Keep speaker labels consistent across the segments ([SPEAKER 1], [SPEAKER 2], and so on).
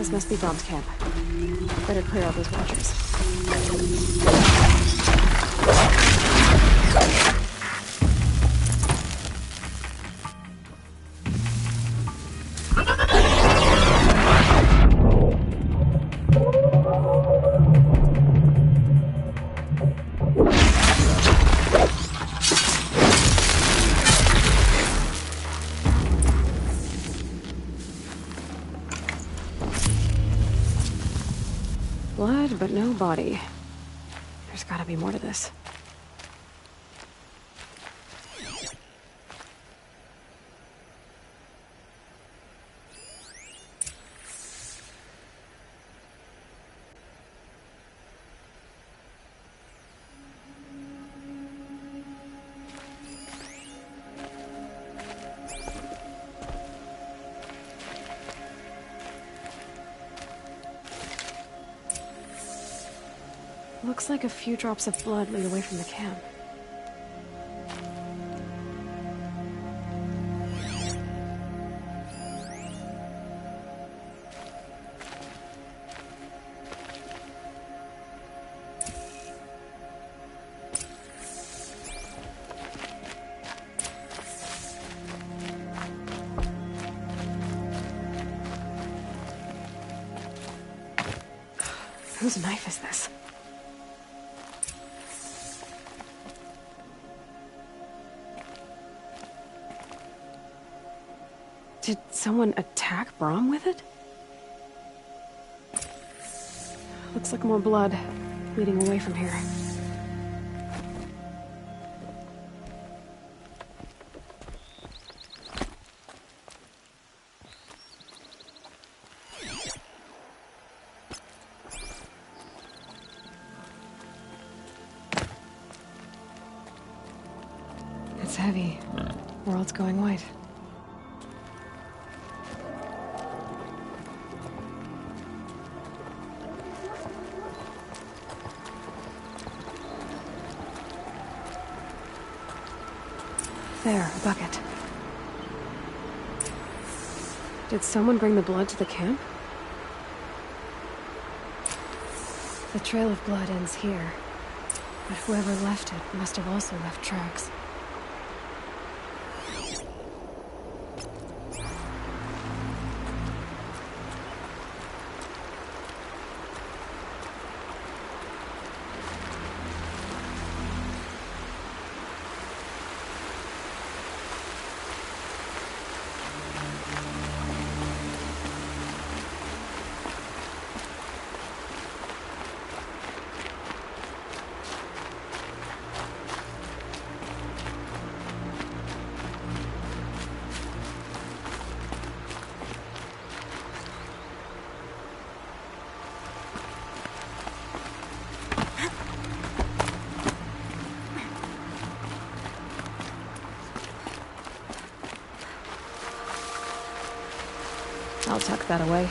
[SPEAKER 1] This must be Dom's camp. Better clear out those watchers. Blood, but no body. There's gotta be more to this. Looks like a few drops of blood lead away from the camp. Whose knife is this? Did someone attack Brom with it? Looks like more blood leading away from here. It's heavy. World's going white. There, a bucket. Did someone bring the blood to the camp? The trail of blood ends here, but whoever left it must have also left tracks. I'll tuck that away.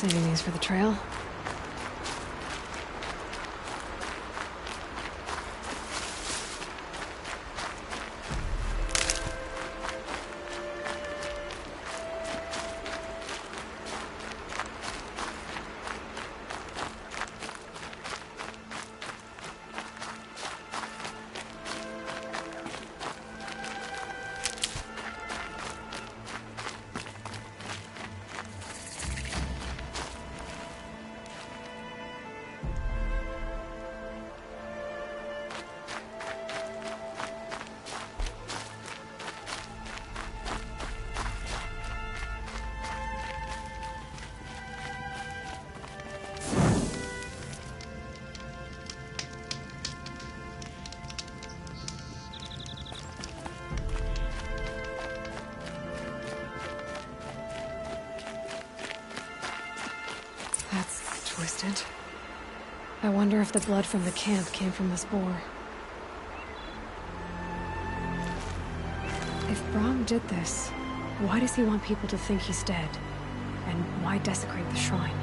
[SPEAKER 1] Saving these for the trail. distant. I wonder if the blood from the camp came from this boar. If Brahm did this, why does he want people to think he's dead? And why desecrate the shrine?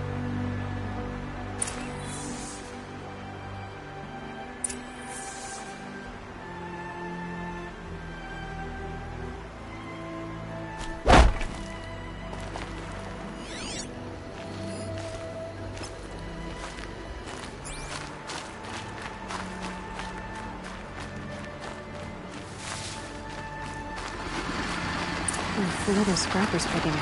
[SPEAKER 1] What are those scrappers picking at?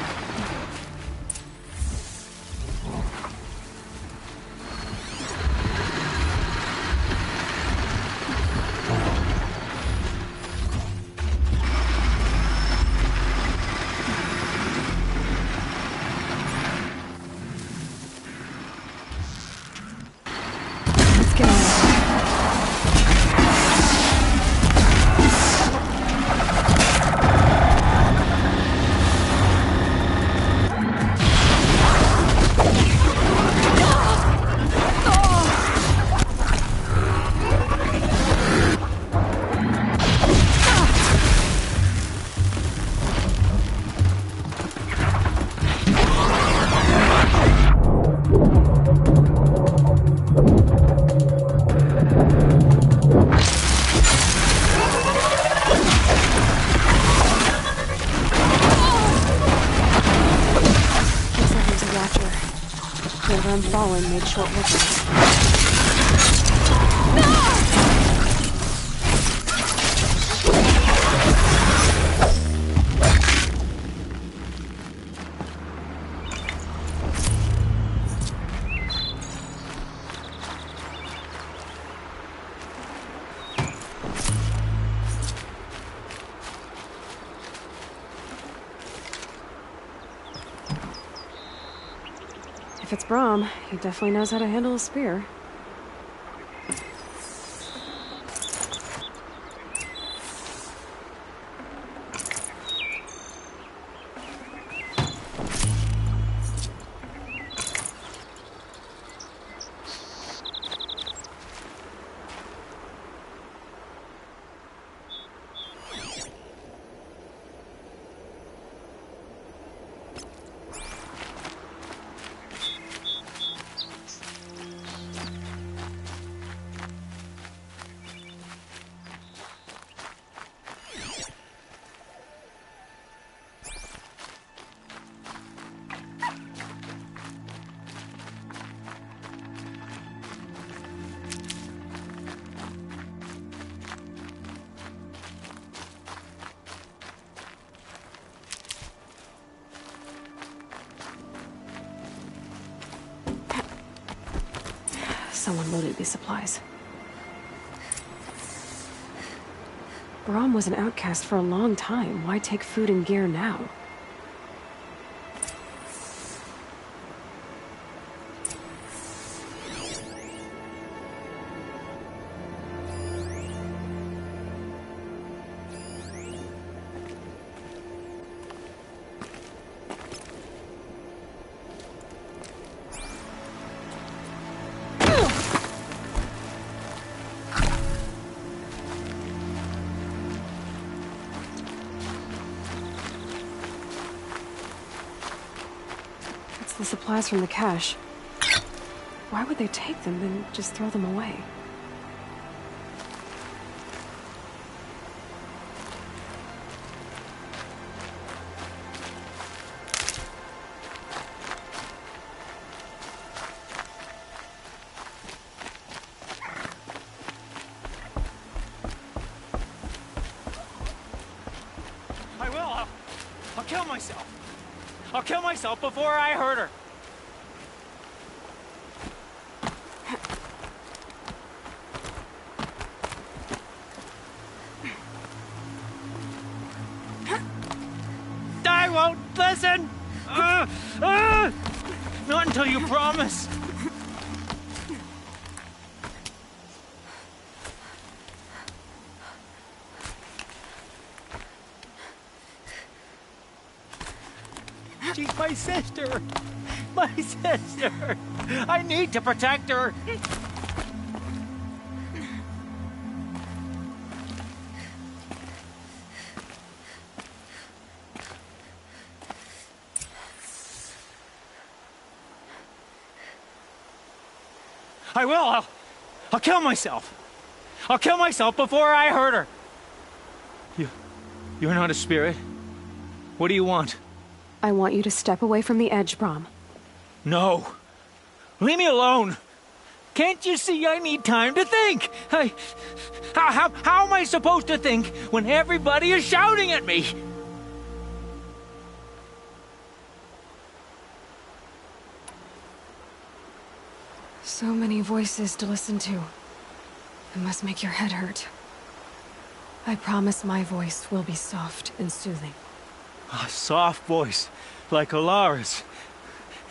[SPEAKER 1] Let's get on. Whoever I'm following made short work of it. If it's Brahm, he definitely knows how to handle a spear. Someone loaded these supplies. Brahm was an outcast for a long time. Why take food and gear now? The supplies from the cache. Why would they take them and just throw them away?
[SPEAKER 2] I will. I'll kill myself. I'll kill myself before I hurt her. I won't listen. Not until you promise. She's my sister. My sister! I need to protect her! I will! I'll kill myself! I'll kill myself before I hurt her! You're not a spirit. What do you want?
[SPEAKER 1] I want you to step away from the edge, Brom.
[SPEAKER 2] No. Leave me alone. Can't you see I need time to think? How am I supposed to think when everybody is shouting at me?
[SPEAKER 1] So many voices to listen to. It must make your head hurt. I promise my voice will be soft and soothing.
[SPEAKER 2] A soft voice, like Alara's.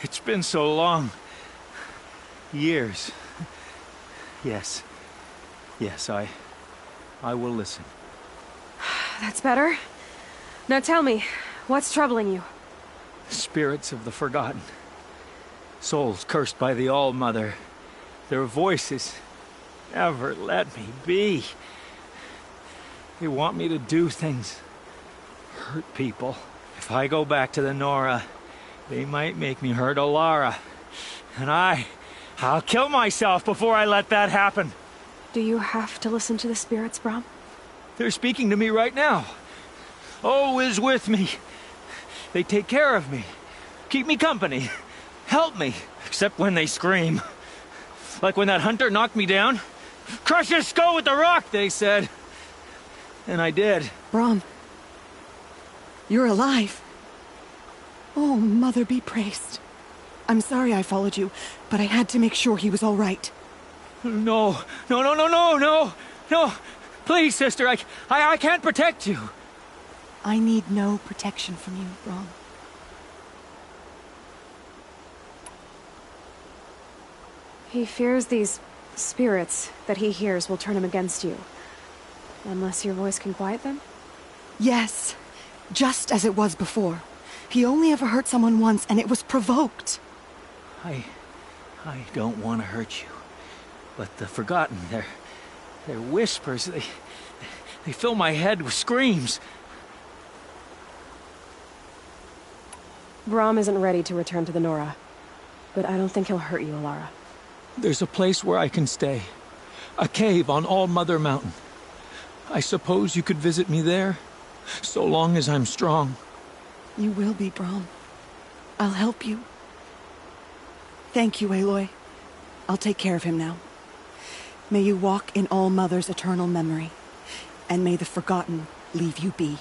[SPEAKER 2] It's been so long. Years. Yes. Yes, I will listen.
[SPEAKER 1] That's better. Now tell me, what's troubling you?
[SPEAKER 2] Spirits of the forgotten. Souls cursed by the All-Mother. Their voices never let me be. They want me to do things, hurt people. If I go back to the Nora, they might make me hurt Alara. And I'll kill myself before I let that happen.
[SPEAKER 1] Do you have to listen to the spirits, Brom?
[SPEAKER 2] They're speaking to me right now. O is with me. They take care of me, keep me company, help me, except when they scream. Like when that hunter knocked me down. Crush his skull with the rock, they said. And I did.
[SPEAKER 3] Brom, you're alive. Oh, Mother be praised. I'm sorry I followed you, but I had to make sure he was all right.
[SPEAKER 2] No. Please, sister, I can't protect you.
[SPEAKER 3] I need no protection from you, Brom.
[SPEAKER 1] He fears these spirits that he hears will turn him against you. Unless your voice can quiet them?
[SPEAKER 3] Yes, just as it was before. He only ever hurt someone once, and it was provoked.
[SPEAKER 2] I don't want to hurt you. But the Forgotten, their whispers, they fill my head with screams.
[SPEAKER 1] Brom isn't ready to return to the Nora. But I don't think he'll hurt you, Alara.
[SPEAKER 2] There's a place where I can stay. A cave on All-Mother Mountain. I suppose you could visit me there, so long as I'm strong.
[SPEAKER 3] You will be, Brom. I'll help you. Thank you, Aloy. I'll take care of him now. May you walk in All-Mother's eternal memory, and may the Forgotten leave you be.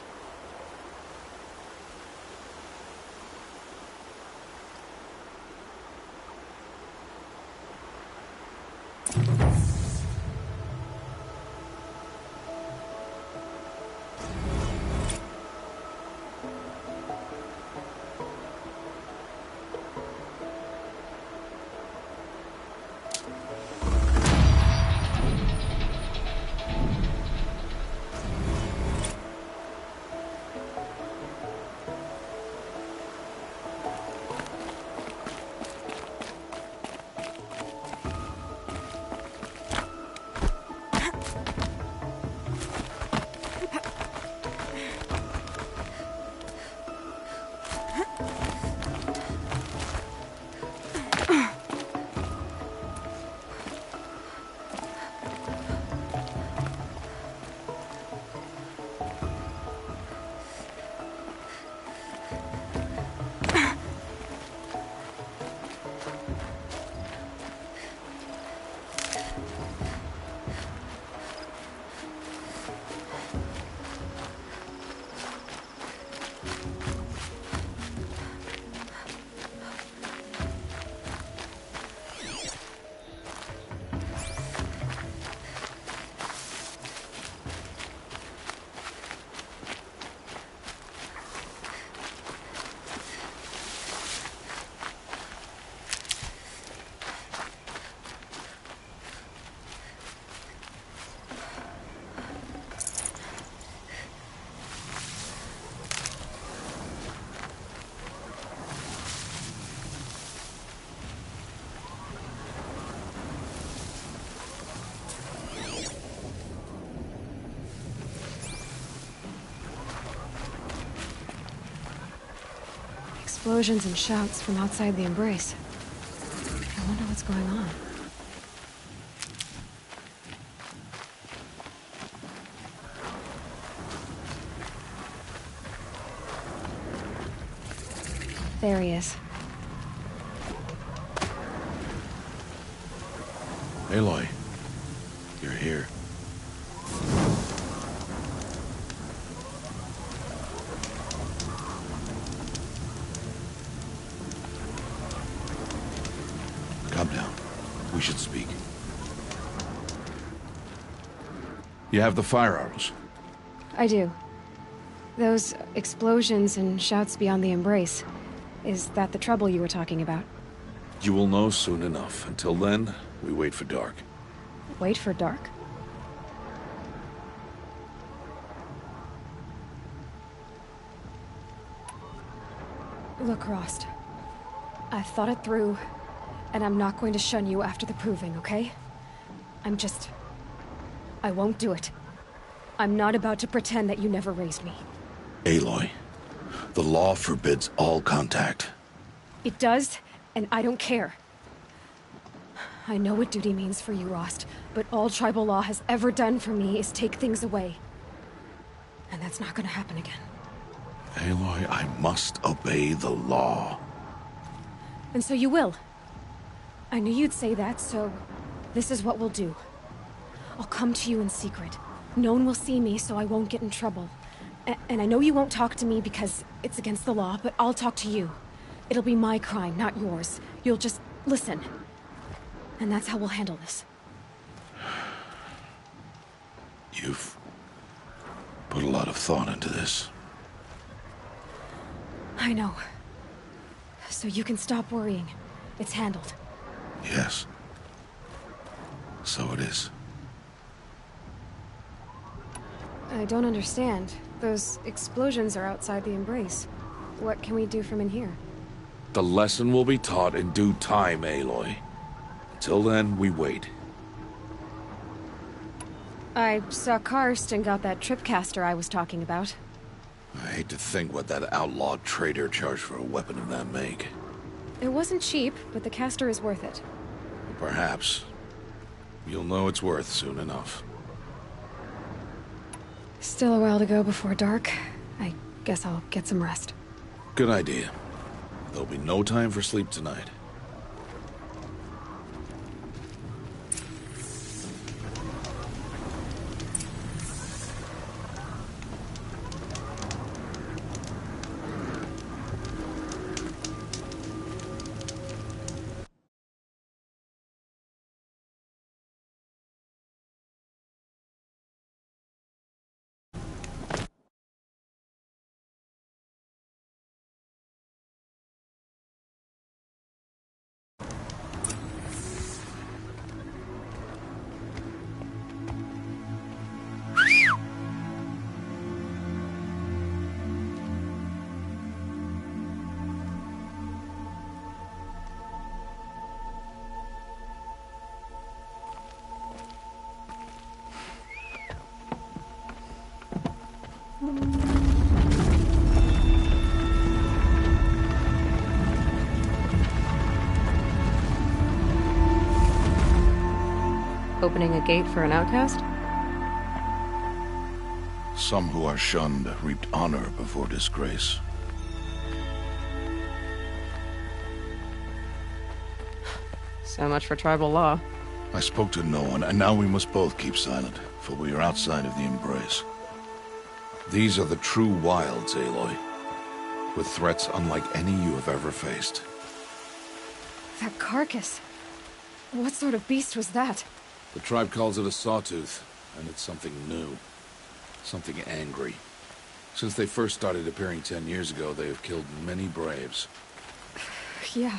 [SPEAKER 1] explosions and shouts from outside the Embrace. I wonder what's going on. There he is.
[SPEAKER 4] Aloy, you're here. Come down. We should speak. You have the fire arrows.
[SPEAKER 1] I do. Those explosions and shouts beyond the Embrace. Is that the trouble you were talking about?
[SPEAKER 4] You will know soon enough. Until then, we wait for dark.
[SPEAKER 1] Wait for dark? Look, Rost. I've thought it through, and I'm not going to shun you after the proving, okay? I won't do it. I'm not about to pretend that you never raised me.
[SPEAKER 4] Aloy, the law forbids all contact.
[SPEAKER 1] It does, and I don't care. I know what duty means for you, Rost, but all tribal law has ever done for me is take things away. And that's not gonna happen again.
[SPEAKER 4] Aloy, I must obey the law.
[SPEAKER 1] And so you will. I knew you'd say that, so this is what we'll do. I'll come to you in secret. No one will see me, so I won't get in trouble. And I know you won't talk to me because it's against the law, but I'll talk to you. It'll be my crime, not yours. You'll just listen. And that's how we'll handle this.
[SPEAKER 4] You've put a lot of thought into this.
[SPEAKER 1] I know. So you can stop worrying. It's handled.
[SPEAKER 4] Yes. So it is.
[SPEAKER 1] I don't understand. Those explosions are outside the Embrace. What can we do from in here?
[SPEAKER 4] The lesson will be taught in due time, Aloy. Until then, we wait.
[SPEAKER 1] I saw Karst and got that tripcaster I was talking about.
[SPEAKER 4] I hate to think what that outlawed trader charged for a weapon of that make.
[SPEAKER 1] It wasn't cheap, but the caster is worth it.
[SPEAKER 4] Perhaps. You'll know it's worth soon enough.
[SPEAKER 1] Still a while to go before dark. I guess I'll get some rest.
[SPEAKER 4] Good idea. There'll be no time for sleep tonight.
[SPEAKER 1] Opening a gate for an outcast?
[SPEAKER 4] Some who are shunned reaped honor before disgrace.
[SPEAKER 1] So much for tribal law.
[SPEAKER 4] I spoke to no one, and now we must both keep silent, for we are outside of the Embrace. These are the true wilds, Aloy, with threats unlike any you have ever faced.
[SPEAKER 1] That carcass. What sort of beast was that?
[SPEAKER 4] The tribe calls it a sawtooth, and it's something new. Something angry. Since they first started appearing 10 years ago, they have killed many braves.
[SPEAKER 1] Yeah.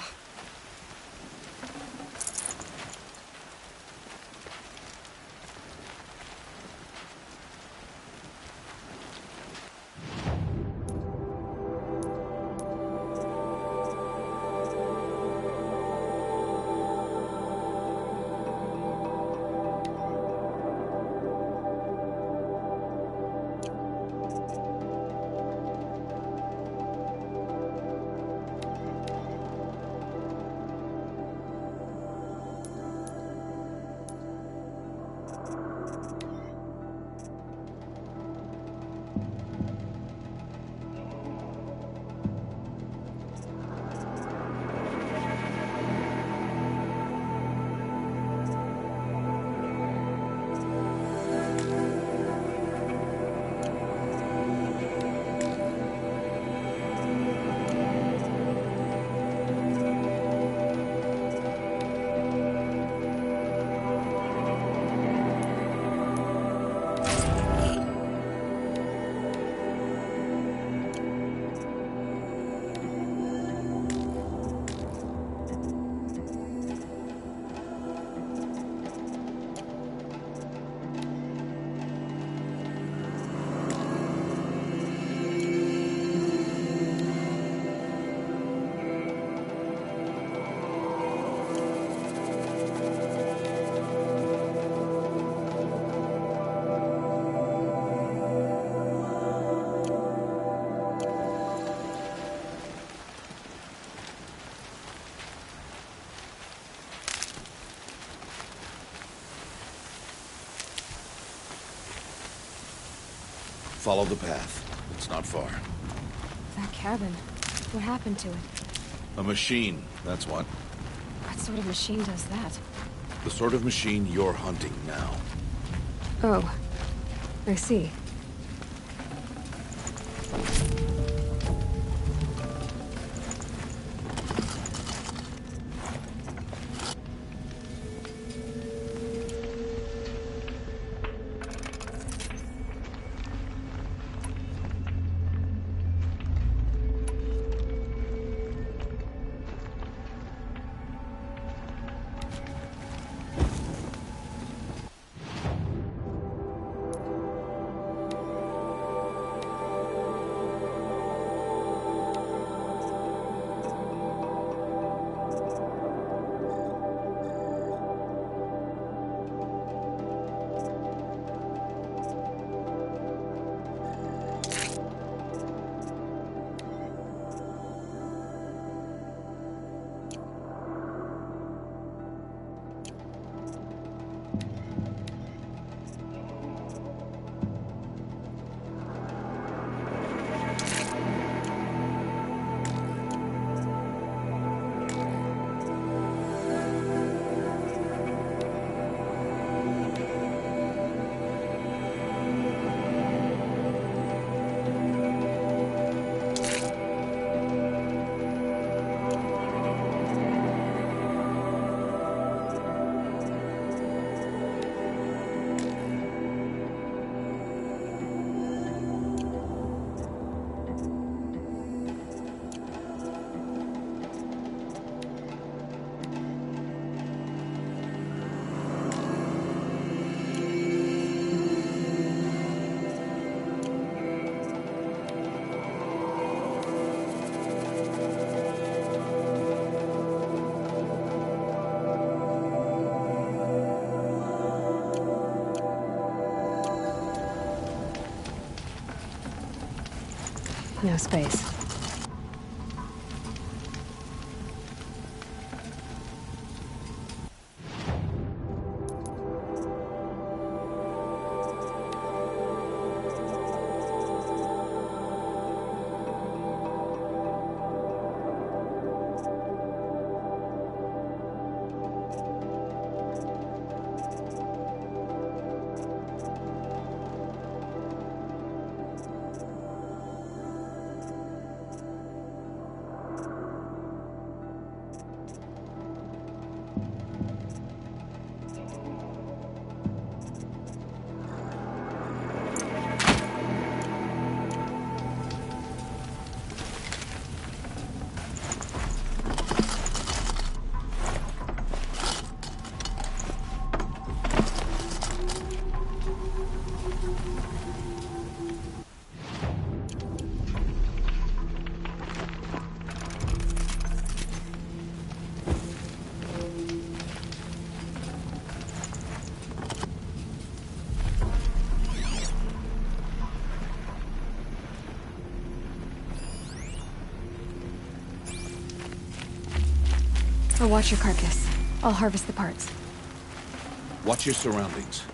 [SPEAKER 4] Follow the path. It's not far.
[SPEAKER 1] That cabin. What happened to it?
[SPEAKER 4] A machine, that's what.
[SPEAKER 1] What sort of machine does that?
[SPEAKER 4] The sort of machine you're hunting now.
[SPEAKER 1] Oh. I see. No space. I'll watch your carcass. I'll harvest the parts.
[SPEAKER 4] Watch your surroundings.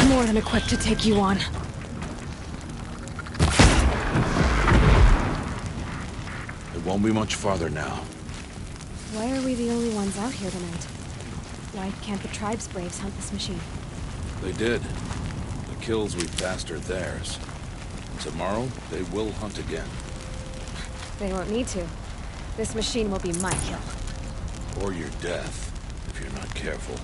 [SPEAKER 1] More than equipped to take you on.
[SPEAKER 4] won't be much farther now.
[SPEAKER 1] Why are we the only ones out here tonight? Why can't the tribe's braves hunt this machine?
[SPEAKER 4] They did. The kills we passed are theirs. Tomorrow, they will hunt again.
[SPEAKER 1] They won't need to. This machine will be my kill.
[SPEAKER 4] Or your death, if you're not careful.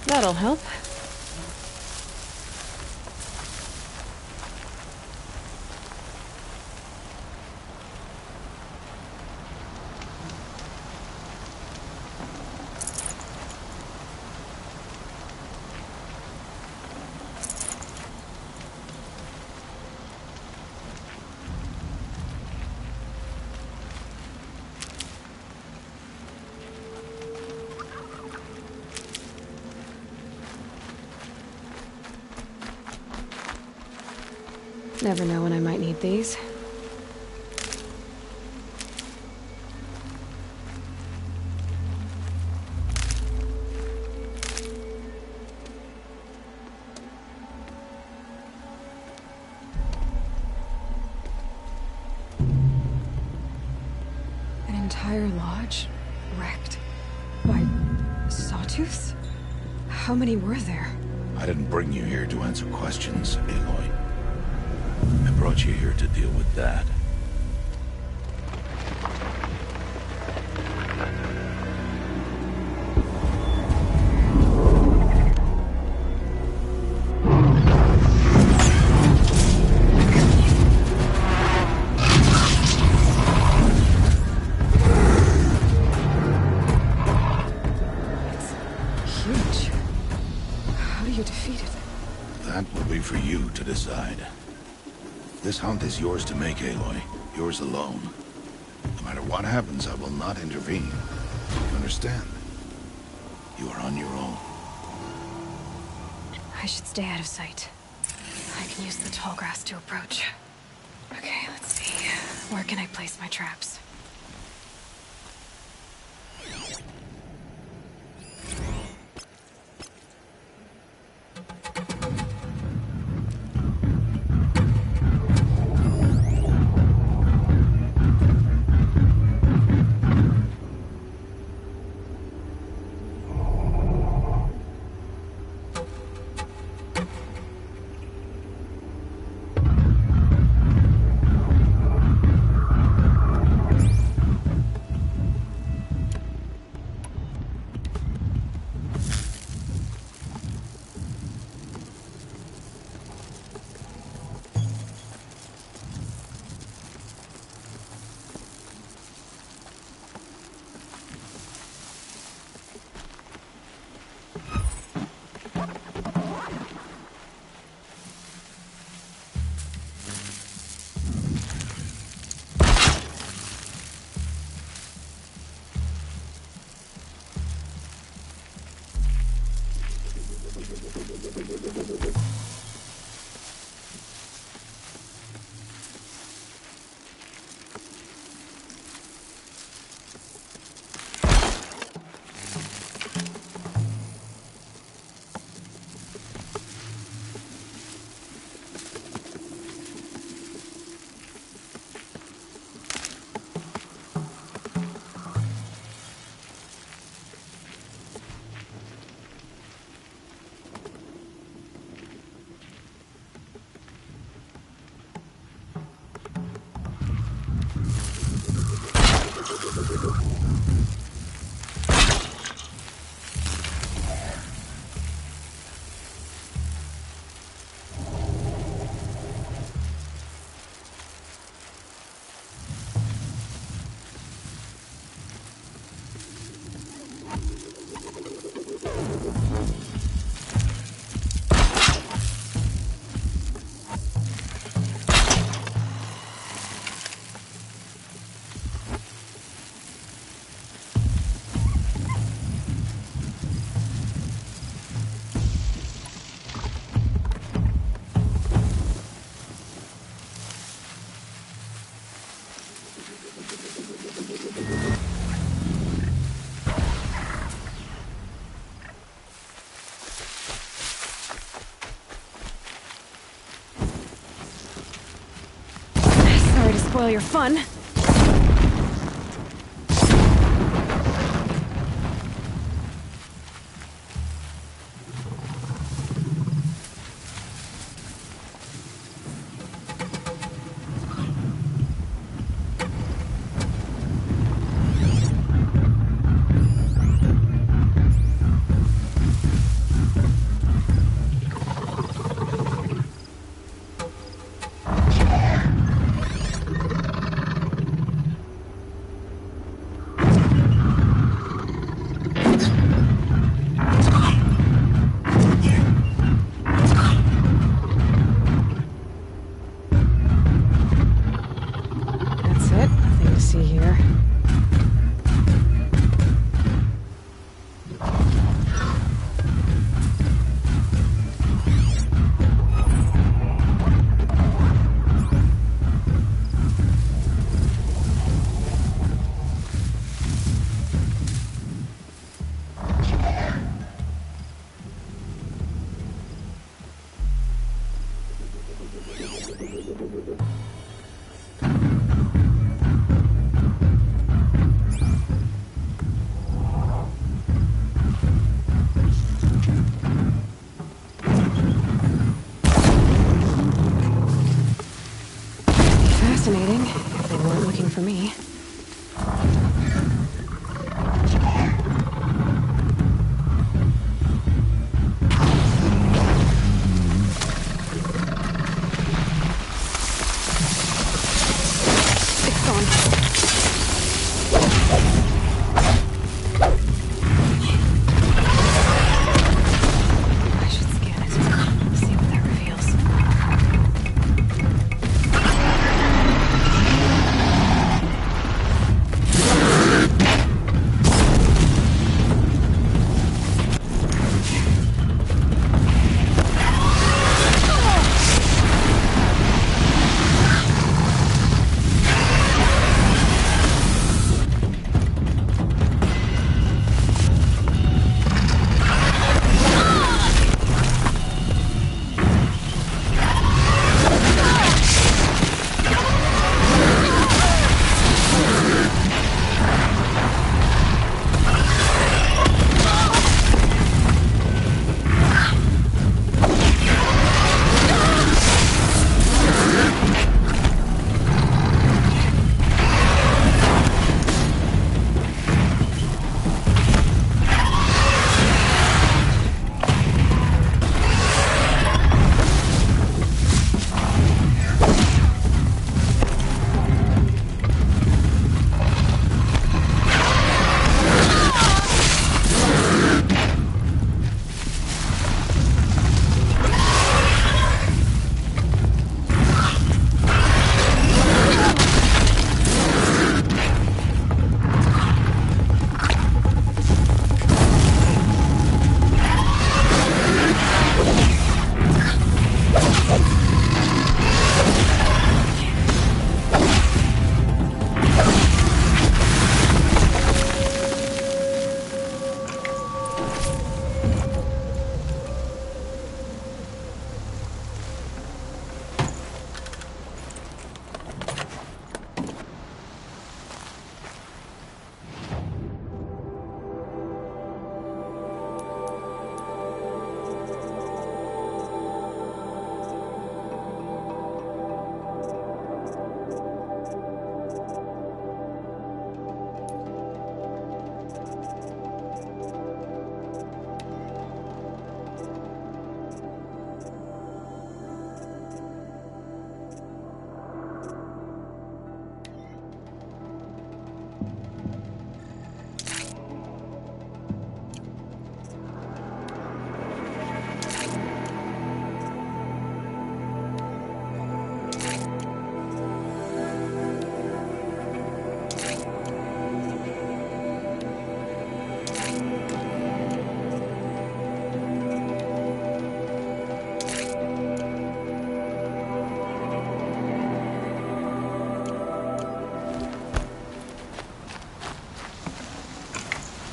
[SPEAKER 1] That'll help. Never know when I might need these. An entire lodge wrecked by sawtooths? How many were there?
[SPEAKER 4] I didn't bring you here to answer questions, Aloy. I brought you here to deal with that.
[SPEAKER 1] It's huge. How do you defeat it?
[SPEAKER 4] That will be for you to decide. This hunt is yours to make, Aloy. Yours alone. No matter what happens, I will not intervene. You understand? You are on your own.
[SPEAKER 1] I should stay out of sight. I can use the tall grass to approach. Okay, let's see. Where can I place my traps? spoil your fun. Fascinating, if they weren't looking for me.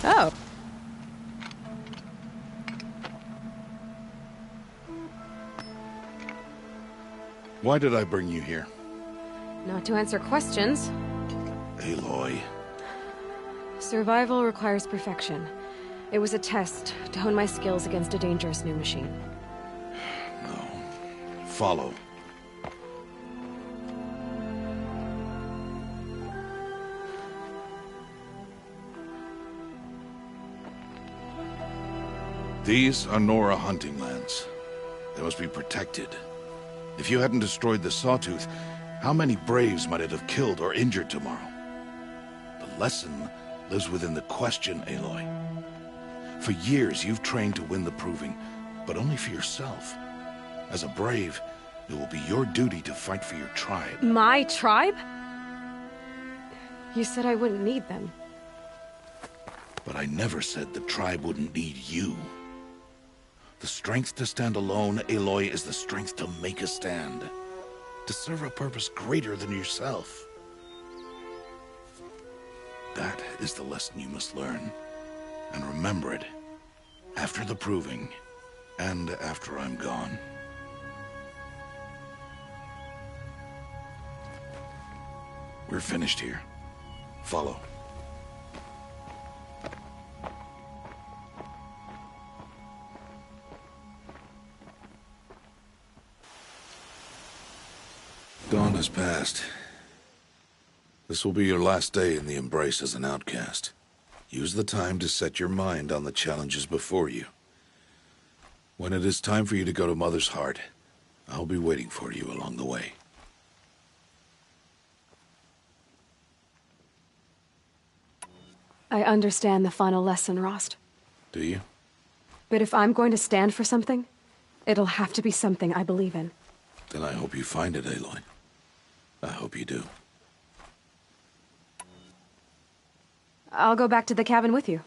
[SPEAKER 1] Oh.
[SPEAKER 4] Why did I bring you here?
[SPEAKER 1] Not to answer questions.
[SPEAKER 4] Aloy.
[SPEAKER 1] Survival requires perfection. It was a test to hone my skills against a dangerous new machine.
[SPEAKER 4] No. Follow. These are Nora hunting lands. They must be protected. If you hadn't destroyed the Sawtooth, how many Braves might it have killed or injured tomorrow? The lesson lives within the question, Aloy. For years, you've trained to win the Proving, but only for yourself. As a Brave, it will be your duty to fight for your tribe.
[SPEAKER 1] My tribe? You said I wouldn't need them.
[SPEAKER 4] But I never said the tribe wouldn't need you. The strength to stand alone, Aloy, is the strength to make a stand. To serve a purpose greater than yourself. That is the lesson you must learn. And remember it. After the Proving. And after I'm gone. We're finished here. Follow. Dawn has passed. This will be your last day in the Embrace as an outcast. Use the time to set your mind on the challenges before you. When it is time for you to go to Mother's Heart, I'll be waiting for you along the way.
[SPEAKER 1] I understand the final lesson, Rost.
[SPEAKER 4] Do you?
[SPEAKER 1] But if I'm going to stand for something, it'll have to be something I believe in.
[SPEAKER 4] Then I hope you find it, Aloy. I hope you do.
[SPEAKER 1] I'll go back to the cabin with you.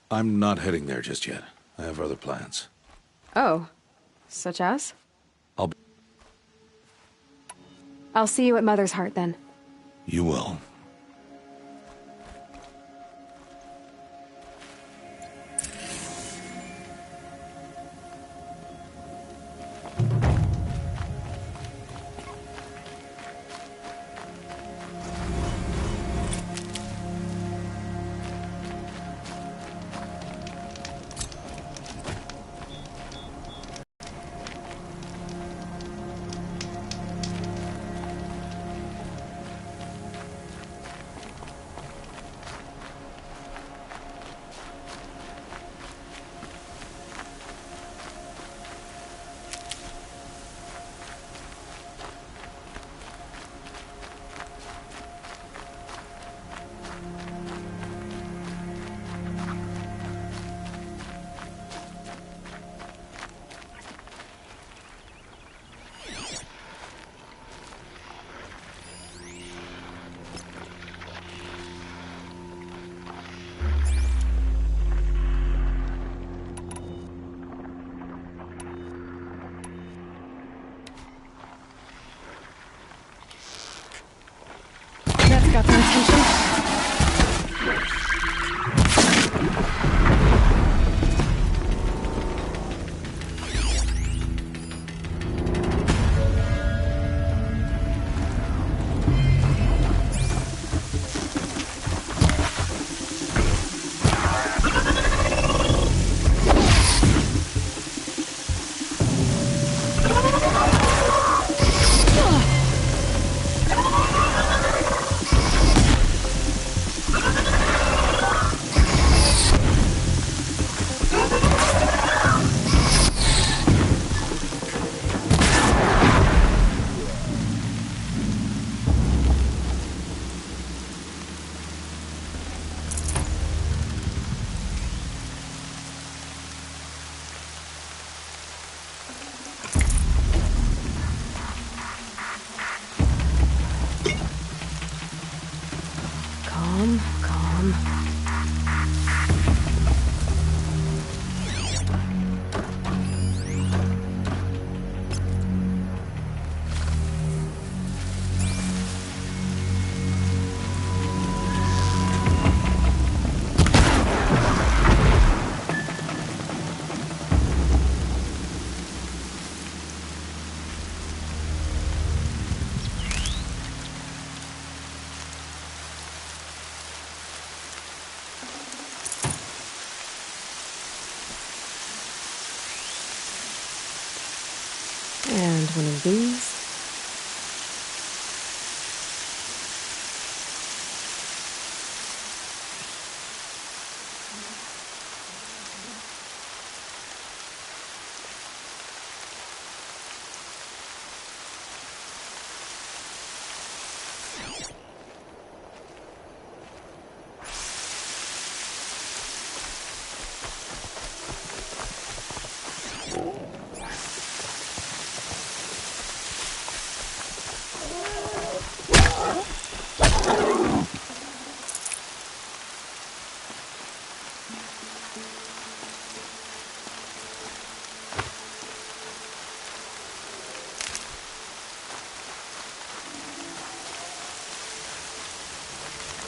[SPEAKER 4] I'm not heading there just yet. I have other plans.
[SPEAKER 1] Oh. Such as?
[SPEAKER 4] I'll
[SPEAKER 1] see you at Mother's Heart, then.
[SPEAKER 4] You will.
[SPEAKER 1] one of these.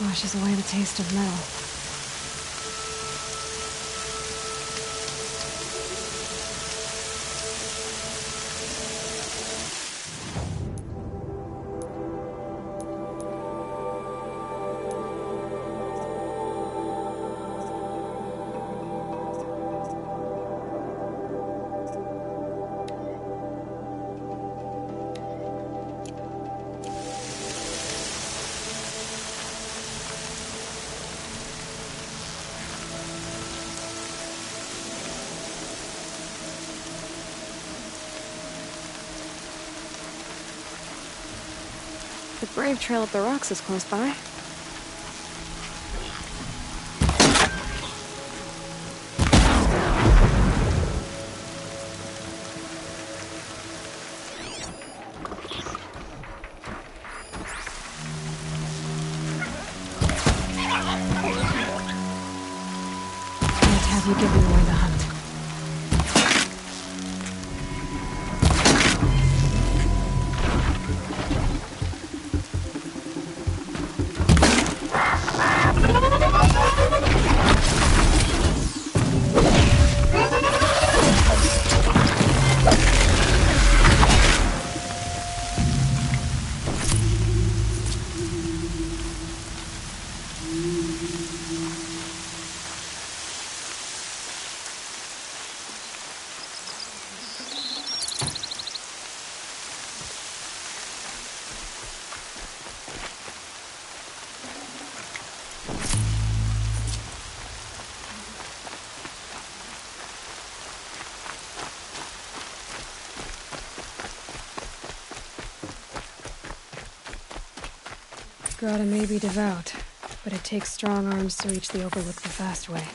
[SPEAKER 1] Washes away the taste of metal. The Brave Trail up the rocks is close by. Can't have you giving away the hunt. Grata may be devout, but it takes strong arms to reach the Overlook the fast way.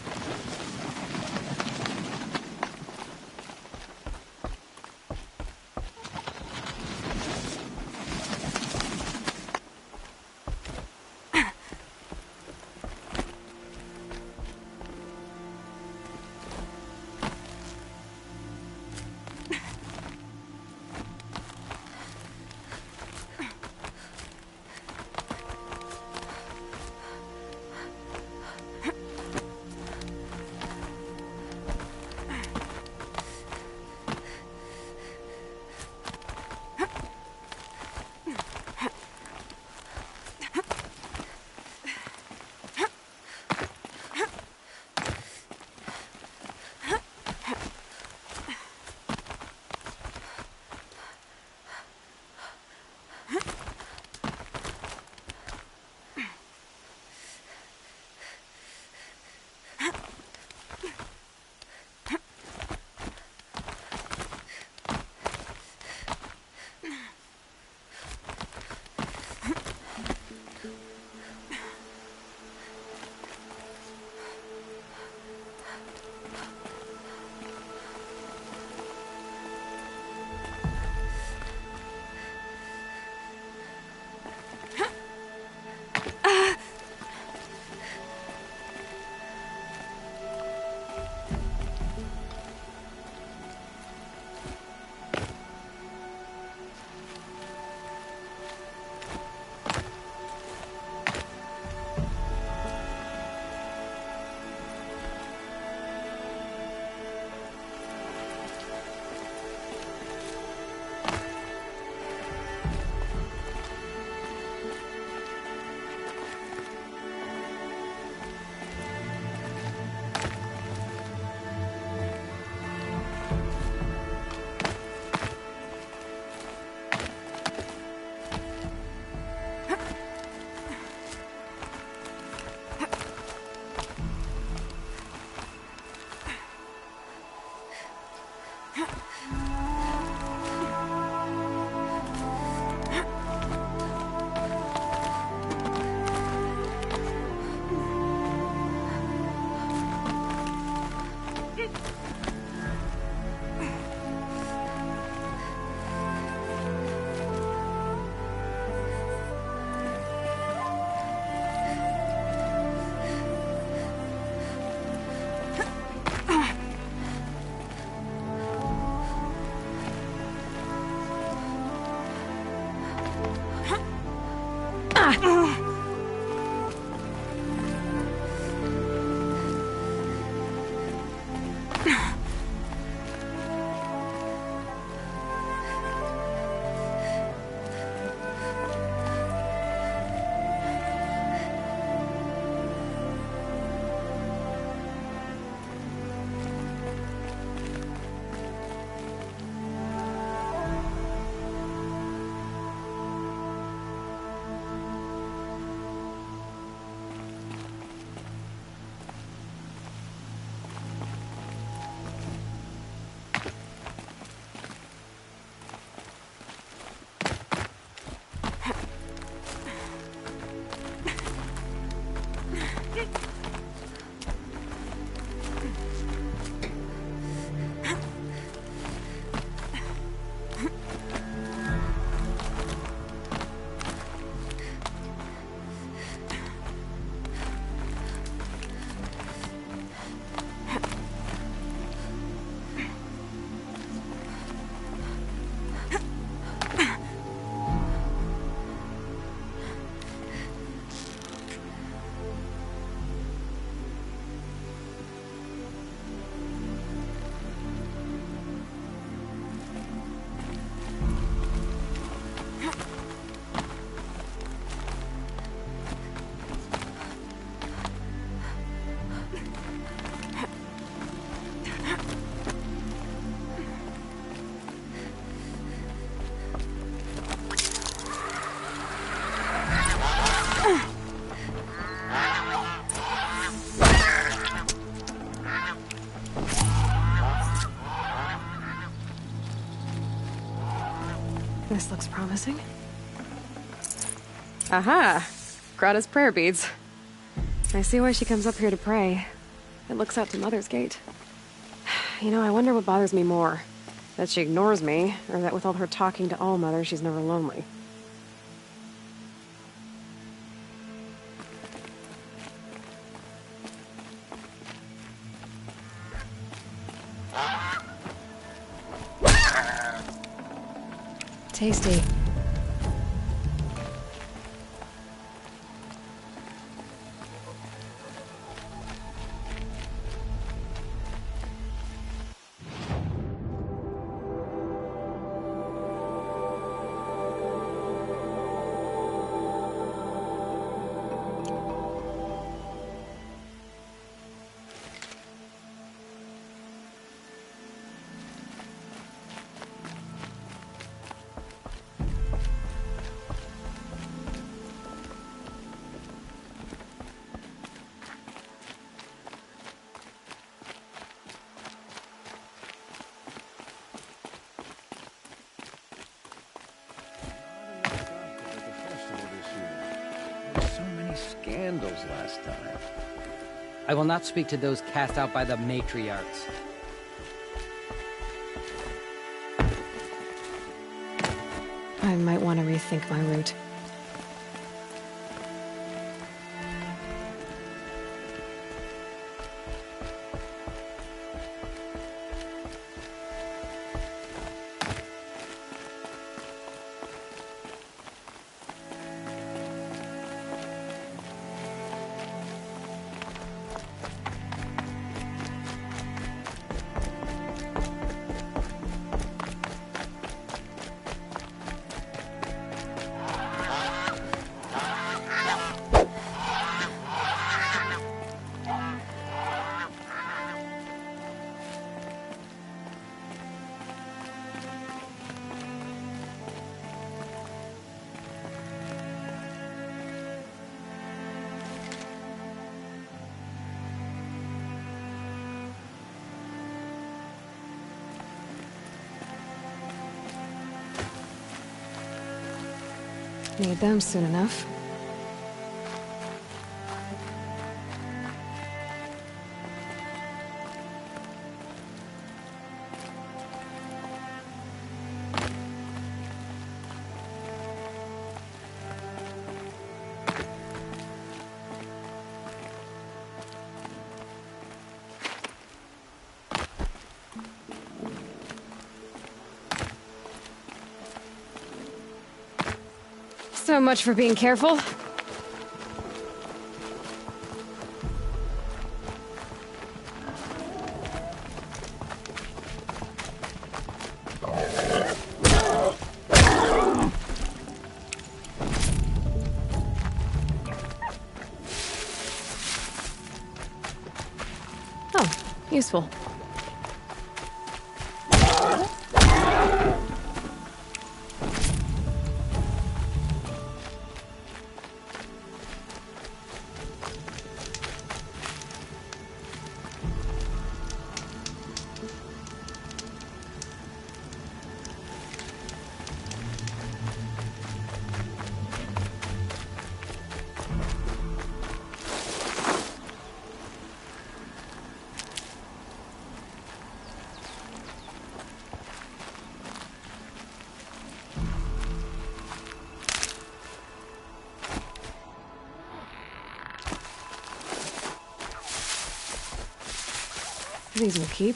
[SPEAKER 1] This looks promising.
[SPEAKER 5] Aha! Grata's prayer beads. I see why she comes up here to pray. It looks out to Mother's Gate. You know, I wonder what bothers me more. That she ignores me, or that with all her talking to All-Mother, she's never lonely. Tasty.
[SPEAKER 6] Scandals last time. I will not speak to those cast out by the matriarchs.
[SPEAKER 5] I might want to rethink my route. Need them soon enough. So much for being careful. Useful. These will keep.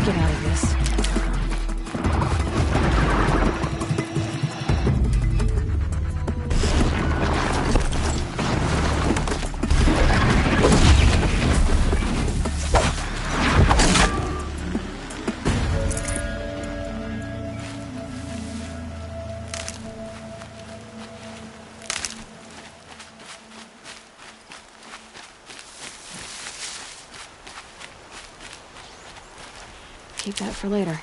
[SPEAKER 5] Get out of this. Keep that for later.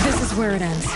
[SPEAKER 5] This is where it ends.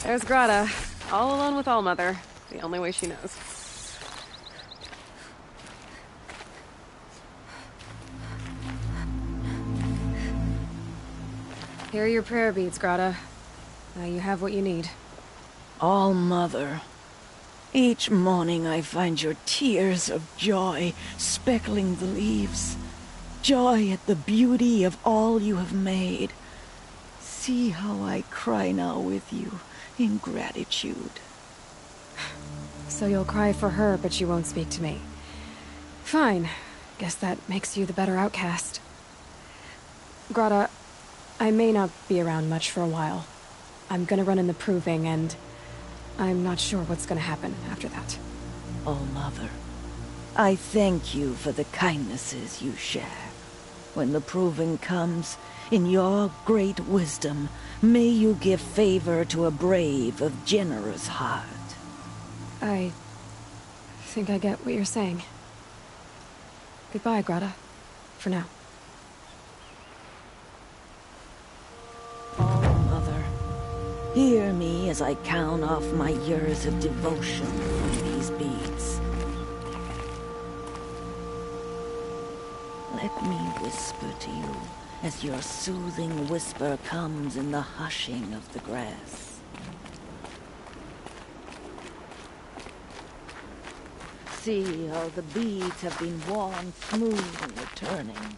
[SPEAKER 5] There's Grata, all alone with Allmother, the only way she knows. Here are your prayer beads, Grata. Now you have what you need.
[SPEAKER 3] All Mother. Each morning I find your tears of joy speckling the leaves. Joy at the beauty of all you have made. See how I cry now with you in gratitude.
[SPEAKER 5] So you'll cry for her, but you won't speak to me. Fine. Guess that makes you the better outcast. Grata, I may not be around much for a while. I'm gonna run in the proving, and I'm not sure what's gonna happen after that.
[SPEAKER 3] Oh, Mother, I thank you for the kindnesses you share. When the proving comes, in your great wisdom, may you give favor to a brave of generous heart.
[SPEAKER 5] I think I get what you're saying. Goodbye, Grata. For now.
[SPEAKER 3] Oh, Mother, hear me as I count off my years of devotion from these beads. Let me whisper to you as your soothing whisper comes in the hushing of the grass. See how the beads have been worn smooth in the turning.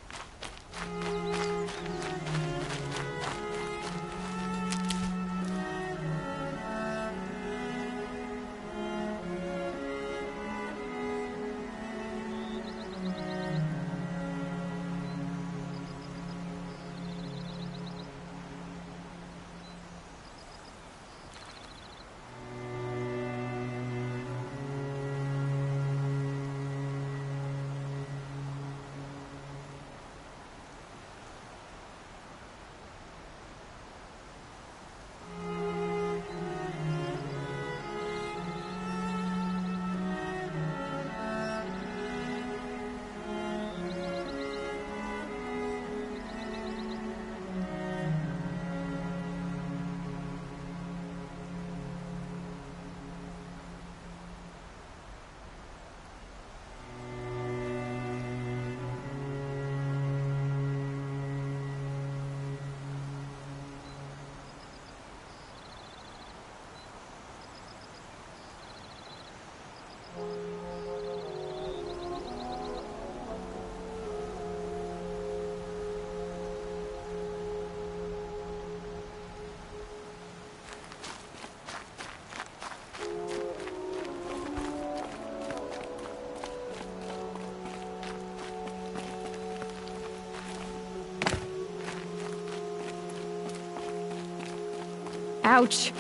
[SPEAKER 5] Ouch!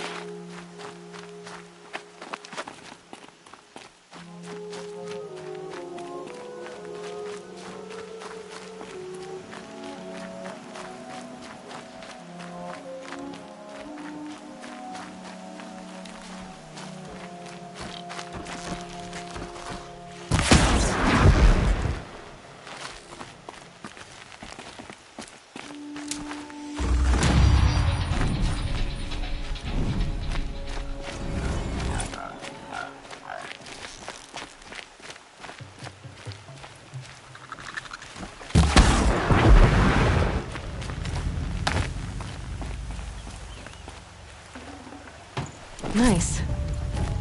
[SPEAKER 5] Nice.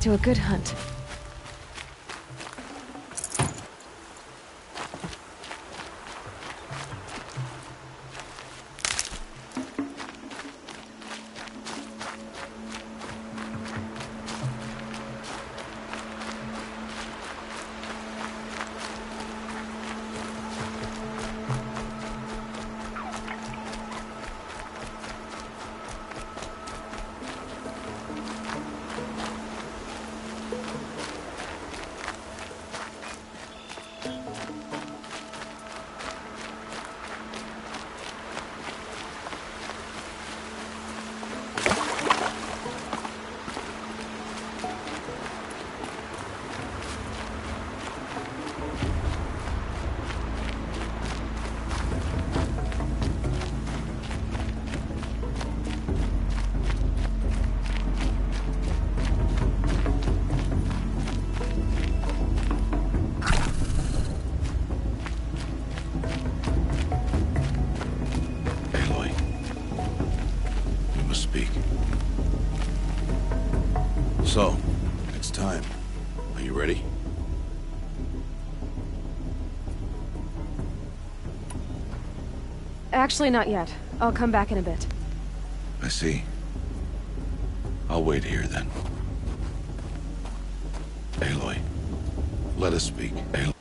[SPEAKER 5] To a good hunt. Actually, not yet. I'll come back in a bit.
[SPEAKER 4] I see. I'll wait here then. Aloy, let us speak. Aloy.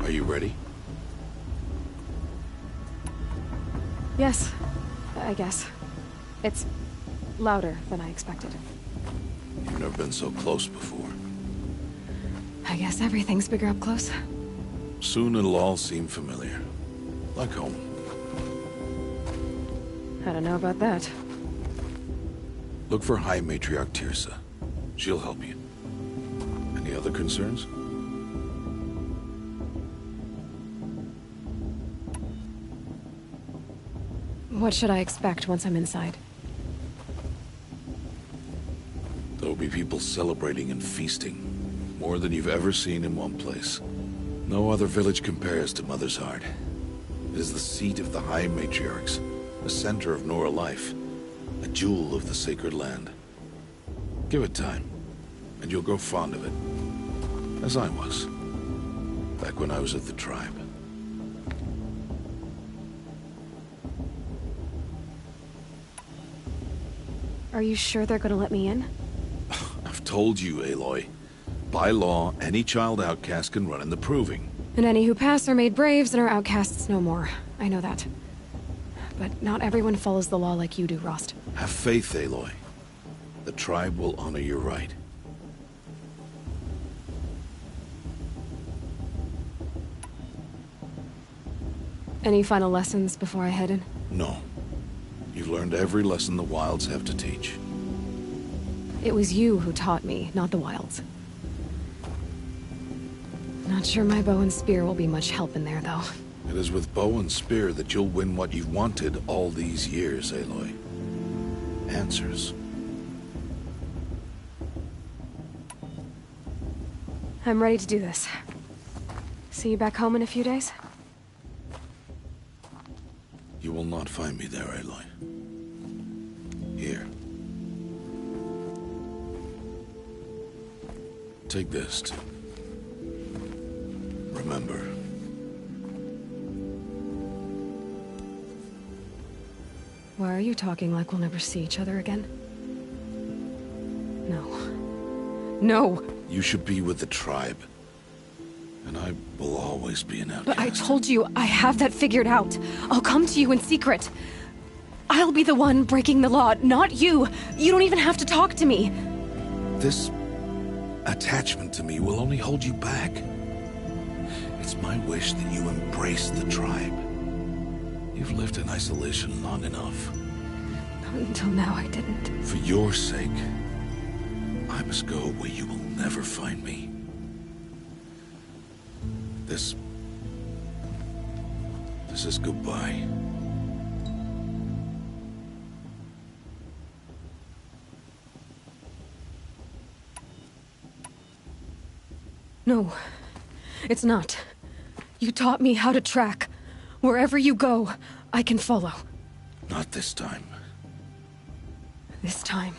[SPEAKER 4] Are you ready?
[SPEAKER 5] Yes, I guess. It's louder than I expected.
[SPEAKER 4] You've never been so close before.
[SPEAKER 5] I guess everything's bigger up close.
[SPEAKER 4] Soon it'll all seem familiar. Like home.
[SPEAKER 5] I don't know about that.
[SPEAKER 4] Look for High Matriarch Teersa. She'll help you. Any other concerns?
[SPEAKER 5] What should I expect once I'm inside?
[SPEAKER 4] There'll be people celebrating and feasting. More than you've ever seen in one place. No other village compares to Mother's Heart. It is the seat of the High Matriarchs, the center of Nora life, a jewel of the sacred land. Give it time, and you'll grow fond of it. As I was, back when I was at the tribe.
[SPEAKER 5] Are you sure they're gonna let me in?
[SPEAKER 4] I've told you, Aloy. By law, any child outcast can run in the Proving.
[SPEAKER 5] And any who pass are made braves and are outcasts no more. I know that. But not everyone follows the law like you do, Rost.
[SPEAKER 4] Have faith, Aloy. The tribe will honor your right.
[SPEAKER 5] Any final lessons before I head in?
[SPEAKER 4] No. You've learned every lesson the Wilds have to teach.
[SPEAKER 5] It was you who taught me, not the Wilds. Not sure my bow and spear will be much help in there, though.
[SPEAKER 4] It is with bow and spear that you'll win what you've wanted all these years, Aloy. Answers.
[SPEAKER 5] I'm ready to do this. See you back home in a few days?
[SPEAKER 4] You will not find me there, Aloy. Here. Take this to remember.
[SPEAKER 5] Why are you talking like we'll never see each other again? No. No!
[SPEAKER 4] You should be with the tribe. And I will always be an outcast.
[SPEAKER 5] But I told you, I have that figured out. I'll come to you in secret. I'll be the one breaking the law, not you. You don't even have to talk to me.
[SPEAKER 4] This attachment to me will only hold you back. It's my wish that you embrace the tribe. You've lived in isolation long enough.
[SPEAKER 5] Until now, I didn't.
[SPEAKER 4] For your sake, I must go where you will never find me. This is goodbye.
[SPEAKER 5] No, it's not. You taught me how to track. Wherever you go, I can follow.
[SPEAKER 4] Not this time.
[SPEAKER 5] This time.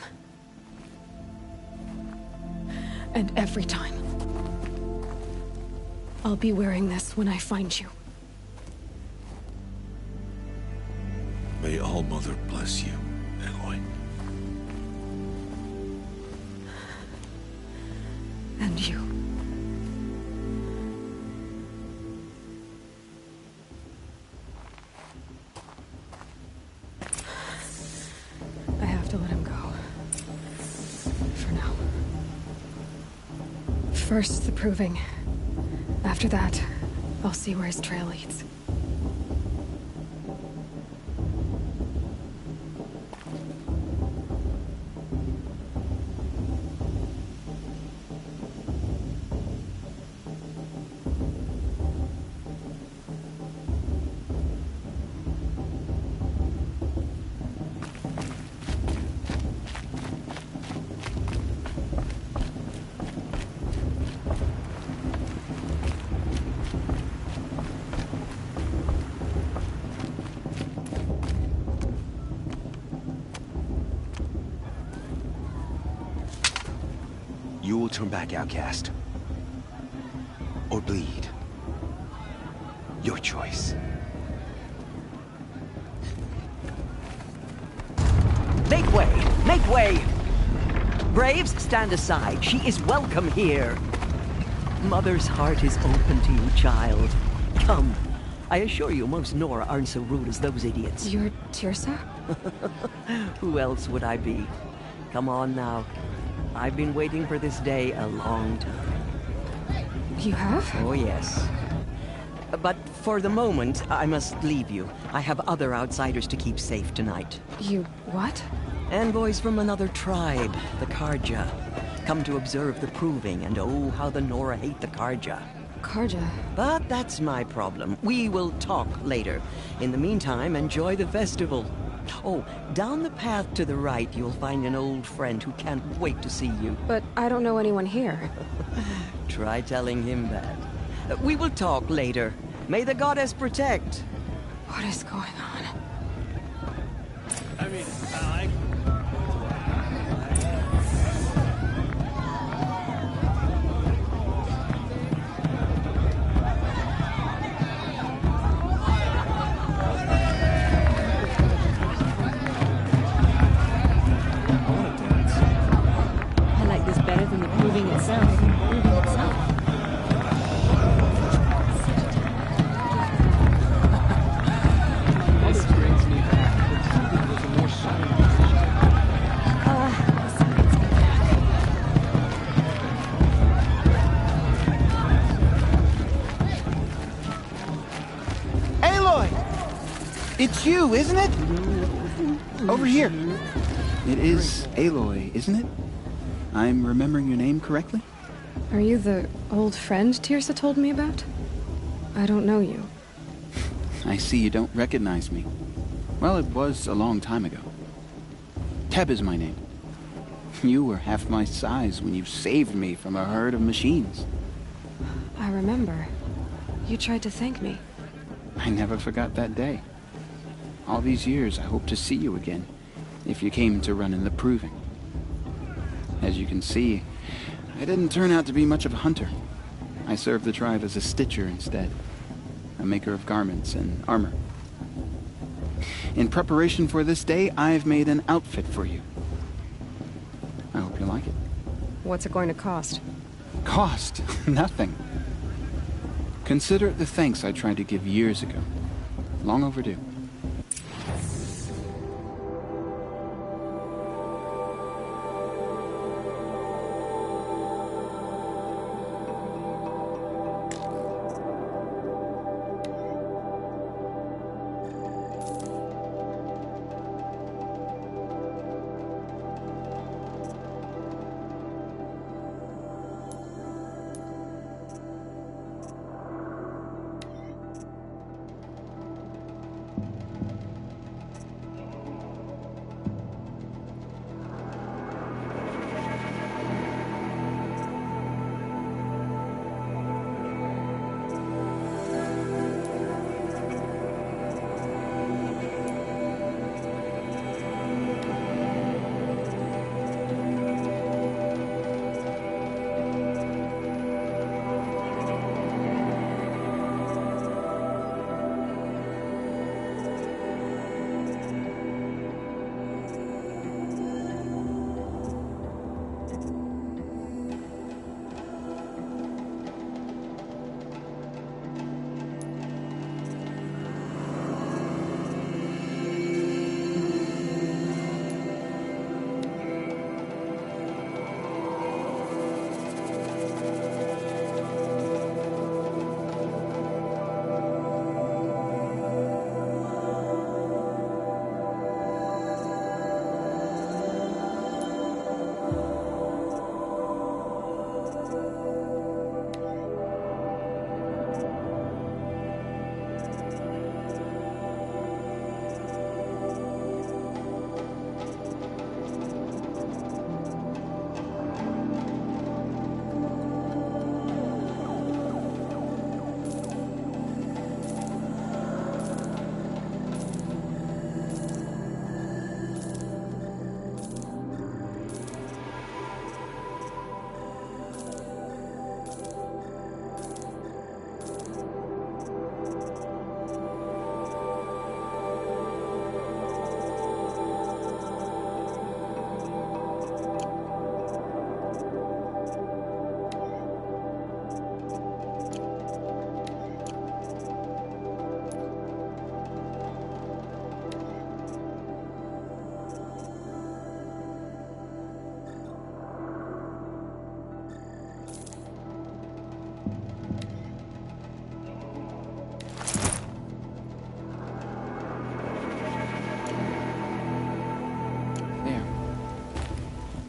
[SPEAKER 5] And every time. I'll be wearing this when I find you.
[SPEAKER 4] May All-Mother bless you, Aloy.
[SPEAKER 5] And you. I have to let him go. For now. First, the Proving. After that, I'll see where his trail leads.
[SPEAKER 7] You will turn back, outcast. Or bleed. Your choice.
[SPEAKER 8] Make way! Make way! Braves, stand aside. She is welcome here. Mother's heart is open to you, child. Come. I assure you, most Nora aren't so rude as those idiots.
[SPEAKER 5] You're Teersa?
[SPEAKER 8] Who else would I be? Come on now. I've been waiting for this day a long time.
[SPEAKER 5] You have?
[SPEAKER 8] Oh, yes. But for the moment, I must leave you. I have other outsiders to keep safe tonight.
[SPEAKER 5] You what?
[SPEAKER 8] Envoys from another tribe, the Carja. Come to observe the Proving, and oh, how the Nora hate the Carja.
[SPEAKER 5] Carja?
[SPEAKER 8] But that's my problem. We will talk later. In the meantime, enjoy the festival. Oh, down the path to the right, you'll find an old friend who can't wait to see you.
[SPEAKER 5] But I don't know anyone here.
[SPEAKER 8] Try telling him that. We will talk later. May the goddess protect.
[SPEAKER 5] What is going on?
[SPEAKER 2] I mean, I...
[SPEAKER 9] I like this better than the Proving itself. It's you, isn't it? Over here. It is Aloy, isn't it? I'm remembering your name correctly?
[SPEAKER 5] Are you the old friend Tirsa told me about? I don't know you.
[SPEAKER 9] I see you don't recognize me. Well, it was a long time ago. Teb is my name. You were half my size when you saved me from a herd of machines.
[SPEAKER 5] I remember. You tried to thank me.
[SPEAKER 9] I never forgot that day. All these years, I hope to see you again, if you came to run in the Proving. As you can see, I didn't turn out to be much of a hunter. I served the tribe as a stitcher instead, a maker of garments and armor. In preparation for this day, I've made an outfit for you. I hope you like it.
[SPEAKER 5] What's it going to cost?
[SPEAKER 9] Cost? Nothing. Consider it the thanks I tried to give years ago. Long overdue.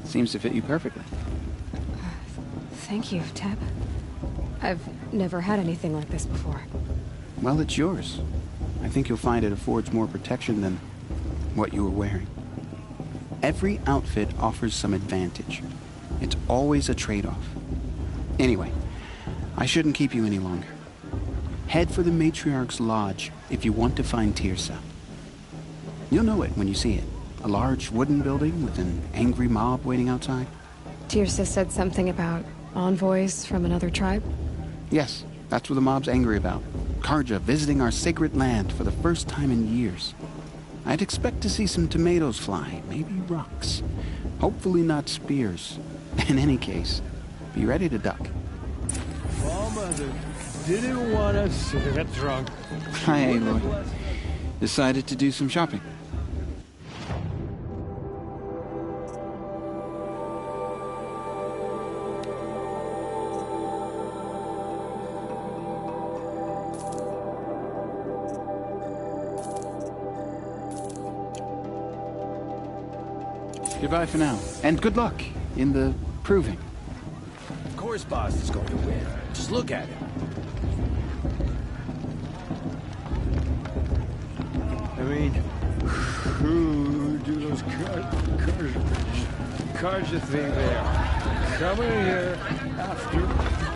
[SPEAKER 9] Seems to fit you perfectly.
[SPEAKER 5] Thank you, Teb. I've never had anything like this before.
[SPEAKER 9] Well, it's yours. I think you'll find it affords more protection than what you were wearing. Every outfit offers some advantage. It's always a trade-off. Anyway, I shouldn't keep you any longer. Head for the Matriarch's Lodge if you want to find Tirsa. You'll know it when you see it. A large wooden building with an angry mob waiting outside.
[SPEAKER 5] Tirsa said something about envoys from another tribe?
[SPEAKER 9] Yes, that's what the mob's angry about. Carja visiting our sacred land for the first time in years. I'd expect to see some tomatoes fly, maybe rocks. Hopefully not spears. In any case, be ready to duck.
[SPEAKER 2] Mother didn't want us to get drunk.
[SPEAKER 9] Hi, Aloy. Decided to do some shopping. Goodbye for now. And good luck in the proving.
[SPEAKER 10] Of course Boss is going to win. Just look at him.
[SPEAKER 2] I mean, who do those cars you think they are? Coming here after...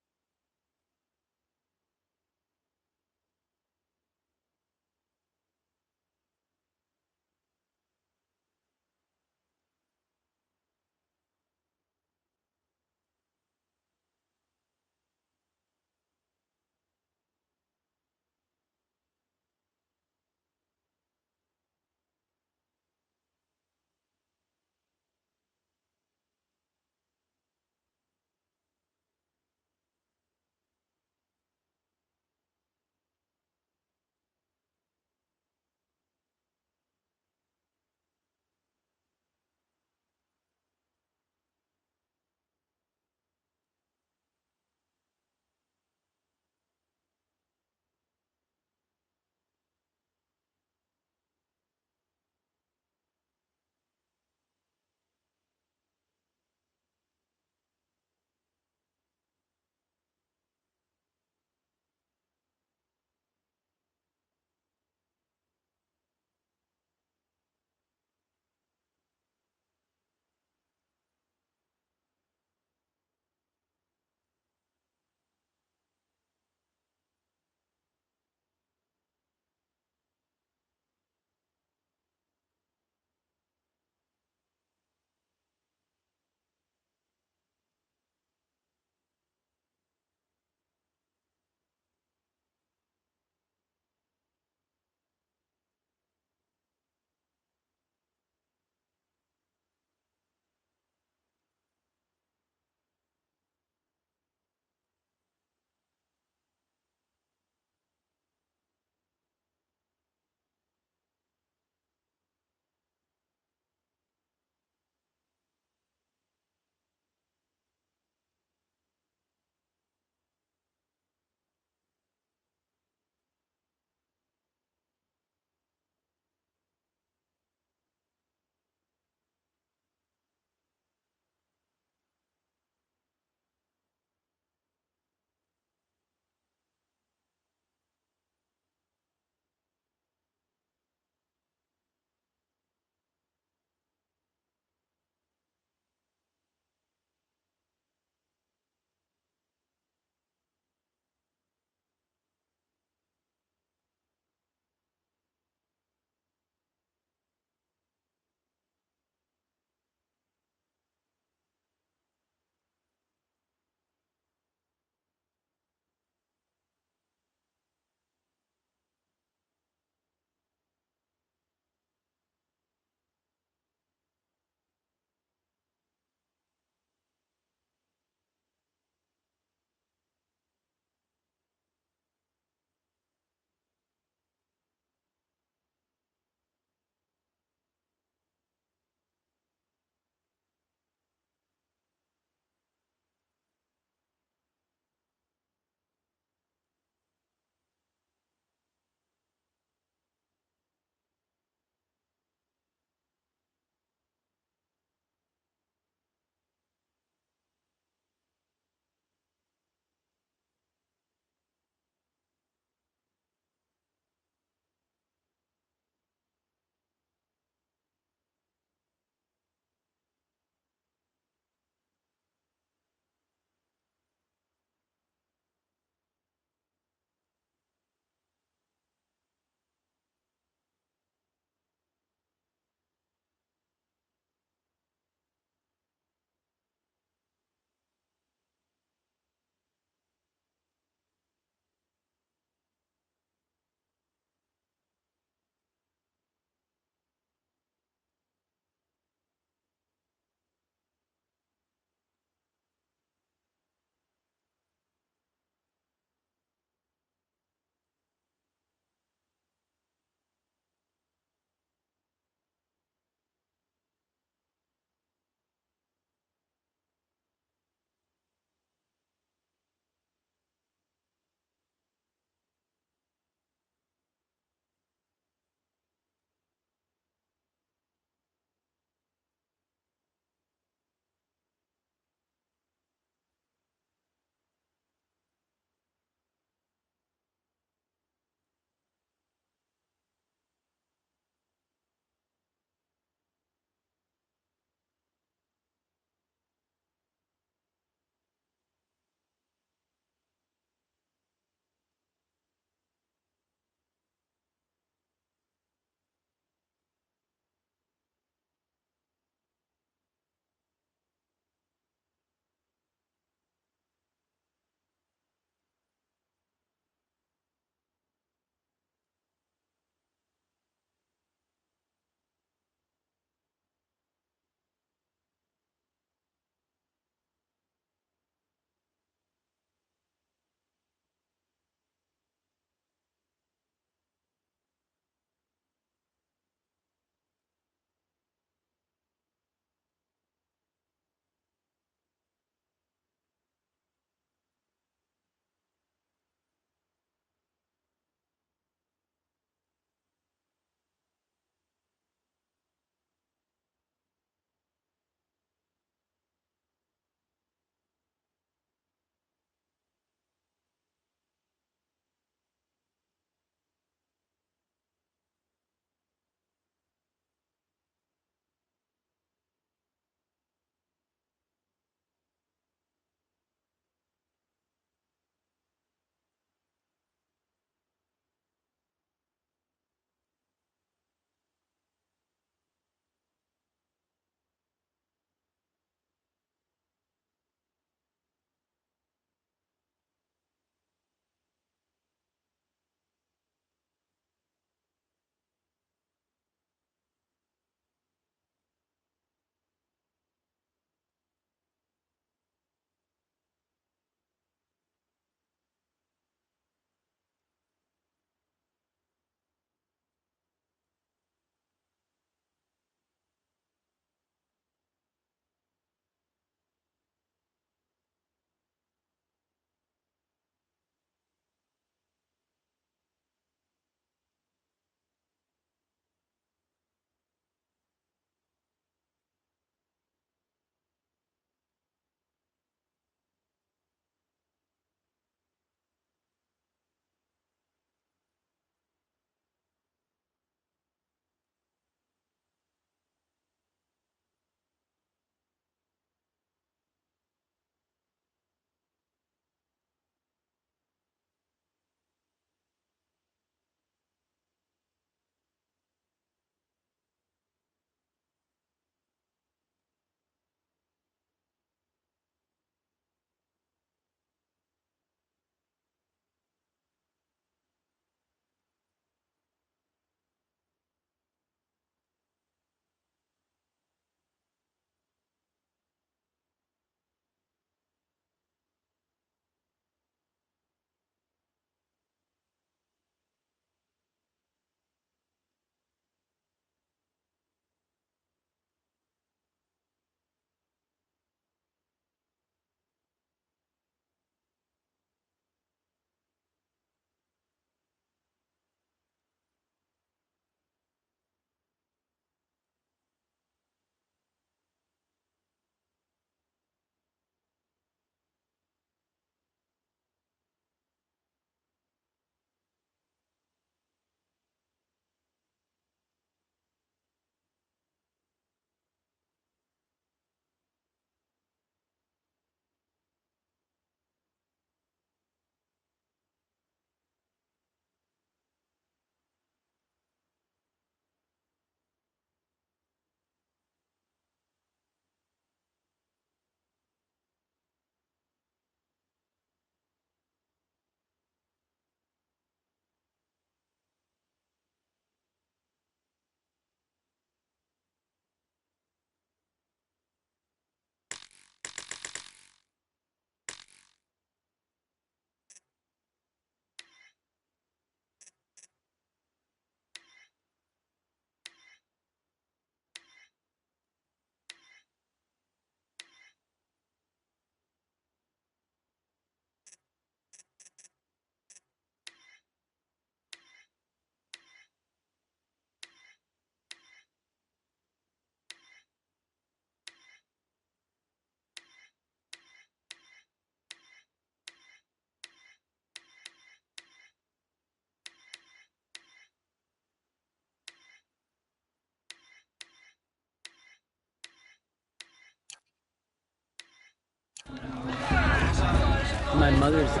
[SPEAKER 6] Mother's Day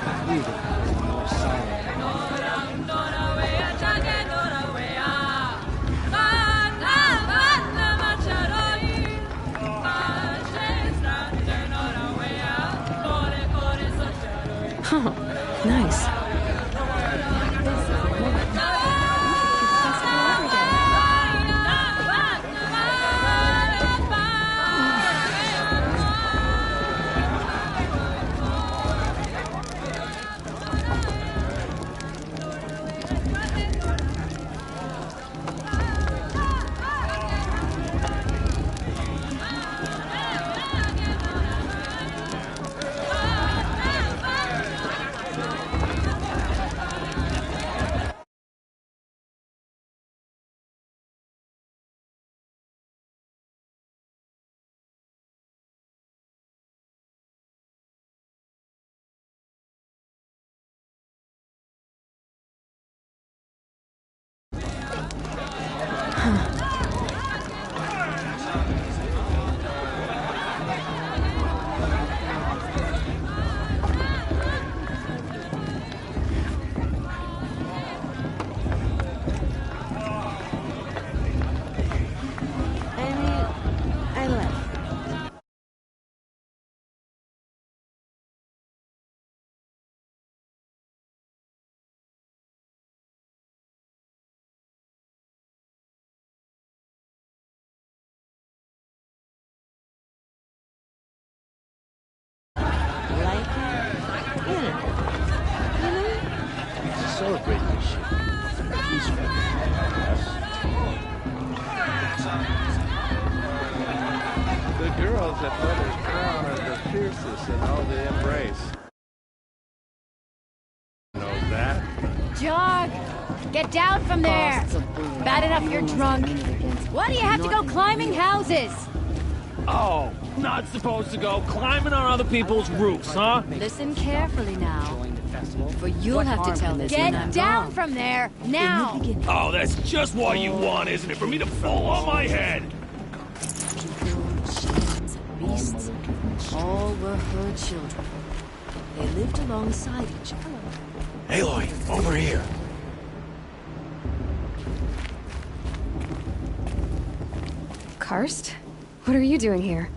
[SPEAKER 6] completely caused more sorrow.
[SPEAKER 1] Oh, nice.
[SPEAKER 11] I left. Like it?
[SPEAKER 10] To celebrate this shit. Peaceful. The girls at Mother's Crown are the fiercest in all the embrace. Knows that?
[SPEAKER 11] Jog! Get down from there! Bad enough you're drunk. Why do you have to go climbing houses?
[SPEAKER 10] Oh, not supposed to go climbing on other people's roofs, huh?
[SPEAKER 11] Listen carefully now,
[SPEAKER 6] Enjoying the festival.
[SPEAKER 11] for you'll have to tell this. Get down from there, now!
[SPEAKER 10] Oh, that's just what you want, isn't it? For me to fall on my head.
[SPEAKER 11] Beasts, all were her children. They lived alongside each other.
[SPEAKER 10] Aloy, over here.
[SPEAKER 5] Karst? What are you doing here?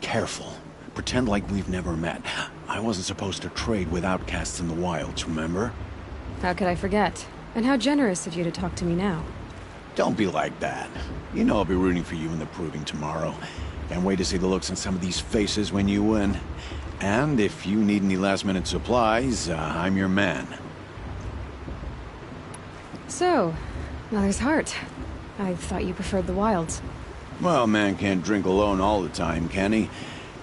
[SPEAKER 12] Careful. Pretend like we've never met. I wasn't supposed to trade with outcasts in the wilds, remember?
[SPEAKER 5] How could I forget? And how generous of you to talk to me now.
[SPEAKER 12] Don't be like that. You know I'll be rooting for you in the proving tomorrow. Can't wait to see the looks on some of these faces when you win. And if you need any last-minute supplies, I'm your man.
[SPEAKER 5] So, Mother's Heart. I thought you preferred the wilds.
[SPEAKER 12] Well, a man can't drink alone all the time, can he?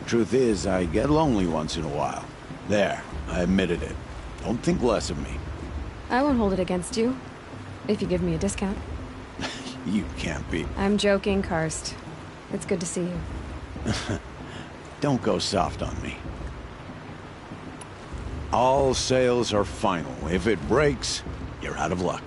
[SPEAKER 12] Truth is, I get lonely once in a while. There, I admitted it. Don't think less of me.
[SPEAKER 5] I won't hold it against you. If you give me a discount.
[SPEAKER 12] You can't be.
[SPEAKER 5] I'm joking, Karst. It's good to see you.
[SPEAKER 12] Don't go soft on me. All sales are final. If it breaks, you're out of luck.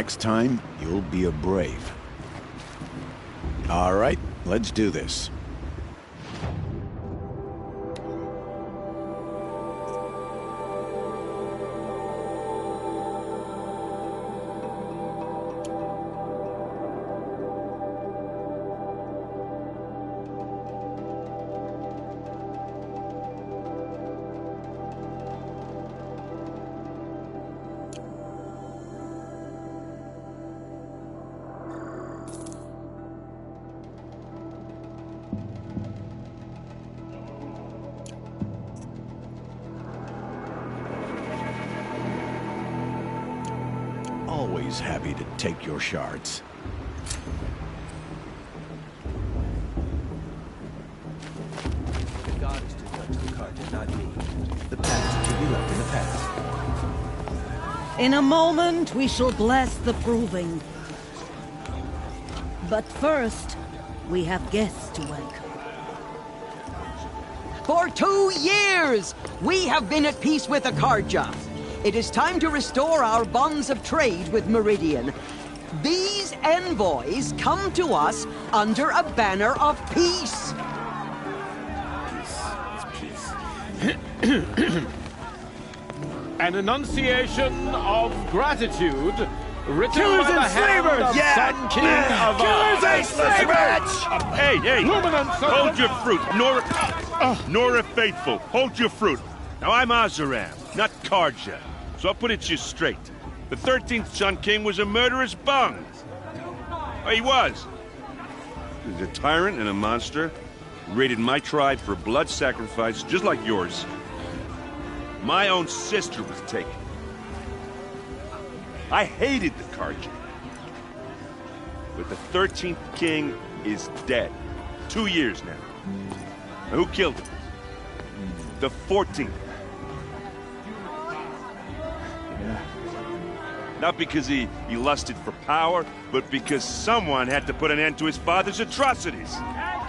[SPEAKER 12] Next time, you'll be a brave. All right, let's do this. Always happy to take your shards.
[SPEAKER 7] The god is to judge the Carja, not me. The past should be left in the past.
[SPEAKER 13] In a moment, we shall bless the proving. But first, we have guests to welcome.
[SPEAKER 8] For 2 years, we have been at peace with the Carja. It is time to restore our bonds of trade with Meridian. These envoys come to us under a banner of peace.
[SPEAKER 10] An enunciation of gratitude written
[SPEAKER 14] Killers
[SPEAKER 10] by the
[SPEAKER 14] and
[SPEAKER 10] hand
[SPEAKER 14] slavers!
[SPEAKER 10] of
[SPEAKER 14] Yeah!
[SPEAKER 10] Sun King of
[SPEAKER 14] Killers and slavers!
[SPEAKER 15] Hey, hey!
[SPEAKER 10] Luminance
[SPEAKER 15] Hold your fruit, Nora Faithful, hold your fruit. Now I'm Oseram, not Carja, so I'll put it to you straight. The 13th Sun King was a murderous bung. Oh, he was. He was a tyrant and a monster. Raided my tribe for blood sacrifice, just like yours. My own sister was taken. I hated the Carja. But the 13th king is dead. 2 years now. And who killed him? The 14th. Not because he lusted for power, but because someone had to put an end to his father's atrocities.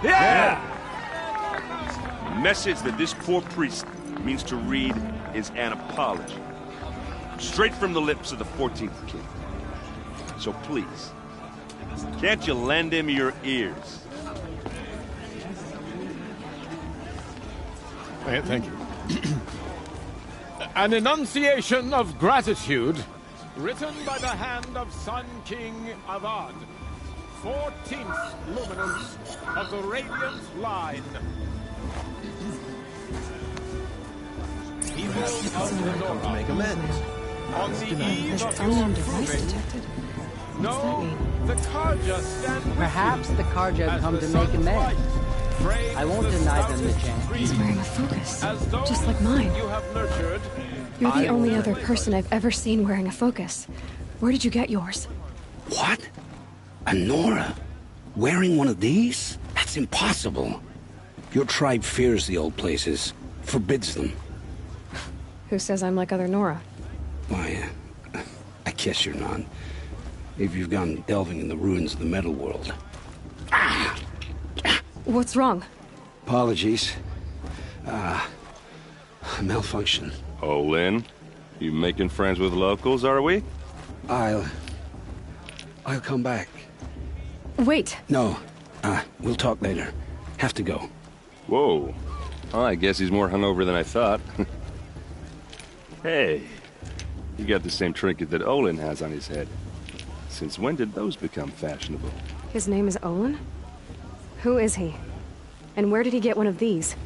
[SPEAKER 14] Yeah!
[SPEAKER 15] The message that this poor priest means to read is an apology. Straight from the lips of the 14th king. So please, can't you lend him your ears?
[SPEAKER 10] Thank you. An enunciation of gratitude written by the hand of Sun King Avad, 14th luminance of the Radiant Line. People of the Nora,
[SPEAKER 7] Make amends.
[SPEAKER 10] on the eve of your proving. No, the Carja stand with
[SPEAKER 6] Perhaps
[SPEAKER 10] you
[SPEAKER 6] the Carja have
[SPEAKER 10] as
[SPEAKER 6] come
[SPEAKER 10] the
[SPEAKER 6] to make
[SPEAKER 10] sun's
[SPEAKER 6] amends.
[SPEAKER 10] light frames
[SPEAKER 6] I won't deny them the
[SPEAKER 10] stoutest
[SPEAKER 6] chance.
[SPEAKER 10] trees.
[SPEAKER 1] He's wearing a focus,
[SPEAKER 10] As those
[SPEAKER 1] just like mine.
[SPEAKER 10] you have nurtured,
[SPEAKER 1] You're the
[SPEAKER 10] I
[SPEAKER 1] only
[SPEAKER 10] will
[SPEAKER 1] other
[SPEAKER 10] deliver.
[SPEAKER 1] person I've ever seen wearing a focus. Where did you get yours?
[SPEAKER 16] What? A Nora? Wearing one of these? That's impossible. Your tribe fears the old places, forbids them.
[SPEAKER 5] Who says I'm like other Nora?
[SPEAKER 16] Why, I guess you're not. If you've gone delving in the ruins of the metal world.
[SPEAKER 5] What's wrong?
[SPEAKER 16] Apologies. Malfunction.
[SPEAKER 15] Oh, Lynn, you making friends with locals, are we?
[SPEAKER 16] I'll come back.
[SPEAKER 5] Wait.
[SPEAKER 16] No, we'll talk later. Have to go.
[SPEAKER 15] Whoa. Well, I guess he's more hungover than I thought. Hey, you got the same trinket that Olin has on his head. Since when did those become fashionable?
[SPEAKER 5] His name is Olin? Who is he? And where did he get one of these?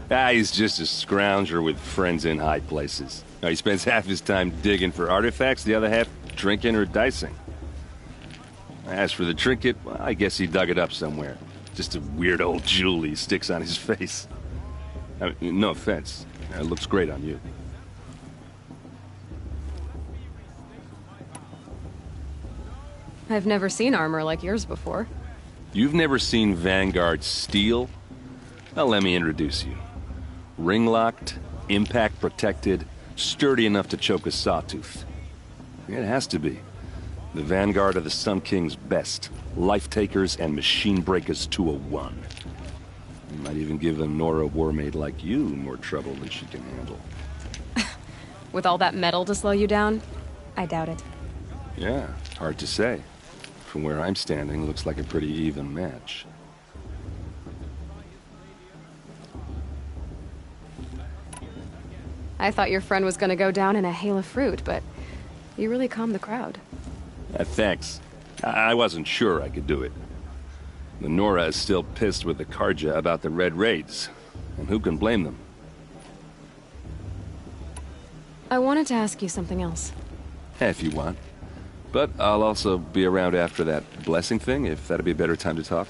[SPEAKER 15] He's just a scrounger with friends in high places. Now, he spends half his time digging for artifacts, the other half drinking or dicing. As for the trinket, well, I guess he dug it up somewhere. Just a weird old jewel he sticks on his face. I mean, no offense. It looks great on you.
[SPEAKER 5] I've never seen armor like yours before.
[SPEAKER 15] You've never seen Vanguard steel? Well, let me introduce you. Ring-locked, impact-protected, sturdy enough to choke a sawtooth. It has to be. The Vanguard of the Sun King's best. Life-takers and machine-breakers to a one. You might even give a Nora warmaid like you more trouble than she can handle.
[SPEAKER 5] With all that metal to slow you down? I doubt it.
[SPEAKER 17] Yeah, hard to say. From where I'm standing, looks like a pretty even match.
[SPEAKER 5] I thought your friend was gonna go down in a hail of fruit, but you really calmed the crowd.
[SPEAKER 17] Thanks. I wasn't sure I could do it. The Nora is still pissed with the Carja about the Red Raids, and who can blame them?
[SPEAKER 5] I wanted to ask you something else.
[SPEAKER 17] If you want. But I'll also be around after that blessing thing, if that'd be a better time to talk.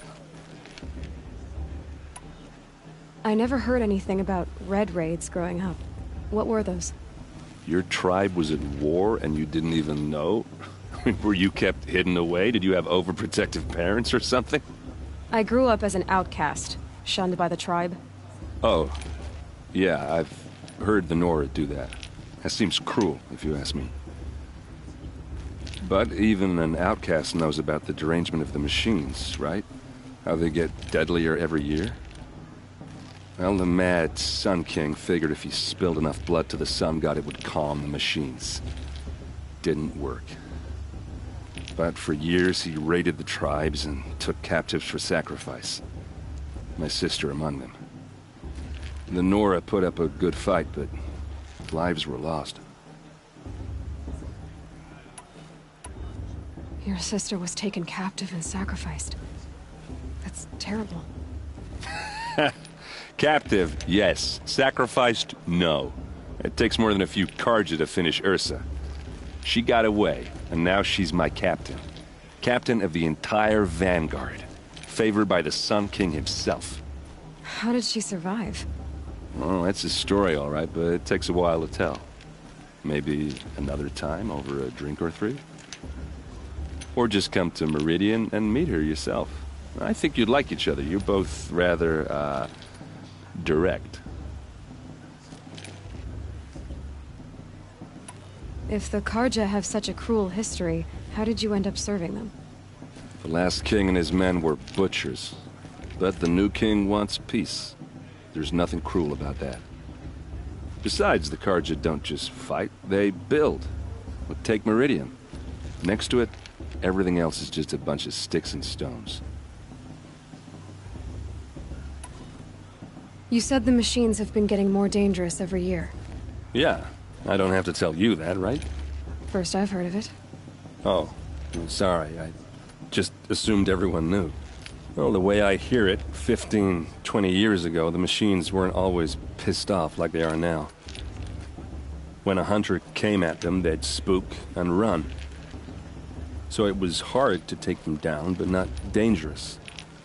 [SPEAKER 5] I never heard anything about Red Raids growing up. What were those?
[SPEAKER 17] Your tribe was at war and you didn't even know? Were you kept hidden away? Did you have overprotective parents or something?
[SPEAKER 5] I grew up as an outcast, shunned by the tribe.
[SPEAKER 17] Oh, yeah, I've heard the Nora do that. That seems cruel, if you ask me. But even an outcast knows about the derangement of the machines, right? How they get deadlier every year? Well, the mad Sun King figured if he spilled enough blood to the Sun God, it would calm the machines. Didn't work. But for years, he raided the tribes and took captives for sacrifice. My sister among them. The Nora put up a good fight, but lives were lost.
[SPEAKER 5] Your sister was taken captive and sacrificed. That's terrible.
[SPEAKER 17] Captive, yes. Sacrificed, no. It takes more than a few Carja to finish Ursa. She got away, and now she's my captain. Captain of the entire Vanguard. Favored by the Sun King himself.
[SPEAKER 5] How did she survive?
[SPEAKER 17] Well, that's a story, all right, but it takes a while to tell. Maybe another time over a drink or three? Or just come to Meridian and meet her yourself. I think you'd like each other. You're both rather, direct.
[SPEAKER 5] If the Carja have such a cruel history, how did you end up serving them?
[SPEAKER 17] The last king and his men were butchers. But the new king wants peace. There's nothing cruel about that. Besides, the Carja don't just fight, they build. Well, take Meridian. Next to it, everything else is just a bunch of sticks and stones.
[SPEAKER 5] You said the machines have been getting more dangerous every year.
[SPEAKER 17] Yeah, I don't have to tell you that, right?
[SPEAKER 5] First I've heard of it.
[SPEAKER 17] Oh, I'm sorry. I just assumed everyone knew. Well, the way I hear it, 15, 20 years ago, the machines weren't always pissed off like they are now. When a hunter came at them, they'd spook and run. So it was hard to take them down, but not dangerous,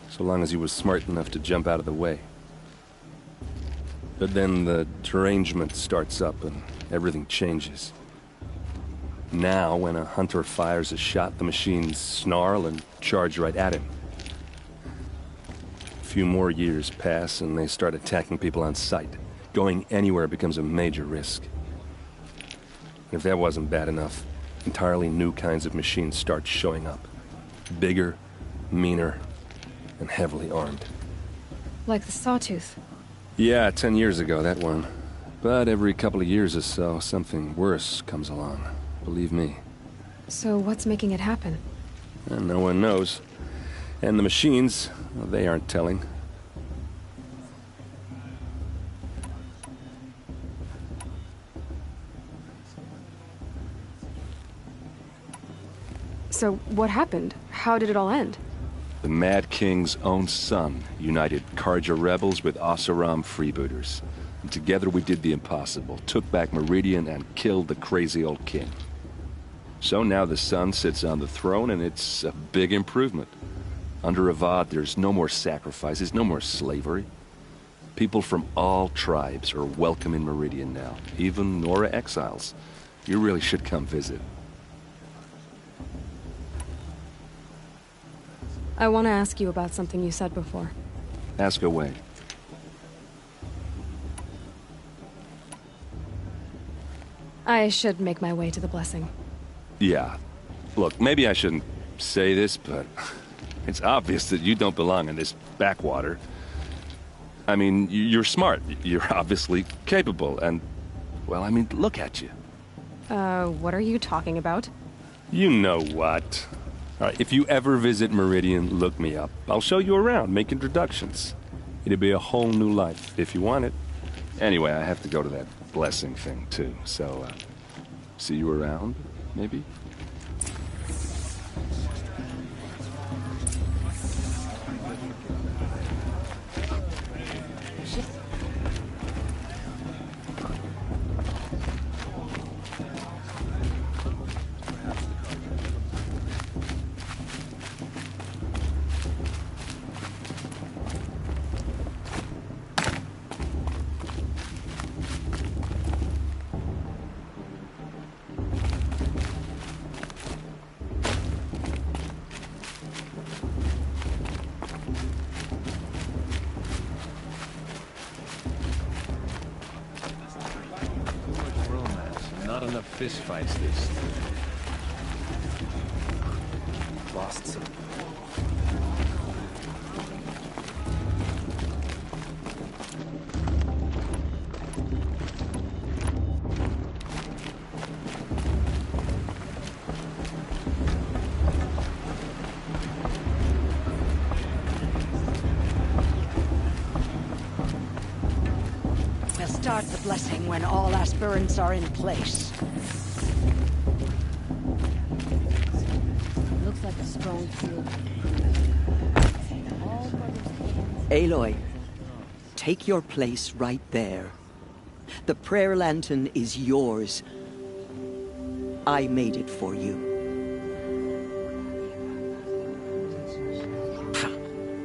[SPEAKER 17] so long as he was smart enough to jump out of the way. But then the derangement starts up and everything changes. Now, when a hunter fires a shot, the machines snarl and charge right at him. A few more years pass and they start attacking people on sight. Going anywhere becomes a major risk. And if that wasn't bad enough, entirely new kinds of machines start showing up. Bigger, meaner, and heavily armed.
[SPEAKER 5] Like the Sawtooth.
[SPEAKER 17] Yeah, 10 years ago, that one. But every couple of years or so, something worse comes along. Believe me.
[SPEAKER 5] So what's making it happen?
[SPEAKER 17] And no one knows. And the machines, well, they aren't telling.
[SPEAKER 5] So what happened? How did it all end?
[SPEAKER 17] The Mad King's own son united Carja rebels with Oseram freebooters. And together we did the impossible, took back Meridian and killed the crazy old king. So now the son sits on the throne and it's a big improvement. Under Avad, there's no more sacrifices, no more slavery. People from all tribes are welcome in Meridian now, even Nora exiles. You really should come visit.
[SPEAKER 5] I want to ask you about something you said before.
[SPEAKER 17] Ask away.
[SPEAKER 5] I should make my way to the blessing.
[SPEAKER 17] Yeah. Look, maybe I shouldn't say this, but it's obvious that you don't belong in this backwater. I mean, you're smart. You're obviously capable, and, well, I mean, look at you.
[SPEAKER 5] What are you talking about?
[SPEAKER 17] You know what? All right, if you ever visit Meridian, look me up. I'll show you around, make introductions. It'll be a whole new life, if you want it. Anyway, I have to go to that blessing thing, too. So, see you around, maybe?
[SPEAKER 7] Not enough fist fights this. Lost some.
[SPEAKER 18] We'll start the blessing when all aspirants are in place.
[SPEAKER 11] Looks like a strong field.
[SPEAKER 8] Aloy, take your place right there. The prayer lantern is yours. I made it for you.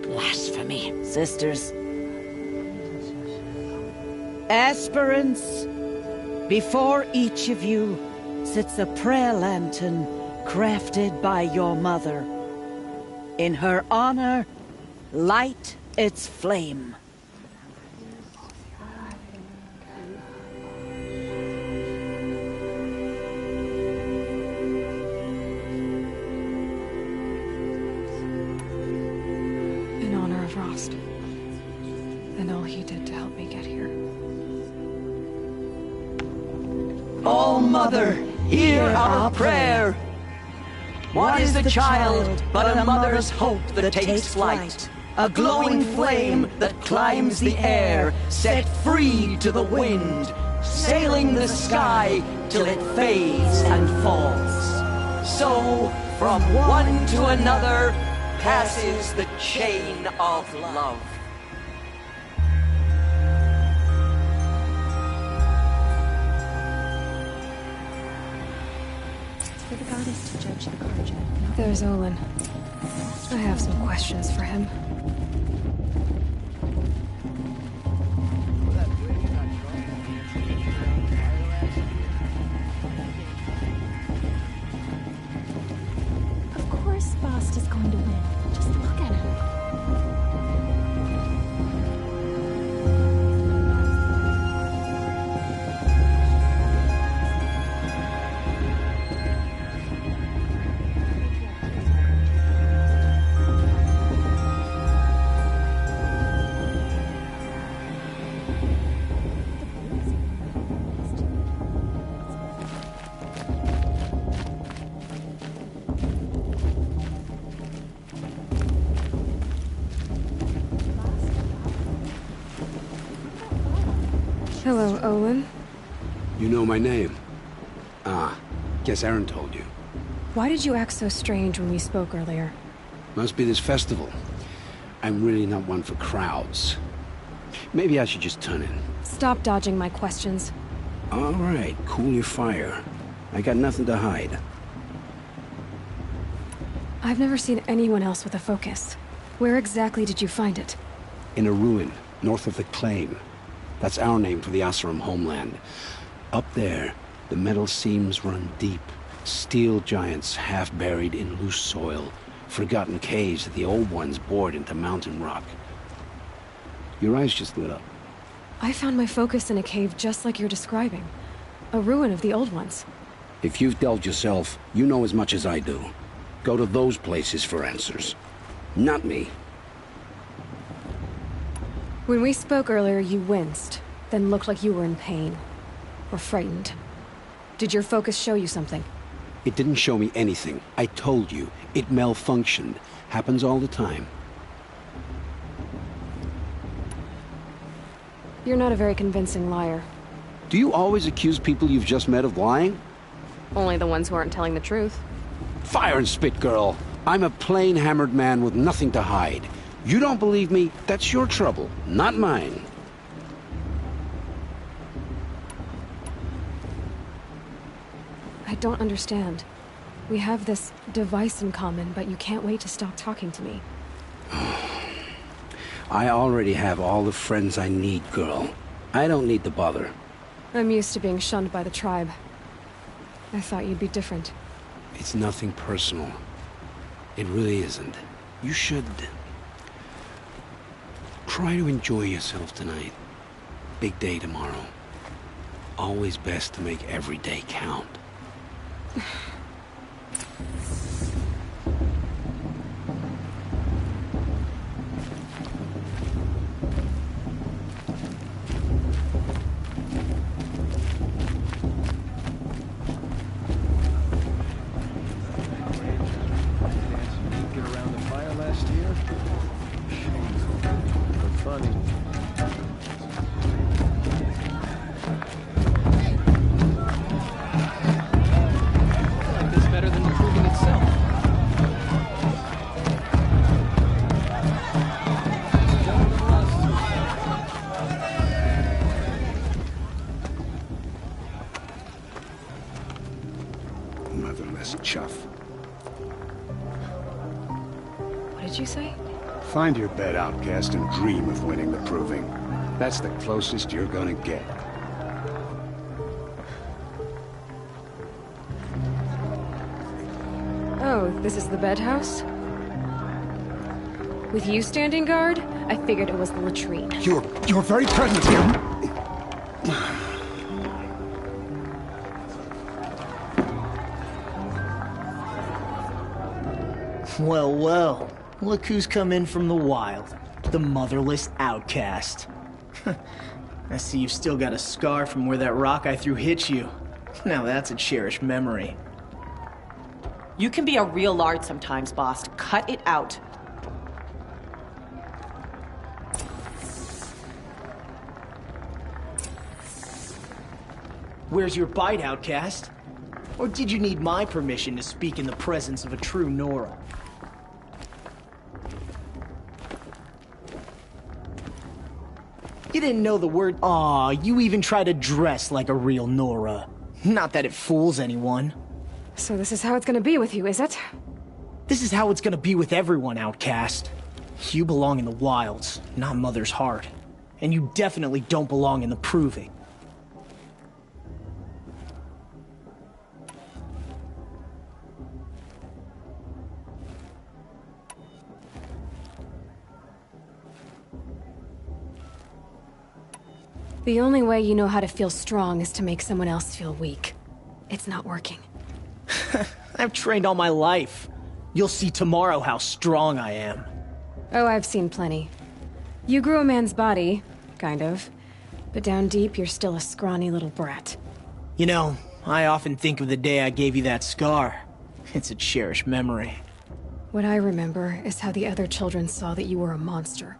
[SPEAKER 18] Blasphemy. Sisters. Aspirants, before each of you sits a prayer lantern crafted by your mother. In her honor, light its flame.
[SPEAKER 1] In honor of Rost. And all he did to help me get here.
[SPEAKER 8] All Mother, hear our prayer. What is the child but a mother's hope that takes flight? A glowing flame that climbs the air, set free to the wind, sailing the sky till it fades and falls. So, from one to another, passes the chain of love.
[SPEAKER 11] For the goddess to judge the Carja.
[SPEAKER 1] There's Olin. I have some questions for him.
[SPEAKER 11] Of course Bast is going to win. Just look at him.
[SPEAKER 1] Hello, Olin.
[SPEAKER 16] You know my name? Ah, guess Aaron told you.
[SPEAKER 1] Why did you act so strange when we spoke earlier?
[SPEAKER 16] Must be this festival. I'm really not one for crowds. Maybe I should just turn in.
[SPEAKER 1] Stop dodging my questions.
[SPEAKER 16] All right, cool your fire. I got nothing to hide.
[SPEAKER 1] I've never seen anyone else with a focus. Where exactly did you find it?
[SPEAKER 16] In a ruin, north of the Claim. That's our name for the Oseram homeland. Up there, the metal seams run deep. Steel giants half buried in loose soil. Forgotten caves that the old ones bored into mountain rock. Your eyes just lit up.
[SPEAKER 1] I found my focus in a cave just like you're describing. A ruin of the old ones.
[SPEAKER 16] If you've delved yourself, you know as much as I do. Go to those places for answers. Not me.
[SPEAKER 1] When we spoke earlier, you winced, then looked like you were in pain. Or frightened. Did your focus show you something?
[SPEAKER 16] It didn't show me anything. I told you. It malfunctioned. Happens all the time.
[SPEAKER 5] You're not a very convincing liar.
[SPEAKER 16] Do you always accuse people you've just met of lying?
[SPEAKER 5] Only the ones who aren't telling the truth.
[SPEAKER 16] Fire and spit, girl. I'm a plain hammered man with nothing to hide. You don't believe me? That's your trouble, not mine.
[SPEAKER 5] I don't understand. We have this device in common, but you can't wait to stop talking to me.
[SPEAKER 16] I already have all the friends I need, girl. I don't need the bother.
[SPEAKER 5] I'm used to being shunned by the tribe. I thought you'd be different.
[SPEAKER 16] It's nothing personal. It really isn't. You should... try to enjoy yourself tonight. Big day tomorrow. Always best to make every day count. Motherless chuff.
[SPEAKER 5] What did you say?
[SPEAKER 16] Find your bed, outcast, and dream of winning the proving. That's the closest you're gonna get.
[SPEAKER 5] Oh, this is the bedhouse? With you standing guard, I figured it was the latrine.
[SPEAKER 16] Your very presence here...
[SPEAKER 19] Well, well. Look who's come in from the wild. The motherless outcast. I see you've still got a scar from where that rock I threw hit you. Now that's a cherished memory.
[SPEAKER 20] You can be a real lard sometimes, boss. Cut it out.
[SPEAKER 19] Where's your bite, outcast? Or did you need my permission to speak in the presence of a true Nora? You didn't know the word. Aw, you even try to dress like a real Nora. Not that it fools anyone.
[SPEAKER 5] So this is how it's gonna be with you, is it?
[SPEAKER 19] This is how it's gonna be with everyone, outcast. You belong in the wilds, not Mother's heart. And you definitely don't belong in the proving.
[SPEAKER 5] The only way you know how to feel strong is to make someone else feel weak. It's not working.
[SPEAKER 19] I've trained all my life. You'll see tomorrow how strong I am.
[SPEAKER 5] Oh, I've seen plenty. You grew a man's body, kind of. But down deep, you're still a scrawny little brat.
[SPEAKER 19] You know, I often think of the day I gave you that scar. It's a cherished memory.
[SPEAKER 5] What I remember is how the other children saw that you were a monster.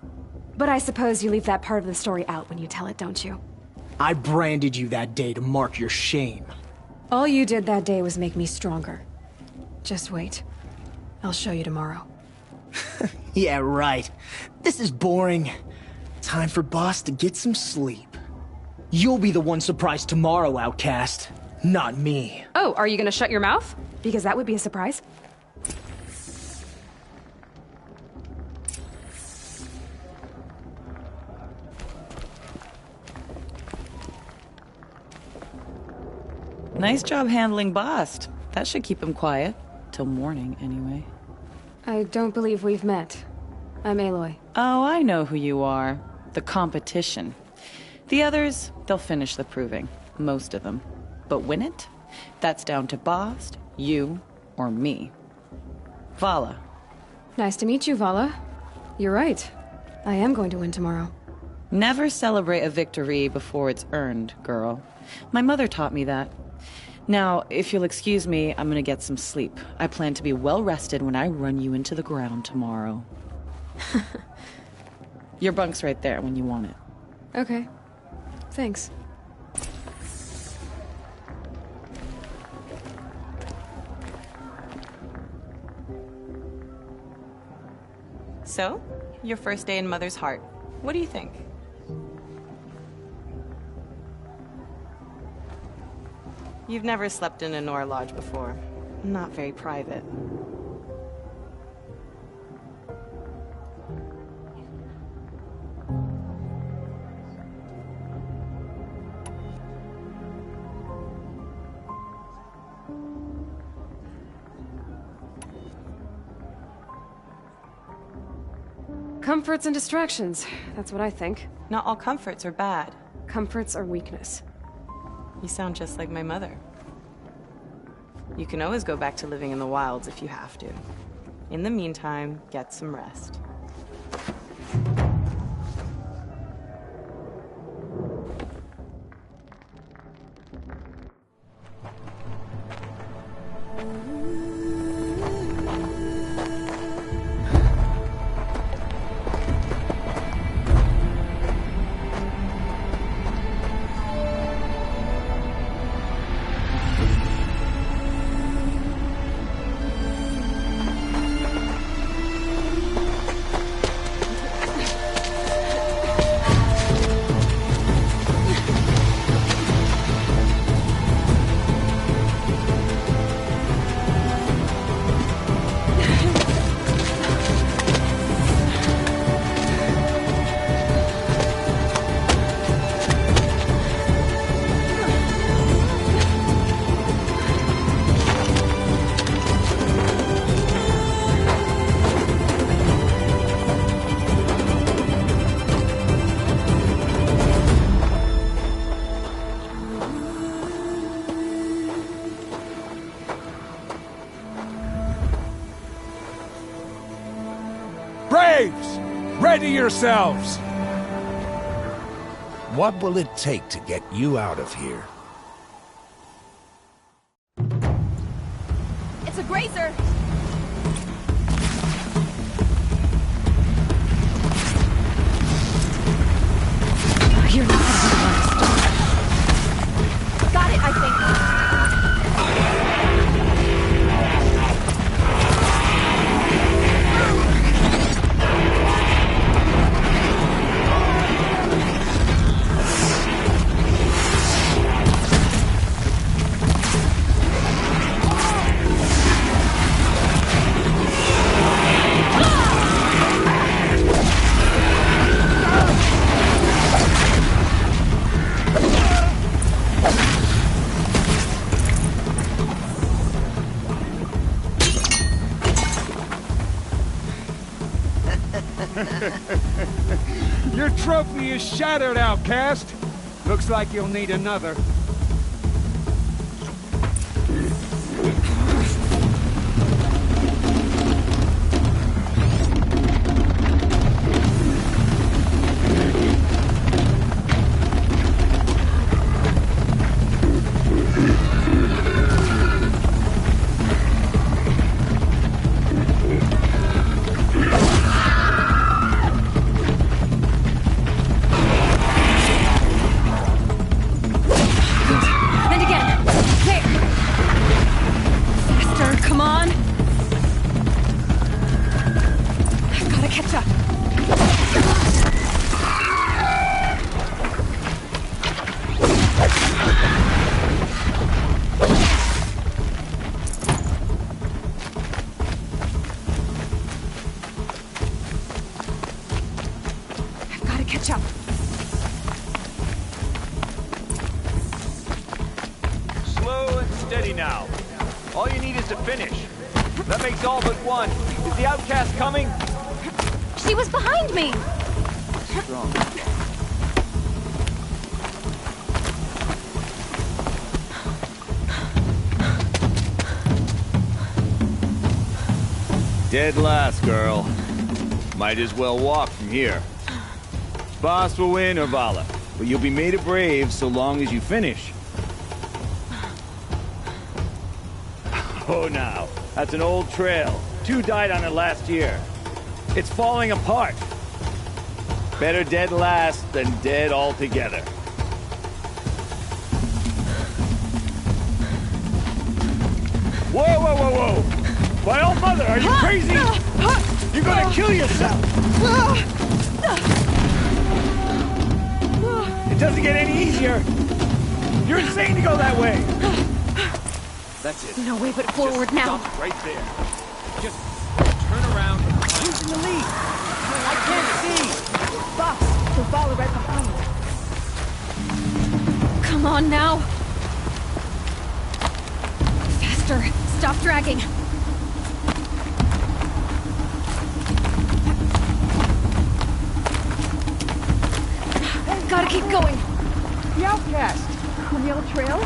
[SPEAKER 5] But I suppose you leave that part of the story out when you tell it, don't you?
[SPEAKER 19] I branded you that day to mark your shame.
[SPEAKER 5] All you did that day was make me stronger. Just wait. I'll show you tomorrow.
[SPEAKER 19] Yeah, right. This is boring. Time for Boss to get some sleep. You'll be the one surprised tomorrow, outcast. Not me.
[SPEAKER 5] Oh, are you gonna shut your mouth? Because that would be a surprise.
[SPEAKER 20] Nice job handling Bast. That should keep him quiet. Till morning, anyway.
[SPEAKER 5] I don't believe we've met. I'm Aloy.
[SPEAKER 20] Oh, I know who you are. The competition. The others, they'll finish the proving. Most of them. But win it? That's down to Bast, you, or me. Vala.
[SPEAKER 5] Nice to meet you, Vala. You're right. I am going to win tomorrow.
[SPEAKER 20] Never celebrate a victory before it's earned, girl. My mother taught me that. Now, if you'll excuse me, I'm gonna get some sleep. I plan to be well rested when I run you into the ground tomorrow. Your bunk's right there when you want it.
[SPEAKER 5] Okay. Thanks.
[SPEAKER 20] So, your first day in Mother's Heart. What do you think? You've never slept in a Nora Lodge before. Not very private.
[SPEAKER 5] Comforts and distractions. That's what I think.
[SPEAKER 20] Not all comforts are bad.
[SPEAKER 5] Comforts are weakness.
[SPEAKER 20] You sound just like my mother. You can always go back to living in the wilds if you have to. In the meantime, get some rest.
[SPEAKER 14] Braves! Ready yourselves!
[SPEAKER 21] What will it take to get you out of here?
[SPEAKER 11] It's a grazer!
[SPEAKER 1] You're not gonna be honest.
[SPEAKER 11] Got it, I think.
[SPEAKER 2] Your trophy is shattered, outcast. Looks like you'll need another.
[SPEAKER 22] Now. All you need is to finish. That makes all but one. Is the outcast coming?
[SPEAKER 11] She was behind me!
[SPEAKER 22] Strong. Dead last, girl. Might as well walk from here. Boss will win or Vala, but you'll be made a brave so long as you finish. Oh, now. That's an old trail. 2 died on it last year. It's falling apart. Better dead last than dead altogether. Whoa, whoa, whoa, whoa! My old mother, are you crazy? You're gonna kill yourself! It doesn't get any easier! You're insane to go that way! That's it.
[SPEAKER 1] No way but forward now.
[SPEAKER 22] Stop right there. Just turn around. Who's in the lead? I can't see!
[SPEAKER 8] Boss, we'll follow right behind.
[SPEAKER 1] Come on now. Faster. Stop dragging. Gotta keep going.
[SPEAKER 8] The outcast. On the old trail?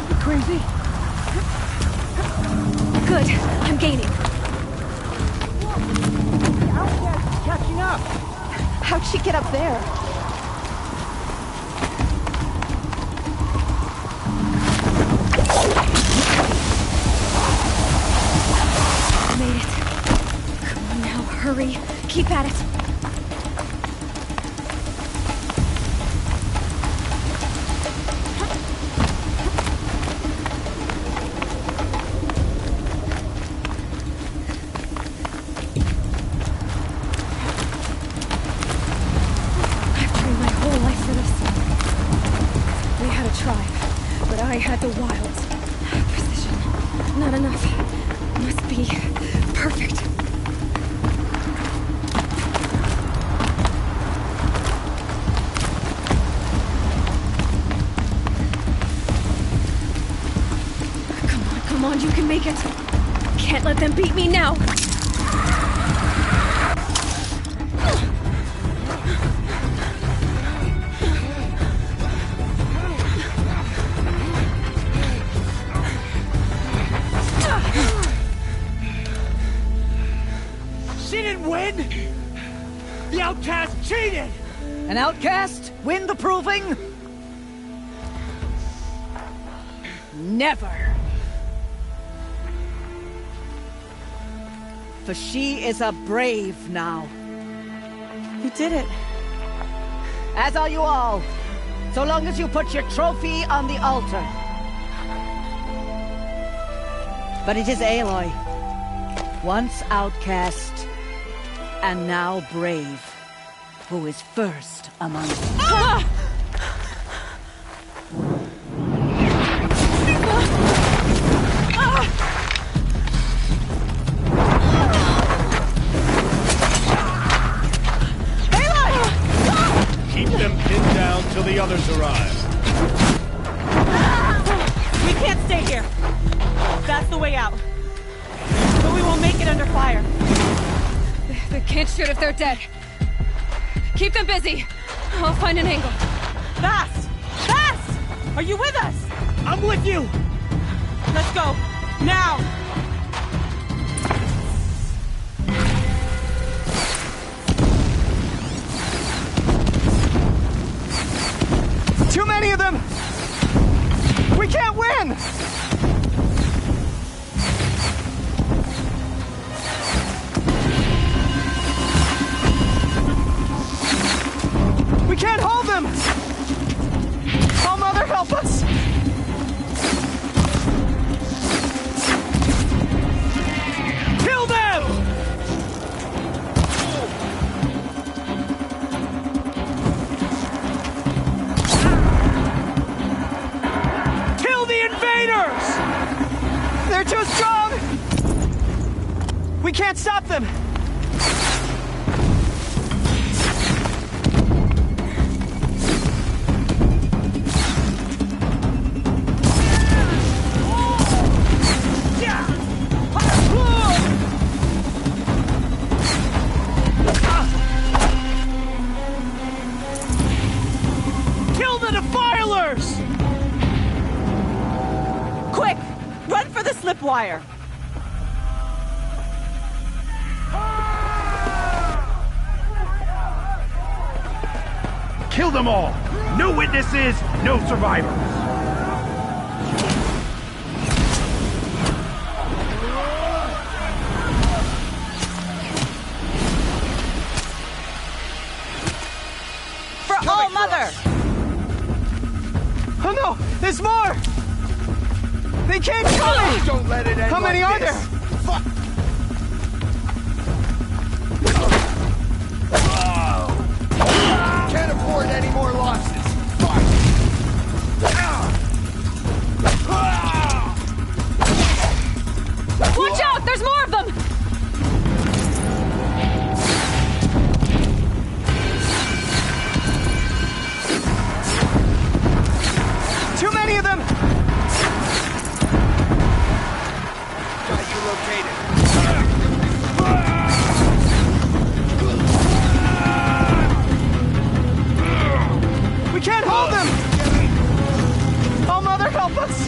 [SPEAKER 8] You crazy?
[SPEAKER 1] Good. I'm gaining.
[SPEAKER 8] The outcast is catching up.
[SPEAKER 5] How'd she get up there?
[SPEAKER 1] Made it. Come on now, hurry. Keep at it. I had the wilds. Precision. Not enough. Must be perfect. Come on, you can make it. Can't let them beat me now.
[SPEAKER 22] The outcast cheated!
[SPEAKER 13] An outcast? Win the proving? Never. For she is a brave now.
[SPEAKER 20] You did it.
[SPEAKER 13] As are you all. So long as you put your trophy on the altar. But it is Aloy. Once outcast, and now brave, who is first among us.
[SPEAKER 1] Ah!
[SPEAKER 10] Keep them pinned down till the others arrive.
[SPEAKER 3] We can't stay here. That's the way out. But we won't make it under fire.
[SPEAKER 1] They can't shoot if they're dead. Keep them busy. I'll find an angle.
[SPEAKER 3] Fast! Fast! Are you with us?
[SPEAKER 22] I'm with you!
[SPEAKER 3] Let's go. Now!
[SPEAKER 22] Too many of them! We can't win! We can't hold them! Oh, Mother, help us! Kill them! Kill the invaders! They're too strong! We can't stop them! Kill the defilers!
[SPEAKER 3] Quick! Run for the slip wire!
[SPEAKER 10] Kill them all! No witnesses, no survivors!
[SPEAKER 3] mother!
[SPEAKER 19] Oh no! There's more! They can't kill me!
[SPEAKER 14] Don't let it end.
[SPEAKER 19] How many are there?
[SPEAKER 14] Fuck! Can't afford any more losses. Fuck!
[SPEAKER 1] Watch out! There's more of them!
[SPEAKER 19] Too many of them!
[SPEAKER 14] Got you located.
[SPEAKER 19] We can't hold them! Oh, Mother, help us!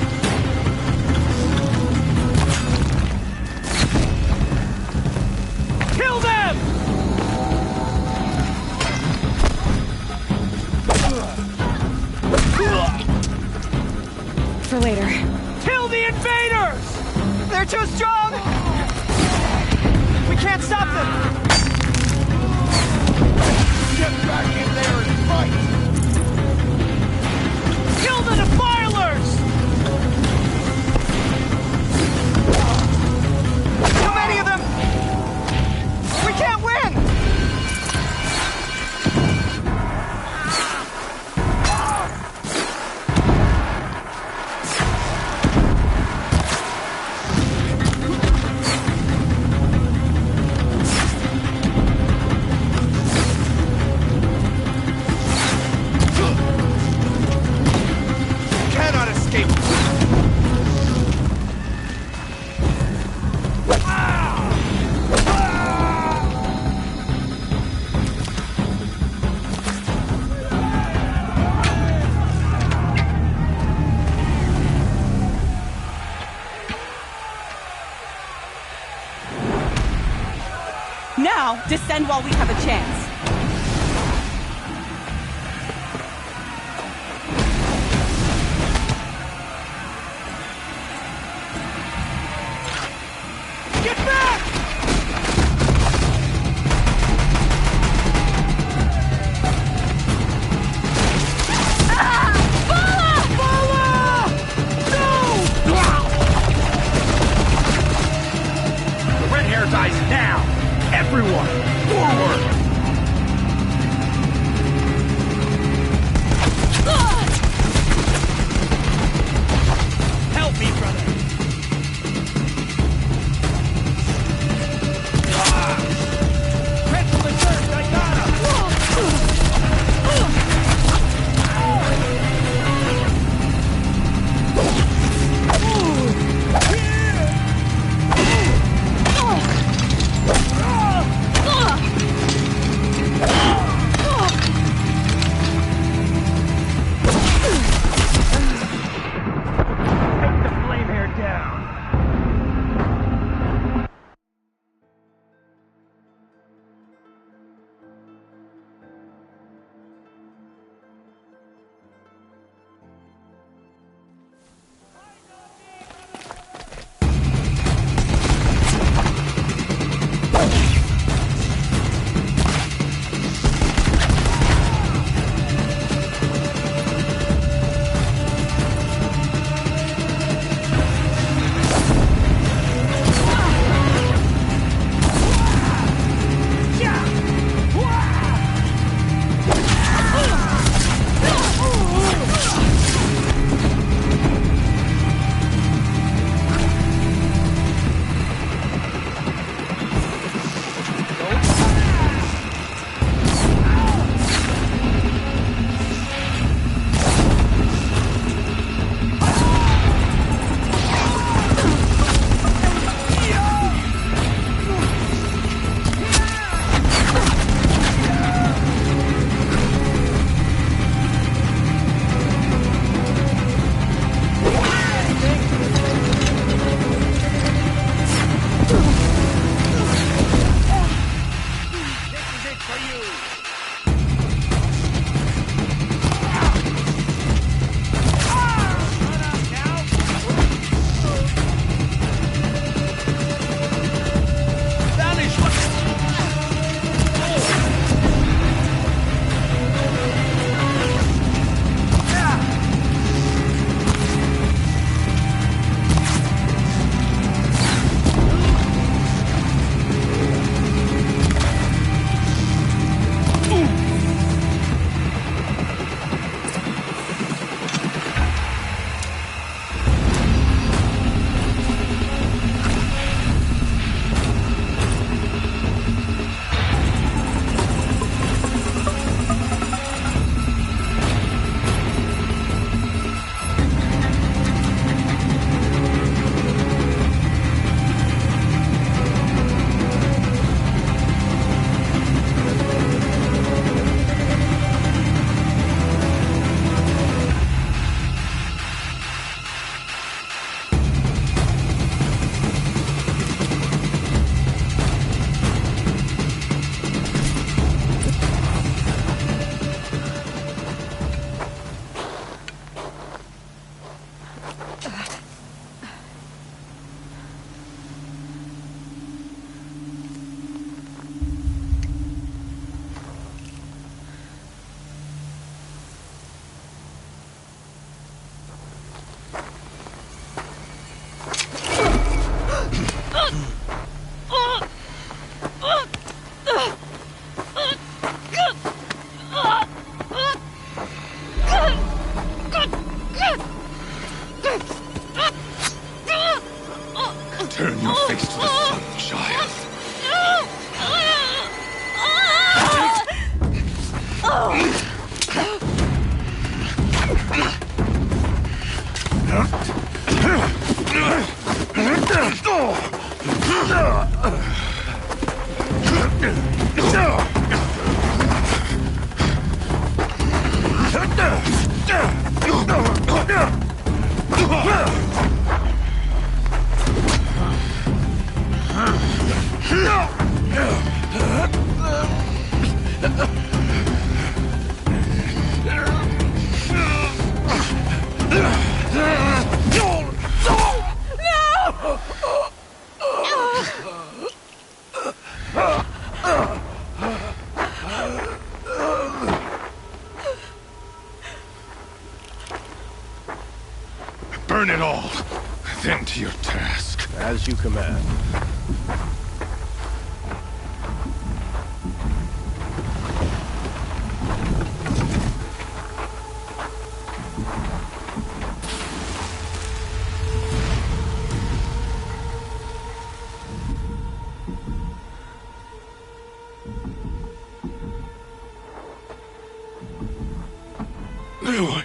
[SPEAKER 2] Kill them!
[SPEAKER 1] For later.
[SPEAKER 2] Kill the invaders!
[SPEAKER 19] They're too strong! We can't stop them!
[SPEAKER 14] Get back in there and fight!
[SPEAKER 2] Kill the defilers!
[SPEAKER 19] Too many of them! We can't win!
[SPEAKER 14] Cannot escape!
[SPEAKER 3] Now, descend while we have a chance.
[SPEAKER 2] Get back!
[SPEAKER 22] The red hair dies now! Everyone, forward! Help me, brother! Pencil and dirt, I Take the flame hair down!
[SPEAKER 4] Burn it all, then to your task.
[SPEAKER 7] As you command.
[SPEAKER 4] Aloy.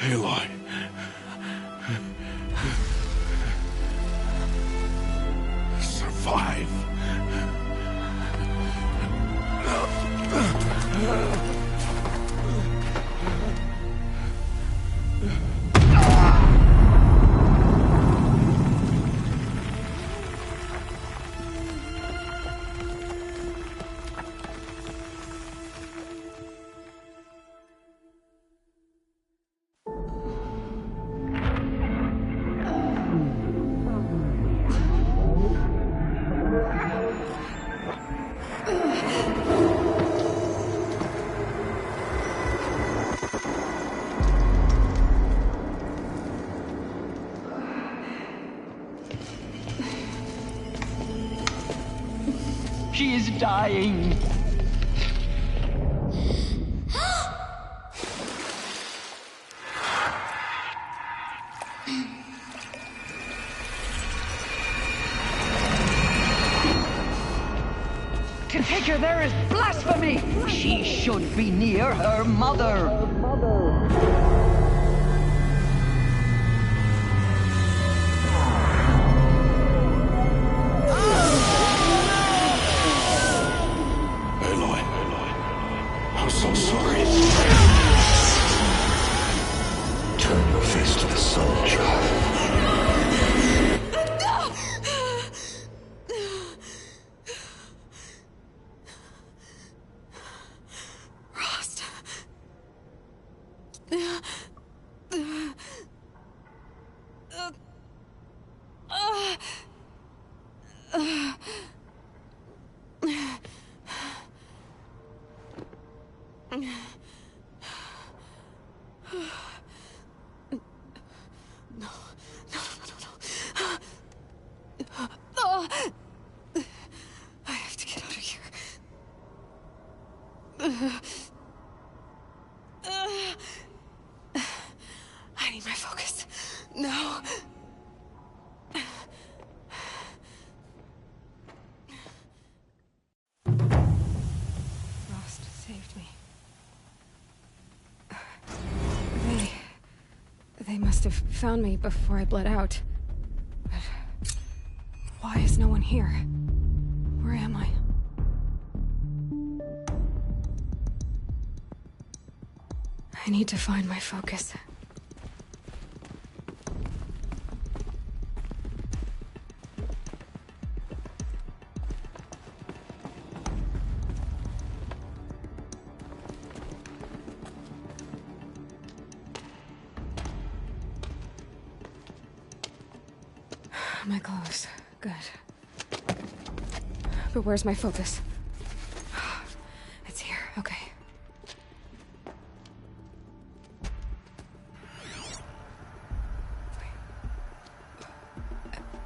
[SPEAKER 4] Aloy. Survive.
[SPEAKER 8] She is dying. To take her there is blasphemy. She should be near her mother.
[SPEAKER 4] I'm so sorry. Turn your face to the sun, child.
[SPEAKER 1] Rost. I have to get out of here. I need my focus. No. Rost saved me. They must have found me before I bled out. But why is no one here? Where am I? I need to find my focus. My clothes. Good. But where's my focus? It's here. Okay.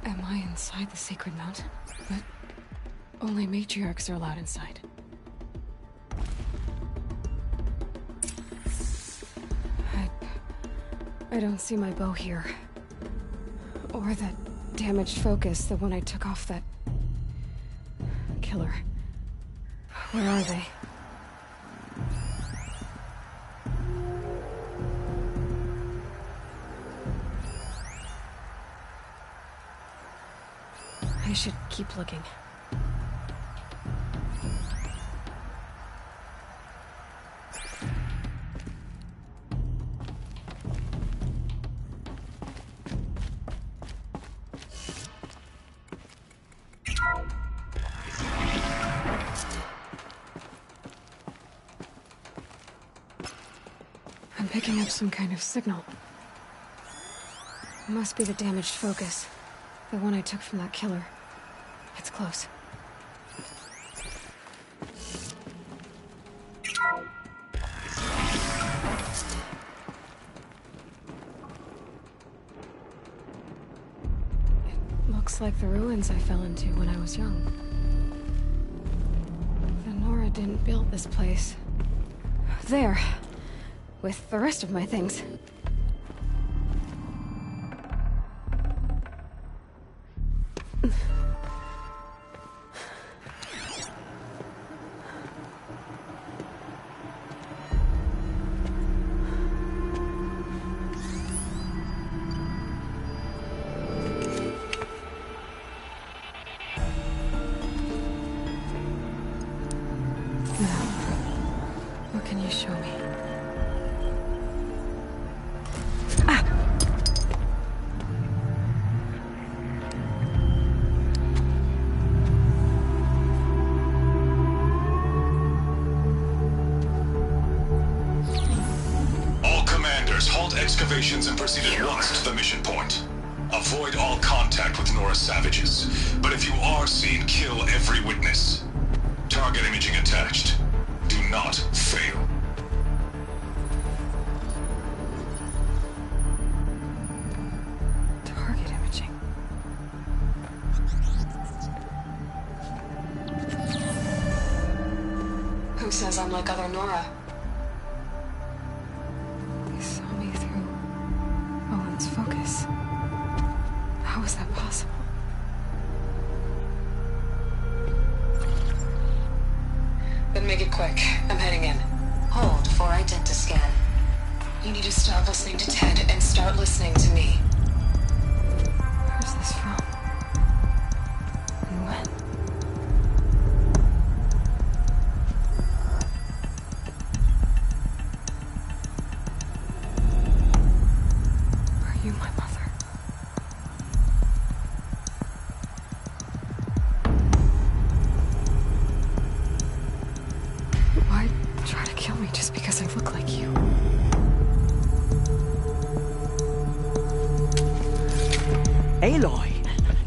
[SPEAKER 1] Am I inside the sacred mountain? But only matriarchs are allowed inside. I don't see my bow here. Or that damaged focus, the one I took off that killer. Where are they? I should keep looking. picking up some kind of signal. Must be the damaged focus. The one I took from that killer. It's close. It looks like the ruins I fell into when I was young. The Nora didn't build this place. There. With the rest of my things. What can you show me?
[SPEAKER 9] All commanders, halt excavations and proceed at once to the mission point. Avoid all contact with Nora savages. But if you are seen, kill every witness. Target imaging attached. Do not fail.
[SPEAKER 1] Target imaging. Who says I'm like other Nora? They saw me through Owen's focus. How is that possible? Then make it quick. I'm heading in.
[SPEAKER 12] Hold for identiscan.
[SPEAKER 1] You need to stop listening to Ted and start listening to me. Where's this from? And when? Are you my mother? Why try to kill me just because I look like you?
[SPEAKER 8] Aloy,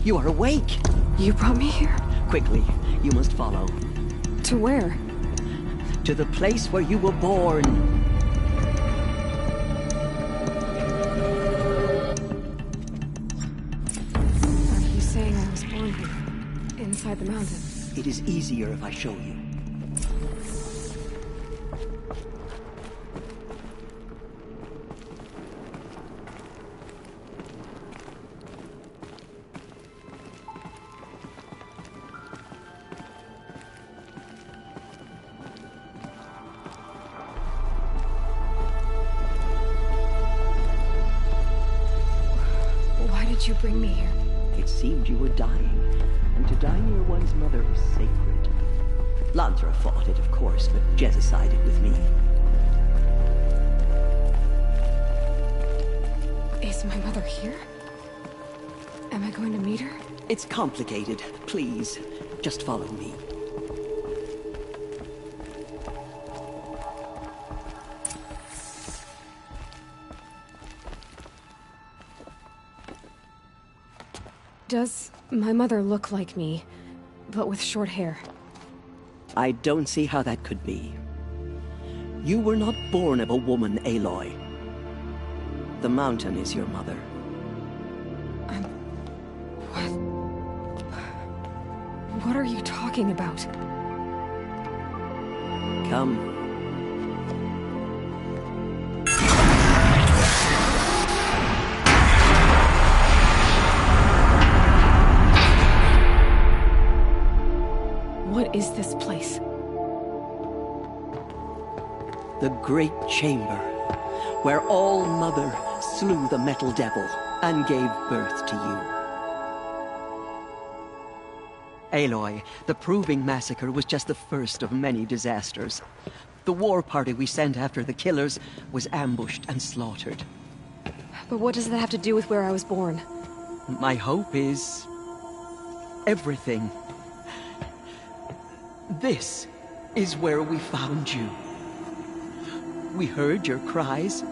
[SPEAKER 8] you are awake.
[SPEAKER 1] You brought me here?
[SPEAKER 8] Quickly, you must follow.
[SPEAKER 1] To where?
[SPEAKER 8] To the place where you were born.
[SPEAKER 1] Are you saying I was born here? Inside the mountain?
[SPEAKER 8] It is easier if I show you.
[SPEAKER 1] Why did you bring me here?
[SPEAKER 8] It seemed you were dying, and to die near one's mother is sacred. Lantra fought it, of course, but Jezza sided with me.
[SPEAKER 1] Is my mother here? Am I going to meet her?
[SPEAKER 8] It's complicated. Please, just follow me.
[SPEAKER 1] Does my mother look like me, but with short hair?
[SPEAKER 8] I don't see how that could be. You were not born of a woman, Aloy. The mountain is your mother.
[SPEAKER 1] What are you talking about?
[SPEAKER 8] Come.
[SPEAKER 1] What is this place?
[SPEAKER 8] The Great Chamber, where All-Mother slew the Metal Devil and gave birth to you. Aloy, the Proving Massacre was just the first of many disasters. The war party we sent after the killers was ambushed and slaughtered.
[SPEAKER 1] But what does that have to do with where I was born?
[SPEAKER 8] My hope is... everything. This is where we found you. We heard your cries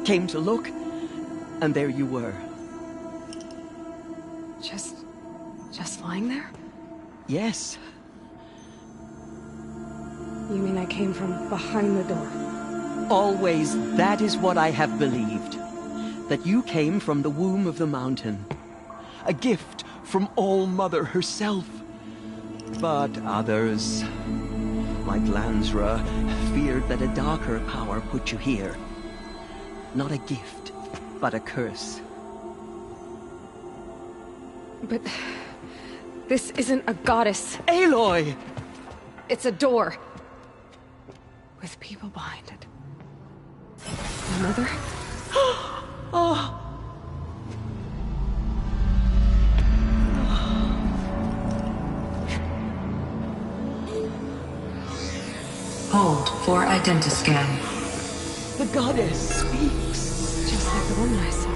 [SPEAKER 8] came to look, and there you were.
[SPEAKER 5] Just lying there?
[SPEAKER 8] Yes.
[SPEAKER 5] You mean I came from behind the door?
[SPEAKER 8] Always, that is what I have believed. That you came from the womb of the mountain. A gift from All-Mother herself. But others, like Lansra, feared that a darker power put you here. Not a gift, but a curse.
[SPEAKER 5] But this isn't a goddess.
[SPEAKER 8] Aloy!
[SPEAKER 5] It's a door. With people behind it. My mother?
[SPEAKER 8] Oh.
[SPEAKER 12] Hold for identiscan.
[SPEAKER 8] The goddess speaks.
[SPEAKER 5] Just like the woman I saw.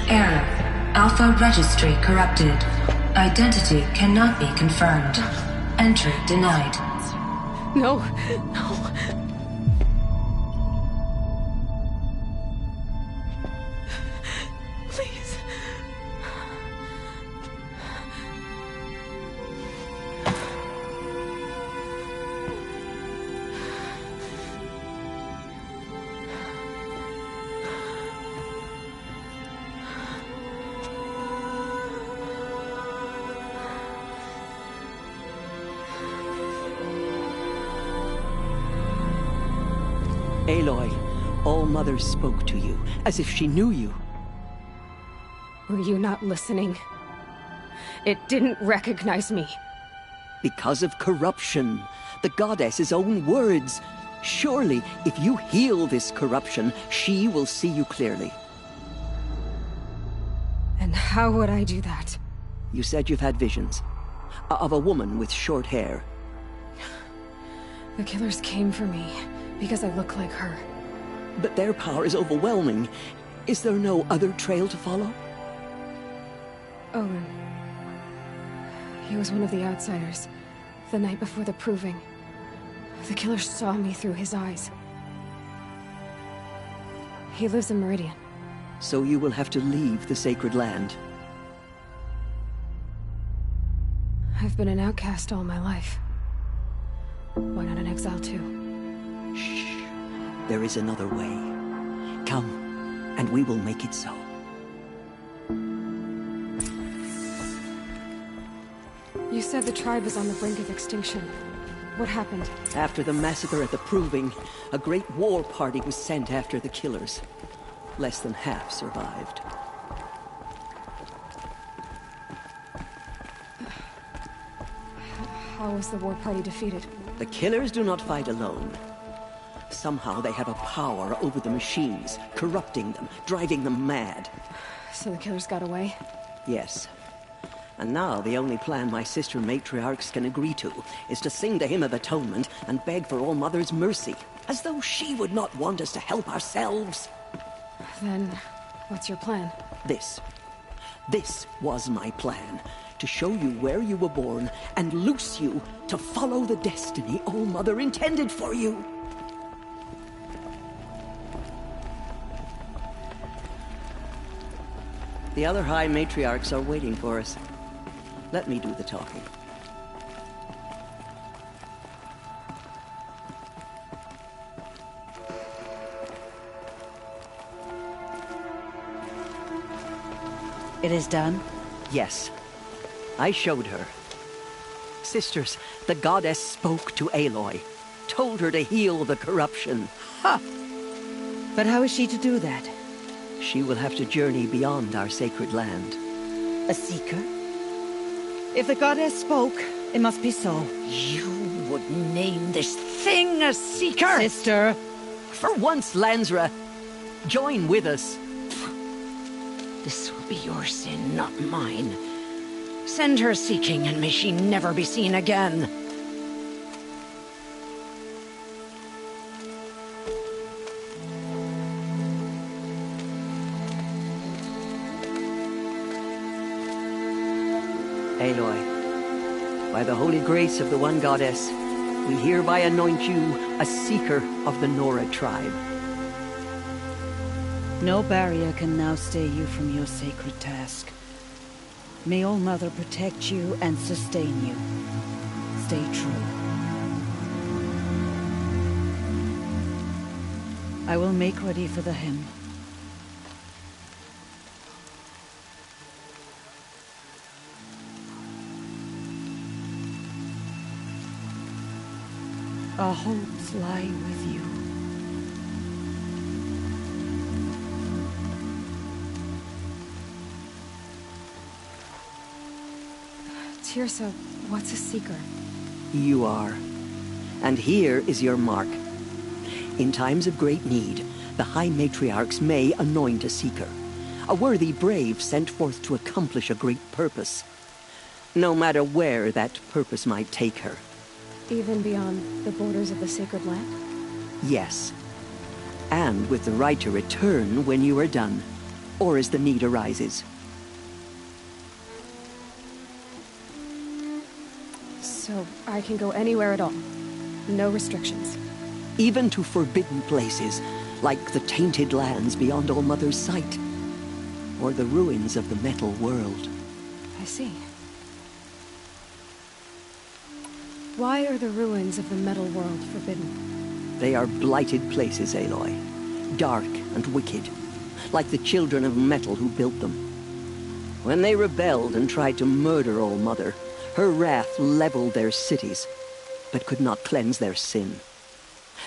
[SPEAKER 12] Error. Alpha registry corrupted. Identity cannot be confirmed. Entry denied.
[SPEAKER 5] No. Please.
[SPEAKER 8] Aloy, All-Mother spoke to you, as if she knew you.
[SPEAKER 5] Were you not listening? It didn't recognize me.
[SPEAKER 8] Because of corruption. The goddess's own words. Surely, if you heal this corruption, she will see you clearly.
[SPEAKER 5] And how would I do that?
[SPEAKER 8] You said you've had visions. Of a woman with short hair.
[SPEAKER 5] The killers came for me, because I look like her.
[SPEAKER 8] But their power is overwhelming. Is there no other trail to follow?
[SPEAKER 5] Owen. He was one of the outsiders. The night before the proving. The killer saw me through his eyes. He lives in Meridian.
[SPEAKER 8] So you will have to leave the sacred land.
[SPEAKER 5] I've been an outcast all my life. Why not an exile too?
[SPEAKER 8] Shh. There is another way. Come, and we will make it so.
[SPEAKER 5] You said the tribe is on the brink of extinction. What happened?
[SPEAKER 8] After the massacre at the Proving, a great war party was sent after the killers. Less than half survived.
[SPEAKER 5] How was the war party defeated?
[SPEAKER 8] The killers do not fight alone. Somehow they have a power over the machines, corrupting them, driving them mad.
[SPEAKER 5] So the killers got away?
[SPEAKER 8] Yes. And now the only plan my sister matriarchs can agree to is to sing the Hymn of Atonement and beg for All-Mother's mercy, as though she would not want us to help ourselves.
[SPEAKER 5] Then, what's your plan?
[SPEAKER 8] This was my plan. To show you where you were born and loose you to follow the destiny All-Mother intended for you. The other High Matriarchs are waiting for us. Let me do the talking.
[SPEAKER 13] It is done?
[SPEAKER 8] Yes. I showed her. Sisters, the goddess spoke to Aloy. Told her to heal the corruption.
[SPEAKER 13] Ha! But how is she to do that?
[SPEAKER 8] She will have to journey beyond our sacred land.
[SPEAKER 13] A seeker? If the goddess spoke, it must be so.
[SPEAKER 18] You would name this thing a seeker?
[SPEAKER 13] Sister!
[SPEAKER 8] For once, Lansra, join with us.
[SPEAKER 18] This will be your sin, not mine. Send her seeking, and may she never be seen again.
[SPEAKER 8] Aloy, By the holy grace of the One Goddess, we hereby anoint you a seeker of the Nora tribe.
[SPEAKER 13] No barrier can now stay you from your sacred task. May All Mother protect you and sustain you. Stay true. I will make ready for the hymn. Our hopes lie with you.
[SPEAKER 1] Teersa, what's a seeker?
[SPEAKER 8] You are. And here is your mark. In times of great need, the High Matriarchs may anoint a seeker. A worthy brave sent forth to accomplish a great purpose. No matter where that purpose might take her.
[SPEAKER 1] Even beyond the borders of the sacred land?
[SPEAKER 8] Yes. And with the right to return when you are done, or as the need arises.
[SPEAKER 1] So I can go anywhere at all? No restrictions?
[SPEAKER 8] Even to forbidden places, like the tainted lands beyond All Mother's sight, or the ruins of the metal world.
[SPEAKER 1] I see. Why are the ruins of the metal world forbidden?
[SPEAKER 8] They are blighted places, Aloy. Dark and wicked, like the children of metal who built them. When they rebelled and tried to murder All Mother, her wrath leveled their cities, but could not cleanse their sin.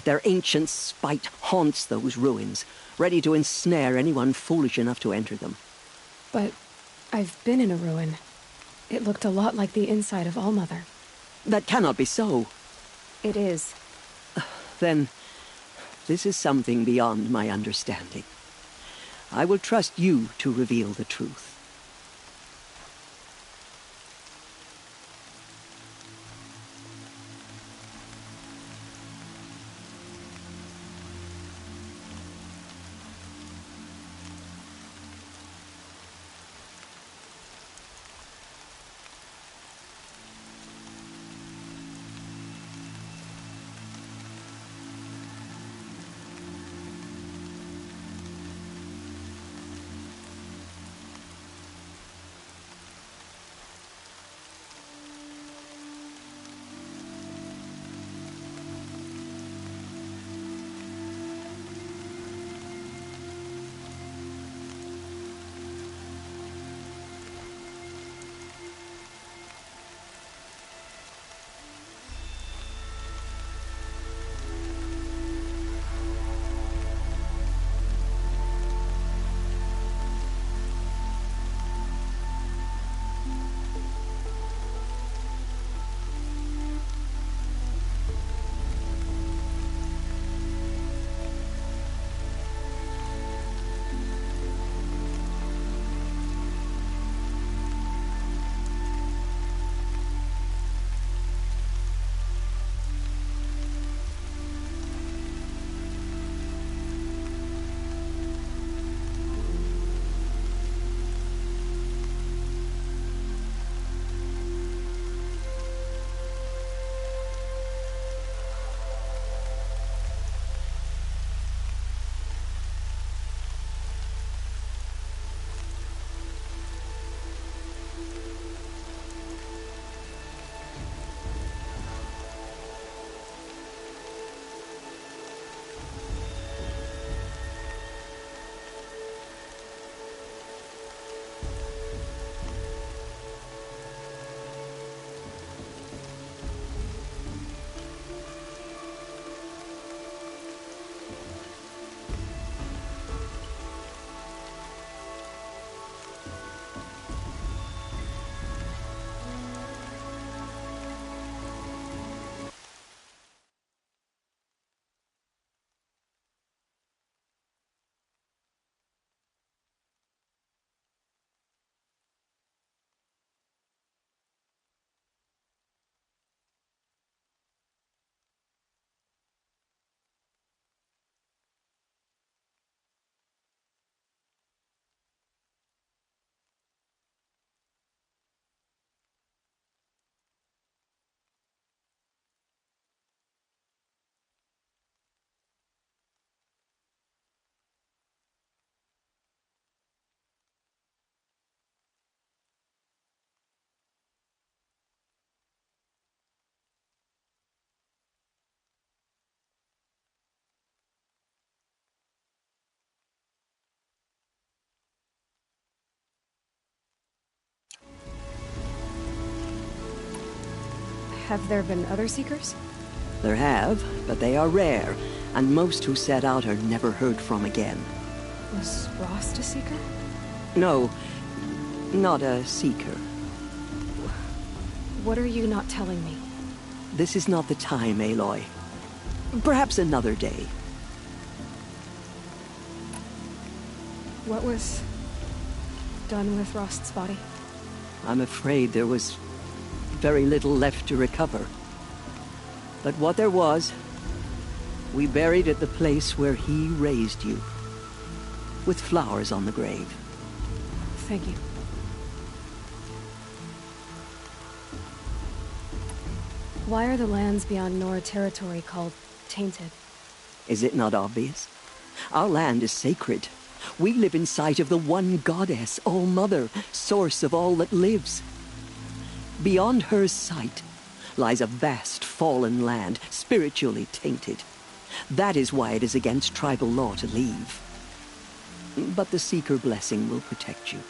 [SPEAKER 8] Their ancient spite haunts those ruins, ready to ensnare anyone foolish enough to enter them.
[SPEAKER 1] But I've been in a ruin. It looked a lot like the inside of All Mother.
[SPEAKER 8] That cannot be so.
[SPEAKER 1] It is.
[SPEAKER 8] Then, this is something beyond my understanding. I will trust you to reveal the truth.
[SPEAKER 1] Have there been other Seekers?
[SPEAKER 8] There have, but they are rare, and most who set out are never heard from again.
[SPEAKER 1] Was Rost a Seeker?
[SPEAKER 8] No, not a Seeker.
[SPEAKER 1] What are you not telling me?
[SPEAKER 8] This is not the time, Aloy. Perhaps another day.
[SPEAKER 1] What was done with Rost's body?
[SPEAKER 8] I'm afraid there was very little left to recover. But what there was, we buried at the place where he raised you, with flowers on the grave.
[SPEAKER 1] Thank you. Why are the lands beyond Nora territory called tainted?
[SPEAKER 8] Is it not obvious? Our land is sacred. We live in sight of the one goddess, All-Mother, source of all that lives. Beyond her sight lies a vast fallen land, spiritually tainted. That is why it is against tribal law to leave. But the Seeker blessing will protect you.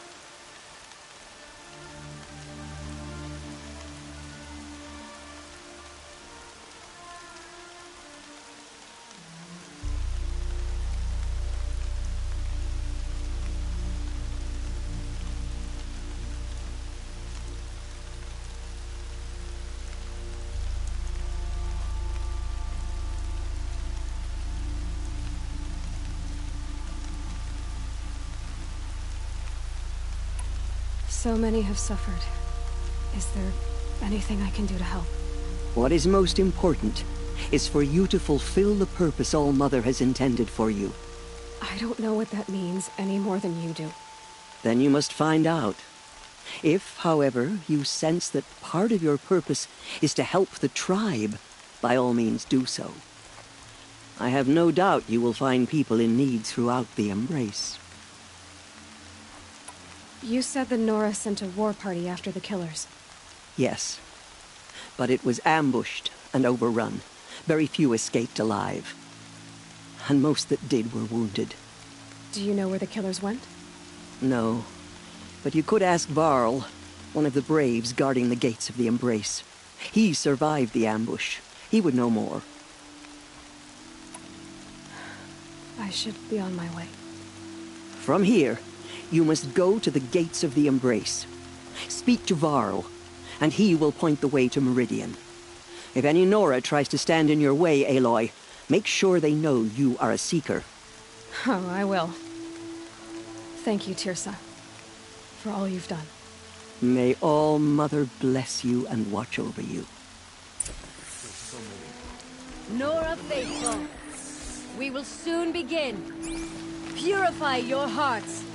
[SPEAKER 1] So many have suffered. Is there anything I can do to help?
[SPEAKER 8] What is most important is for you to fulfill the purpose All-Mother has intended for you.
[SPEAKER 1] I don't know what that means any more than you do.
[SPEAKER 8] Then you must find out. If, however, you sense that part of your purpose is to help the tribe, by all means do so. I have no doubt you will find people in need throughout the Embrace.
[SPEAKER 1] You said the Nora sent a war party after the killers.
[SPEAKER 8] Yes. But it was ambushed and overrun. Very few escaped alive. And most that did were wounded.
[SPEAKER 1] Do you know where the killers went?
[SPEAKER 8] No. But you could ask Varl, one of the Braves guarding the gates of the Embrace. He survived the ambush. He would know more.
[SPEAKER 1] I should be on my way.
[SPEAKER 8] From here, you must go to the gates of the Embrace. Speak to Varl, and he will point the way to Meridian. If any Nora tries to stand in your way, Aloy, make sure they know you are a Seeker.
[SPEAKER 1] Oh, I will. Thank you, Teersa, for all you've done.
[SPEAKER 8] May All-Mother bless you and watch over you.
[SPEAKER 11] Nora faithful, we will soon begin. Purify your hearts.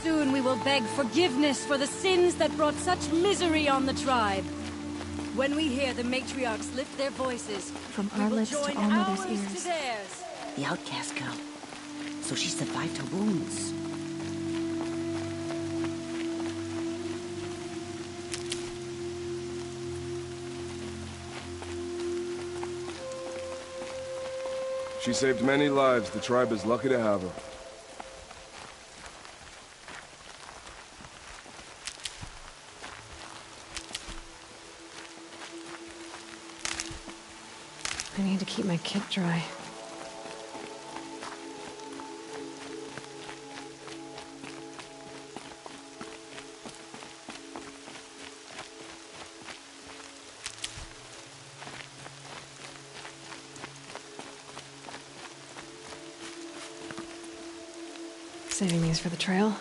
[SPEAKER 11] Soon we will beg forgiveness for the sins that brought such misery on the tribe. When we hear the matriarchs lift their voices,
[SPEAKER 1] from
[SPEAKER 11] we
[SPEAKER 1] our
[SPEAKER 11] will
[SPEAKER 1] lips
[SPEAKER 11] join
[SPEAKER 1] to All-Mother's
[SPEAKER 11] ours
[SPEAKER 1] ears.
[SPEAKER 11] to theirs.
[SPEAKER 18] The outcast girl. So she survived her wounds.
[SPEAKER 6] She saved many lives. The tribe is lucky to have her.
[SPEAKER 1] I need to keep my kit dry. Saving these for the trail.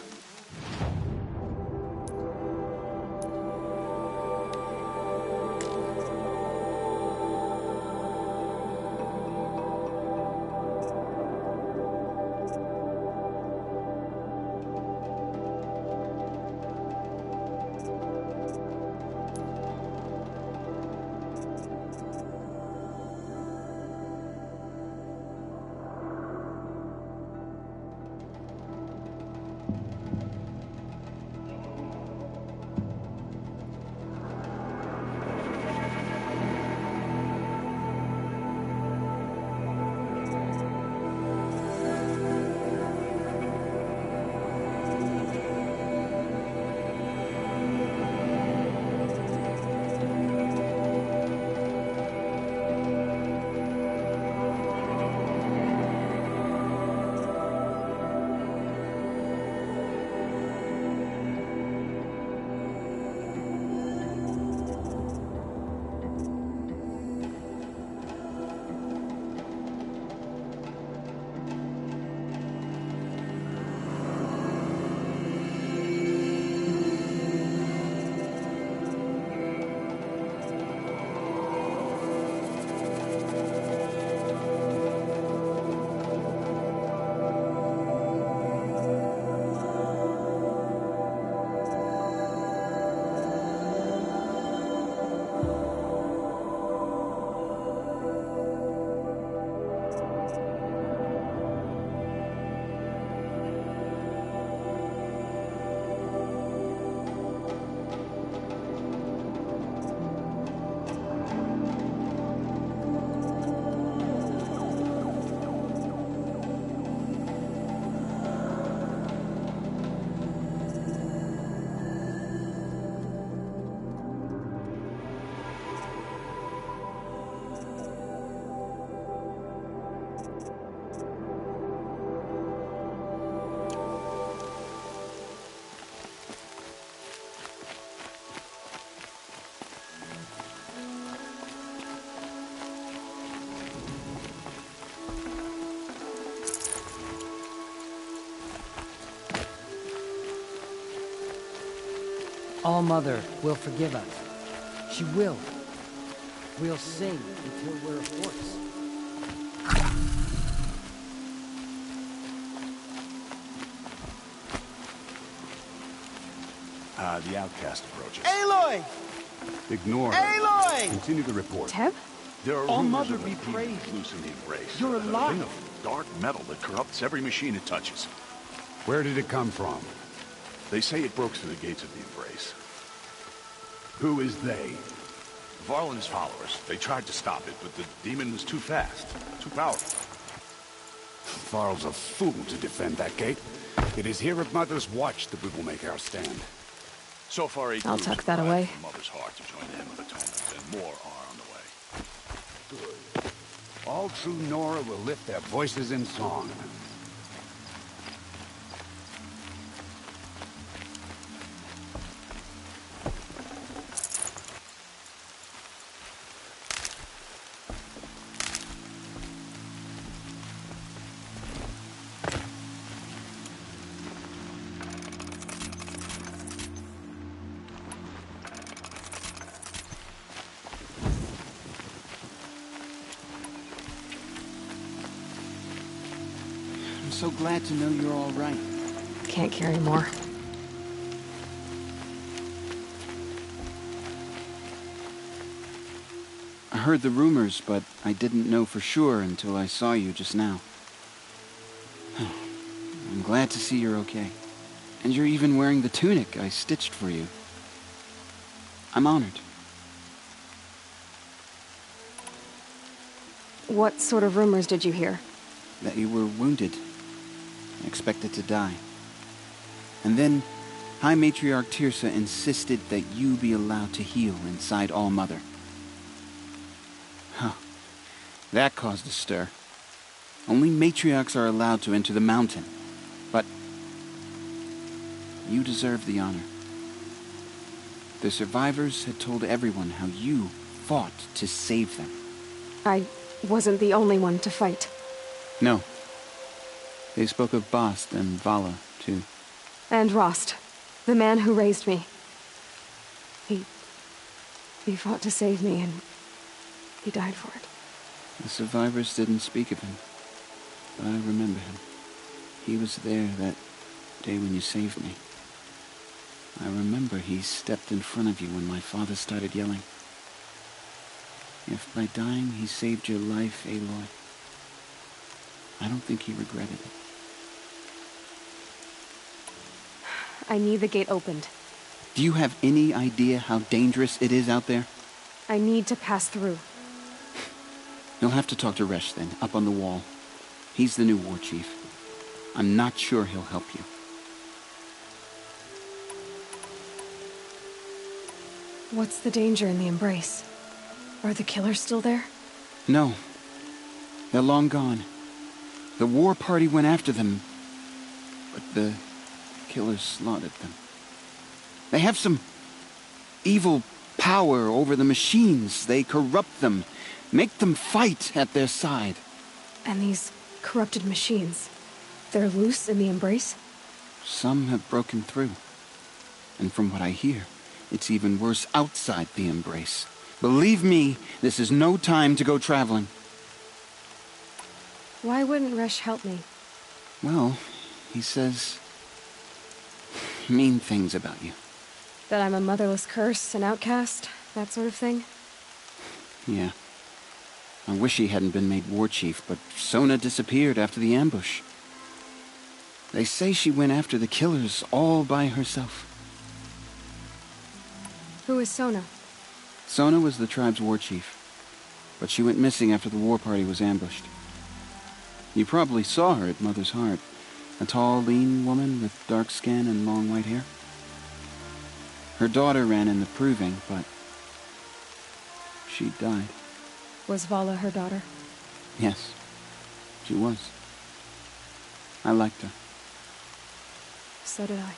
[SPEAKER 15] All Mother will forgive us. She will. We'll sing until we're hoarse.
[SPEAKER 16] The outcast approaches.
[SPEAKER 13] Aloy!
[SPEAKER 16] Ignore her.
[SPEAKER 13] Aloy!
[SPEAKER 16] Continue the report.
[SPEAKER 1] Teb?
[SPEAKER 4] There are
[SPEAKER 15] All
[SPEAKER 4] rumors
[SPEAKER 15] Mother
[SPEAKER 4] of
[SPEAKER 15] be
[SPEAKER 4] a demon
[SPEAKER 15] praised.
[SPEAKER 4] loose in the Embrace.
[SPEAKER 15] You're
[SPEAKER 4] A thing
[SPEAKER 15] alive.
[SPEAKER 4] of dark metal that corrupts every machine it touches.
[SPEAKER 16] Where did it come from?
[SPEAKER 4] They say it broke through the gates of the Embrace.
[SPEAKER 16] Who is they?
[SPEAKER 4] Varl and his followers. They tried to stop it, but the demon was too fast, too powerful.
[SPEAKER 16] Varl's a fool to defend that gate. It is here at Mother's Watch that we will make our stand.
[SPEAKER 4] So far, 8
[SPEAKER 1] I'll
[SPEAKER 4] groups
[SPEAKER 1] tuck that
[SPEAKER 4] arrived
[SPEAKER 1] away.
[SPEAKER 4] from Mother's Heart to join the Hymn of Atonement, and more are on the way.
[SPEAKER 16] Good. All true Nora will lift their voices in song.
[SPEAKER 17] I'm so glad to know you're all right.
[SPEAKER 1] Can't carry more.
[SPEAKER 17] I heard the rumors, but I didn't know for sure until I saw you just now. I'm glad to see you're okay. And you're even wearing the tunic I stitched for you. I'm honored.
[SPEAKER 1] What sort of rumors did you hear?
[SPEAKER 17] That you were wounded. Expected to die. And then, High Matriarch Teersa insisted that you be allowed to heal inside All Mother. Huh. That caused a stir. Only matriarchs are allowed to enter the mountain. But you deserve the honor. The survivors had told everyone how you fought to save them.
[SPEAKER 1] I wasn't the only one to fight.
[SPEAKER 17] No. They spoke of Bast and Vala, too.
[SPEAKER 1] And Rost, the man who raised me. He fought to save me, and he died for it.
[SPEAKER 17] The survivors didn't speak of him, but I remember him. He was there that day when you saved me. I remember he stepped in front of you when my father started yelling. If by dying he saved your life, Aloy, I don't think he regretted it.
[SPEAKER 1] I need the gate opened.
[SPEAKER 17] Do you have any idea how dangerous it is out there?
[SPEAKER 1] I need to pass through.
[SPEAKER 17] You'll have to talk to Resh then, up on the wall. He's the new war chief. I'm not sure he'll help you.
[SPEAKER 1] What's the danger in the Embrace? Are the killers still there?
[SPEAKER 17] No. They're long gone. The war party went after them, but the killers slaughtered them. They have some evil power over the machines. They corrupt them, make them fight at their side.
[SPEAKER 1] And these corrupted machines, they're loose in the Embrace?
[SPEAKER 17] Some have broken through. And from what I hear, it's even worse outside the Embrace. Believe me, this is no time to go traveling.
[SPEAKER 1] Why wouldn't Resh help me?
[SPEAKER 17] Well, he says mean things about you.
[SPEAKER 1] That I'm a motherless curse, an outcast, that sort of thing?
[SPEAKER 17] Yeah. I wish he hadn't been made war chief, but Sona disappeared after the ambush. They say she went after the killers all by herself.
[SPEAKER 1] Who is Sona?
[SPEAKER 17] Sona was the tribe's war chief, but she went missing after the war party was ambushed. You probably saw her at Mother's Heart. A tall, lean woman with dark skin and long white hair. Her daughter ran in the proving, but she died.
[SPEAKER 1] Was Vala her daughter?
[SPEAKER 17] Yes, she was. I liked her.
[SPEAKER 1] So did I.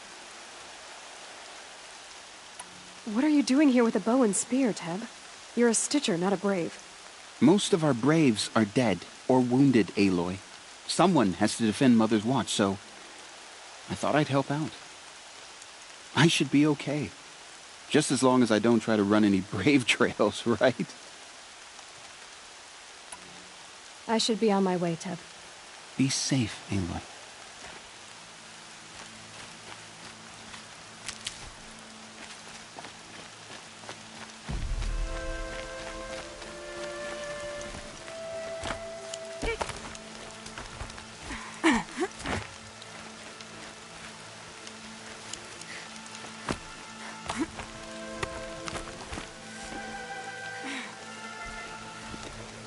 [SPEAKER 1] What are you doing here with a bow and spear, Teb? You're a Stitcher, not a Brave.
[SPEAKER 17] Most of our Braves are dead or wounded, Aloy. Someone has to defend Mother's Watch, so I thought I'd help out. I should be okay. Just as long as I don't try to run any brave trails, right?
[SPEAKER 5] I should be on my way, Teb.
[SPEAKER 17] Be safe, Aloy.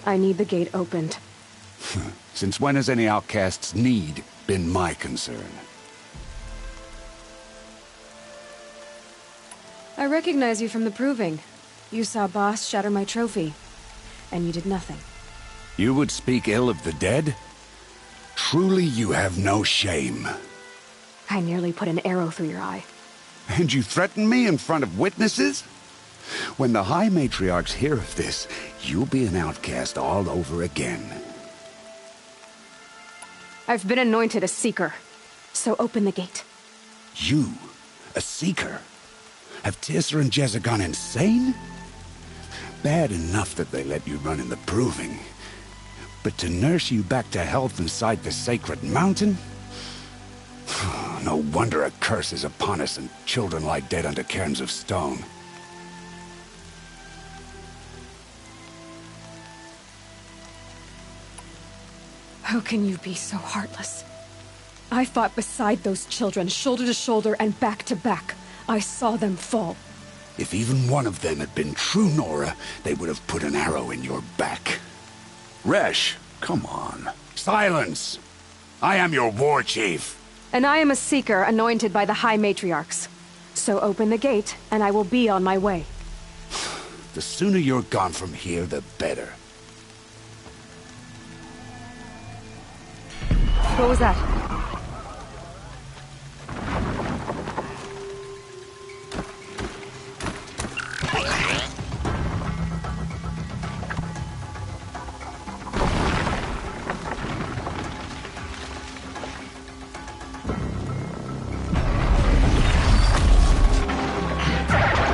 [SPEAKER 5] I need the gate opened.
[SPEAKER 16] Since when has any outcast's need been my concern?
[SPEAKER 5] I recognize you from the Proving. You saw Boss shatter my trophy, and you did nothing.
[SPEAKER 16] You would speak ill of the dead? Truly you have no shame.
[SPEAKER 5] I nearly put an arrow through your eye.
[SPEAKER 16] And you threaten me in front of witnesses? When the High Matriarchs hear of this, you'll be an outcast all over again.
[SPEAKER 5] I've been anointed a Seeker, so open the gate.
[SPEAKER 16] You? A Seeker? Have Teersa and Jezza gone insane? Bad enough that they let you run in the Proving. But to nurse you back to health inside the Sacred Mountain? No wonder a curse is upon us and children lie dead under cairns of stone.
[SPEAKER 1] How can you be so heartless? I fought beside those children, shoulder to shoulder and back to back. I saw them fall.
[SPEAKER 16] If even one of them had been true Nora, they would have put an arrow in your back. Resh, come on. Silence! I am your war chief.
[SPEAKER 5] And I am a Seeker anointed by the High Matriarchs. So open the gate, and I will be on my way.
[SPEAKER 16] The sooner you're gone from here, the better.
[SPEAKER 5] What was that?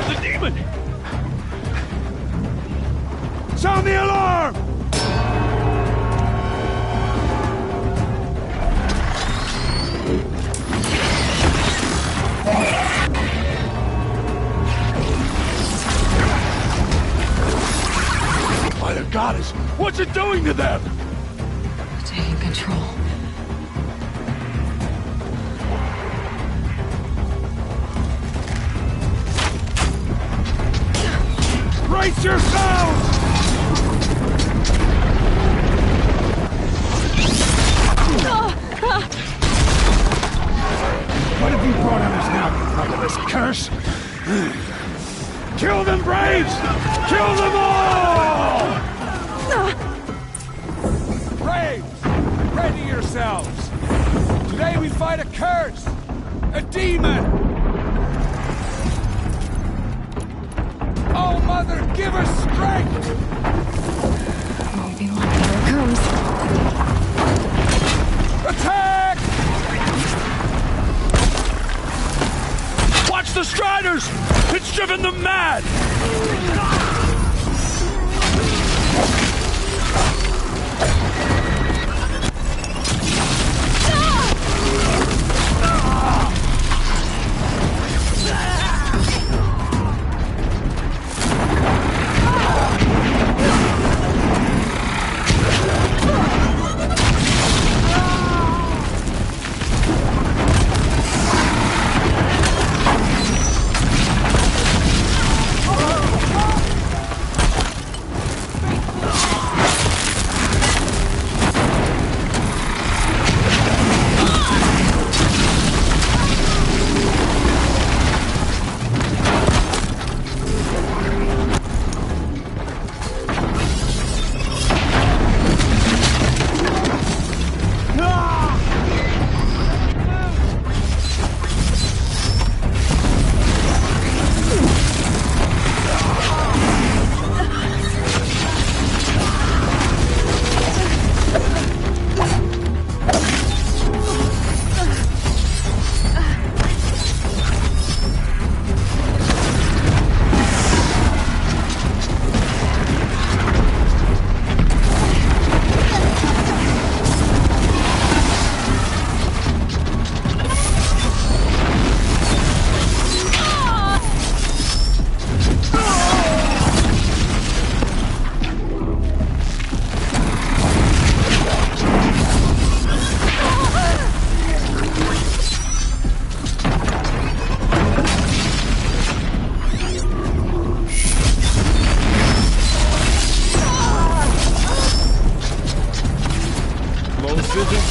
[SPEAKER 14] The demon! Sound the alarm! By the goddess, what's it doing to them?
[SPEAKER 5] Taking control.
[SPEAKER 14] Brace yourselves! What have you brought on us now, you motherless curse? Kill them, Braves! Kill them all! Braves, ready yourselves! Today we fight a curse! A demon! Oh, Mother, give us strength!
[SPEAKER 5] Won't be long till it comes.
[SPEAKER 14] Attack! Watch the Striders! It's driven them mad!
[SPEAKER 10] begin.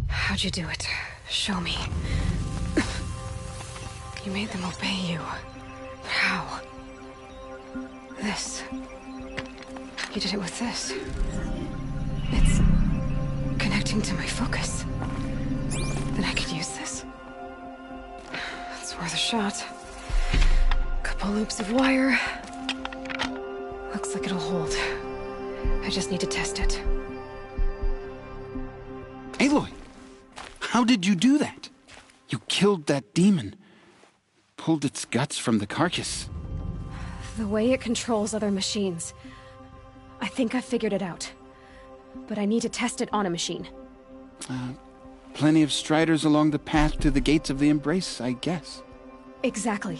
[SPEAKER 5] How'd you do it? Show me. You made them obey you. But how? This. You did it with this. It's connecting to my focus. Then I could use this. It's worth a shot. Couple loops of wire. Looks like it'll hold. I just need to test it.
[SPEAKER 17] Aloy! How did you do that? You killed that demon. Pulled its guts from the carcass.
[SPEAKER 1] The way it controls other machines. I think I figured it out. But I need to test it on a machine.
[SPEAKER 17] Plenty of striders along the path to the gates of the Embrace, I guess.
[SPEAKER 1] Exactly.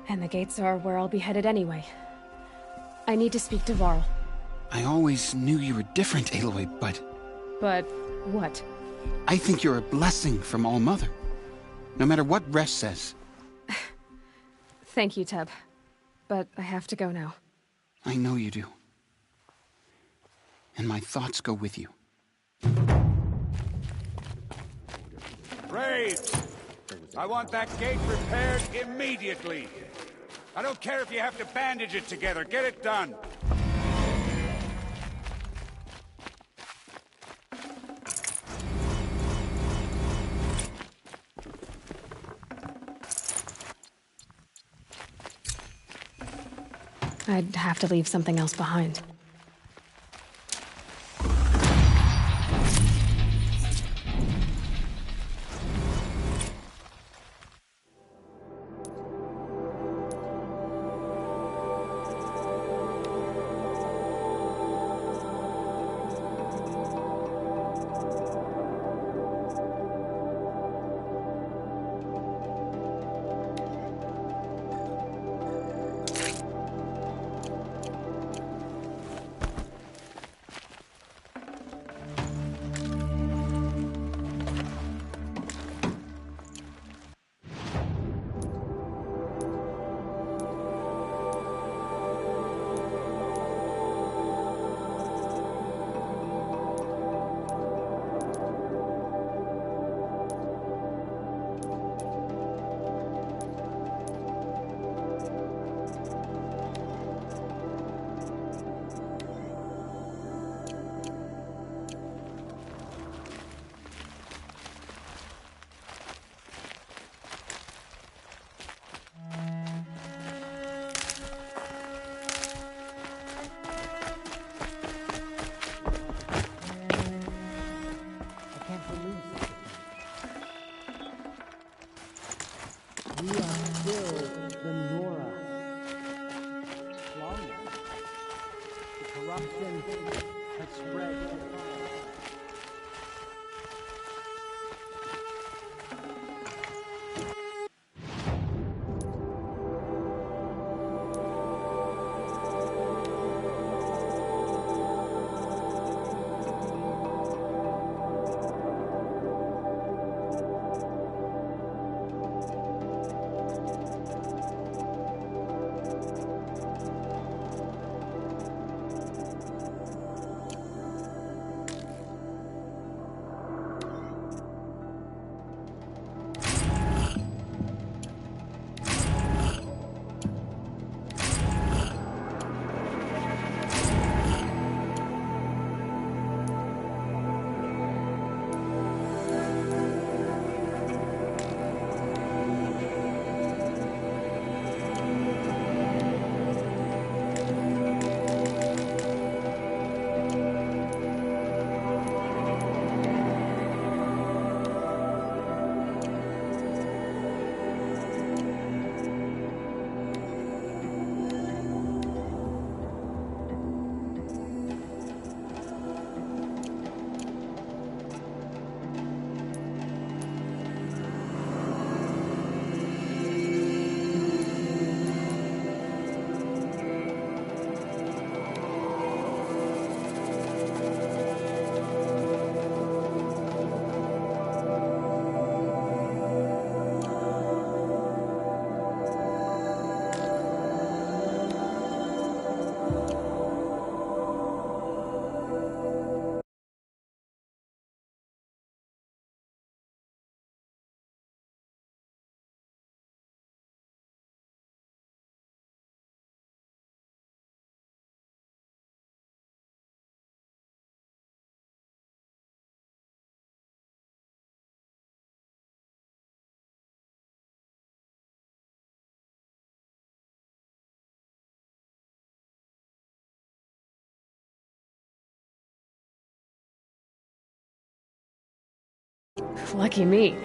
[SPEAKER 1] And the gates are where I'll be headed anyway. I need to speak to Varl.
[SPEAKER 17] I always knew you were different, Aloy, but...
[SPEAKER 1] But what?
[SPEAKER 17] I think you're a blessing from All-Mother. No matter what Resh says.
[SPEAKER 1] Thank you, Teb. But I have to go now.
[SPEAKER 17] I know you do. And my thoughts go with you.
[SPEAKER 14] Graves! I want that gate repaired immediately. I don't care if you have to bandage it together. Get it done.
[SPEAKER 1] I'd have to leave something else behind.
[SPEAKER 15] We are still the Nora. Longer. The corruption had spread.
[SPEAKER 5] Lucky me.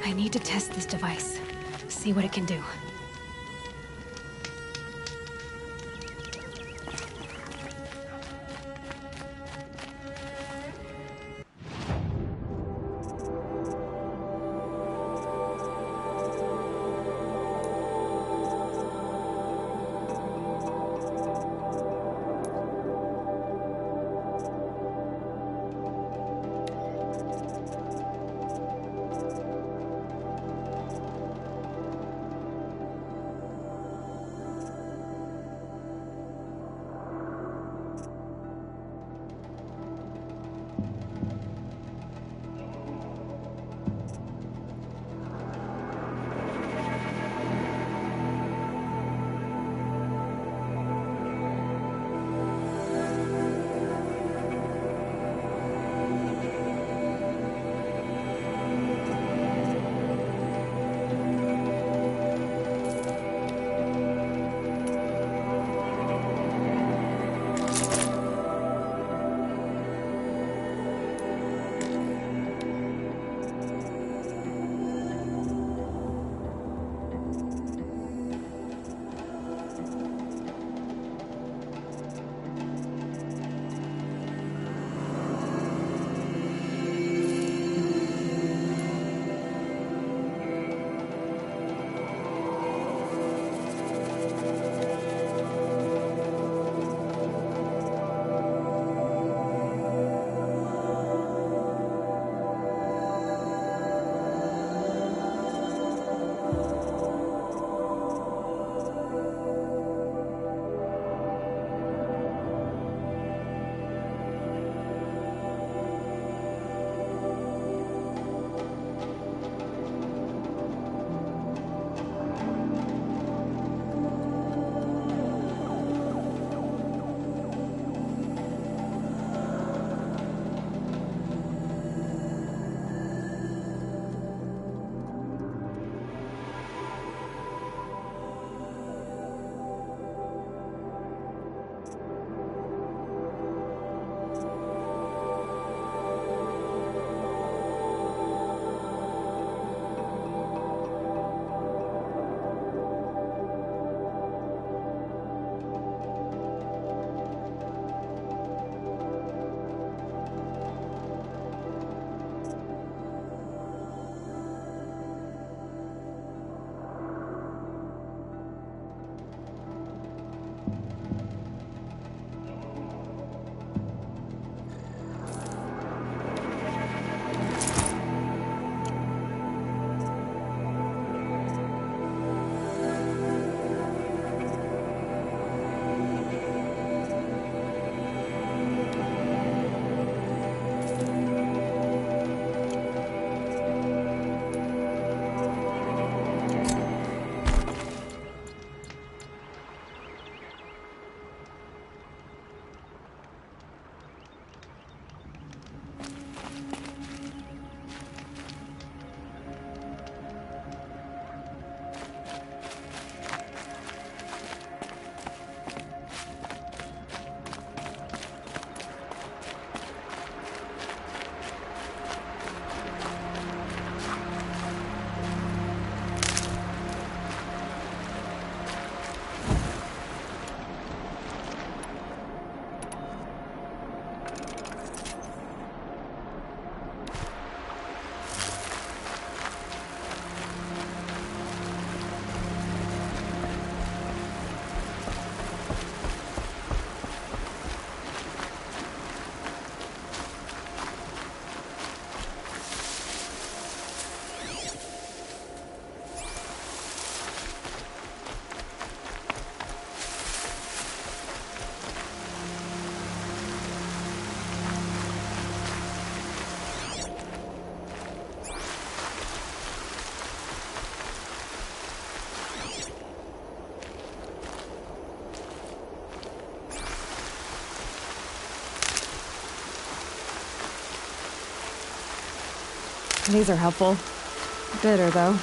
[SPEAKER 1] I need to test this device. See what it can do.
[SPEAKER 5] These are helpful. Bitter, though.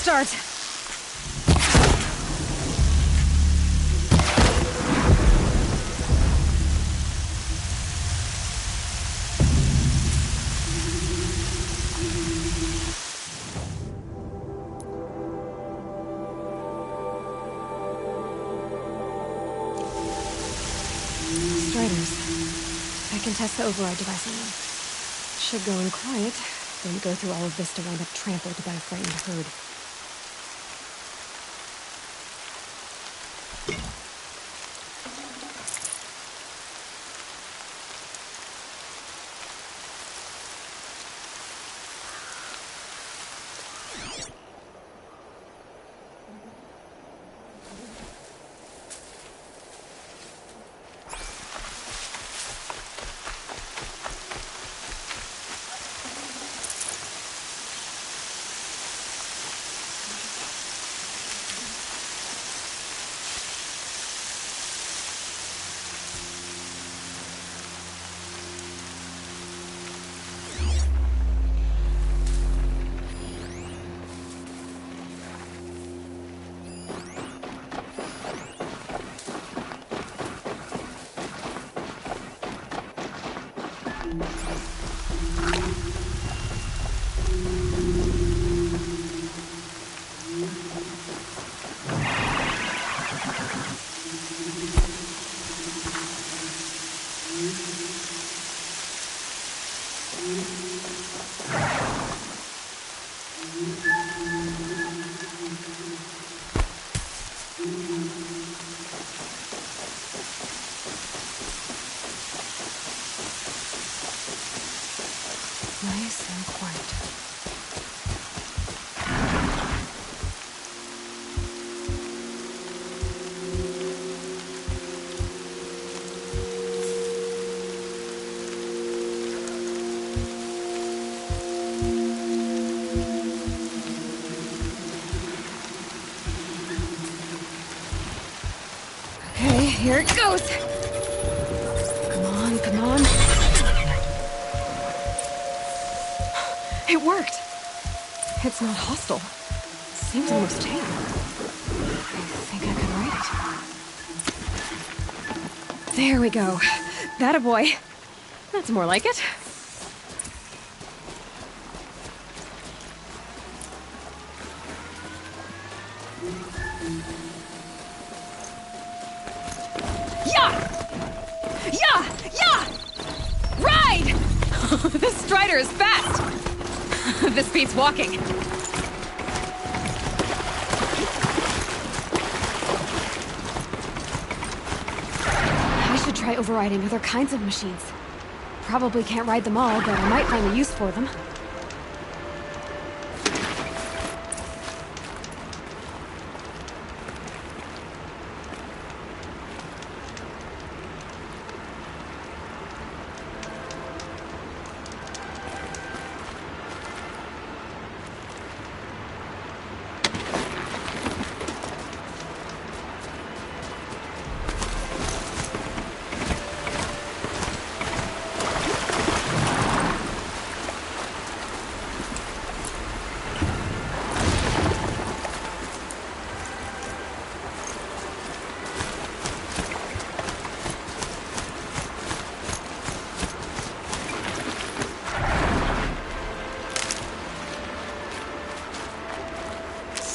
[SPEAKER 5] Start. Striders. I can test the override device on them. Should go in quiet, then go through all of this to wind up trampled by a frightened herd. Nice and quiet. Okay, here it goes. Come on, come on. It worked. It's not hostile. Seems almost tame. I think I can write it. There we go. That-a boy. That's more like it. Ride! This Strider is fast! This beats walking. I should try overriding other kinds of machines. Probably can't ride them all, but I might find a use for them.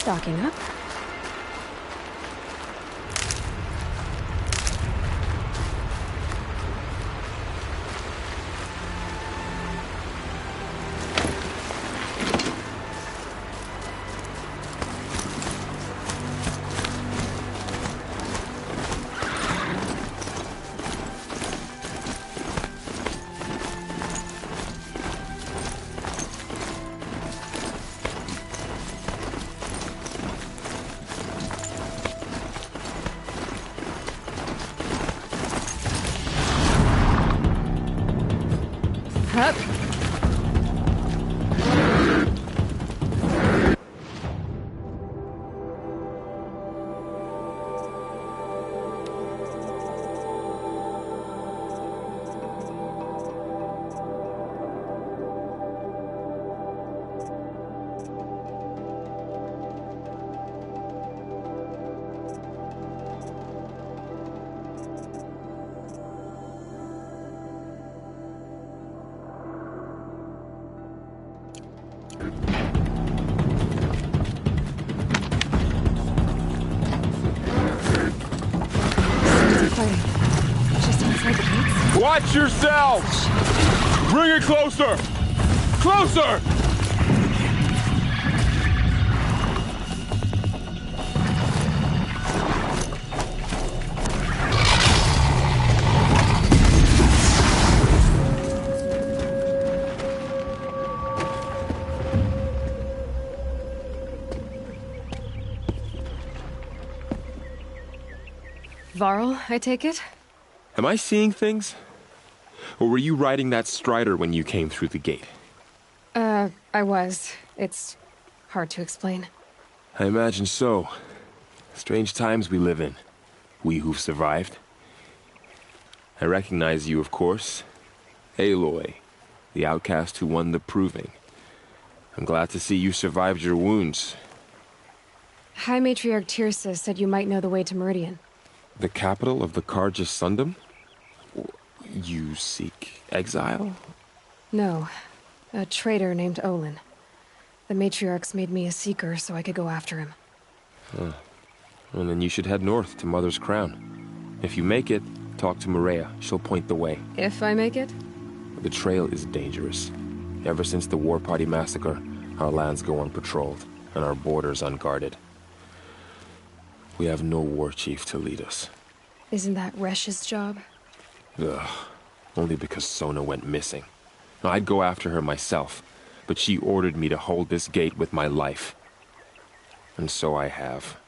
[SPEAKER 1] stocking up.
[SPEAKER 5] Up.
[SPEAKER 20] Watch yourself! Bring it closer! Closer!
[SPEAKER 5] Varl, I take it?
[SPEAKER 21] Am I seeing things? Or were you riding that Strider when you came through the gate?
[SPEAKER 5] I was. It's hard to explain.
[SPEAKER 21] I imagine so. Strange times we live in. We who've survived. I recognize you, of course. Aloy, the outcast who won the Proving. I'm glad to see you survived your wounds.
[SPEAKER 5] High Matriarch Tirsa said you might know the way to Meridian.
[SPEAKER 21] The capital of the Carja Sundom? You seek exile?
[SPEAKER 5] No. A traitor named Olin. The Matriarchs made me a seeker so I could go after him.
[SPEAKER 21] Well, then you should head north to Mother's Crown. If you make it, talk to Maria. She'll point the way.
[SPEAKER 5] If I make it?
[SPEAKER 21] The trail is dangerous. Ever since the War Party massacre, our lands go unpatrolled, and our borders unguarded. We have no war chief to lead us.
[SPEAKER 5] Isn't that Resh's job?
[SPEAKER 21] Ugh. Only because Sona went missing. I'd go after her myself, but she ordered me to hold this gate with my life. And so I have.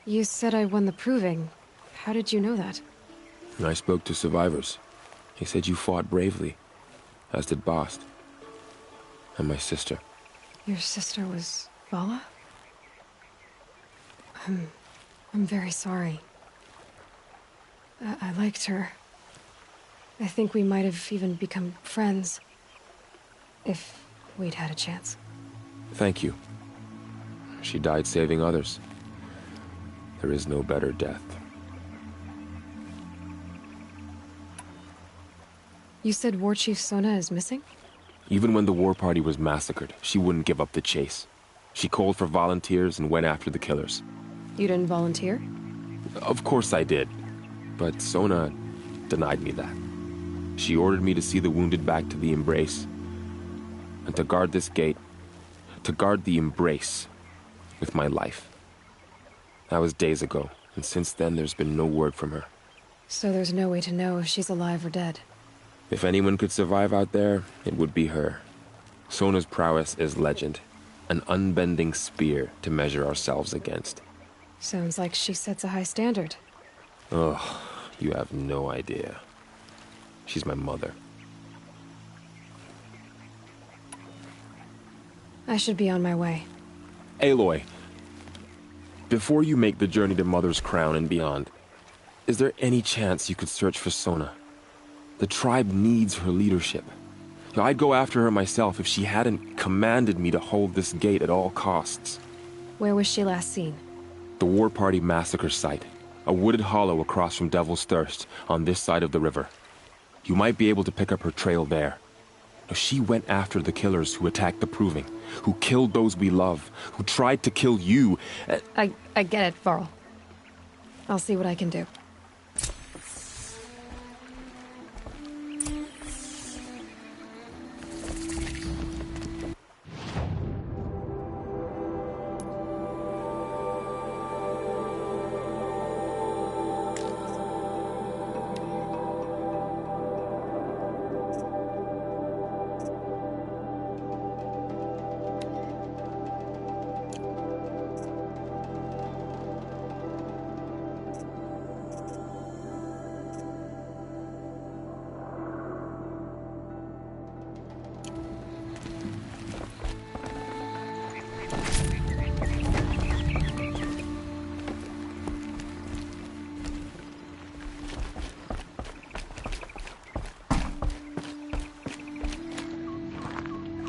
[SPEAKER 5] You said I won the Proving. How did you know that?
[SPEAKER 21] I spoke to survivors. They said you fought bravely, as did Bast. And my sister.
[SPEAKER 5] Your sister was Vala? I'm very sorry. I liked her. I think we might have even become friends. If we'd had a chance.
[SPEAKER 21] Thank you. She died saving others. There is no better death.
[SPEAKER 5] You said War Chief Sona is missing?
[SPEAKER 21] Even when the War Party was massacred, she wouldn't give up the chase. She called for volunteers and went after the killers.
[SPEAKER 5] You didn't volunteer?
[SPEAKER 21] Of course I did. But Sona denied me that. She ordered me to see the wounded back to the Embrace. And to guard this gate. To guard the Embrace. With my life. That was days ago, and since then there's been no word from her.
[SPEAKER 5] So there's no way to know if she's alive or dead?
[SPEAKER 21] If anyone could survive out there, it would be her. Sona's prowess is legend. An unbending spear to measure ourselves against.
[SPEAKER 5] Sounds like she sets a high standard.
[SPEAKER 21] Ugh, you have no idea. She's my mother.
[SPEAKER 5] I should be on my way.
[SPEAKER 21] Aloy, before you make the journey to Mother's Crown and beyond, is there any chance you could search for Sona? The tribe needs her leadership. I'd go after her myself if she hadn't commanded me to hold this gate at all costs.
[SPEAKER 5] Where was she last seen?
[SPEAKER 21] The War Party massacre site. A wooded hollow across from Devil's Thirst, on this side of the river. You might be able to pick up her trail there. She went after the killers who attacked the Proving, who killed those we love, who tried to kill you.
[SPEAKER 5] I get it, Varl. I'll see what I can do.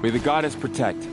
[SPEAKER 21] May the goddess protect.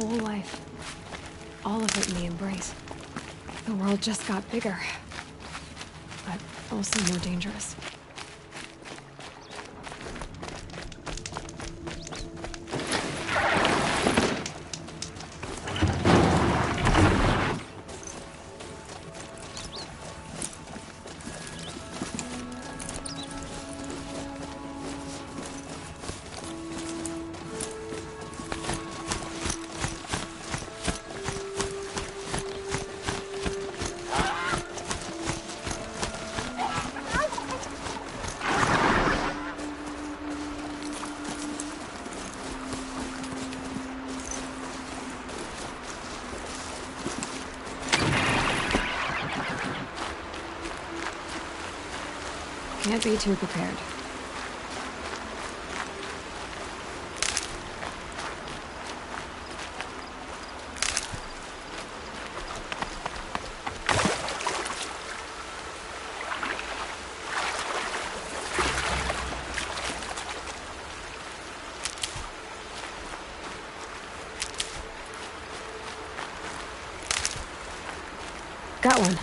[SPEAKER 5] Whole life. All of it in the Embrace. The world just got bigger. But also more dangerous. Can't be too prepared. Got one.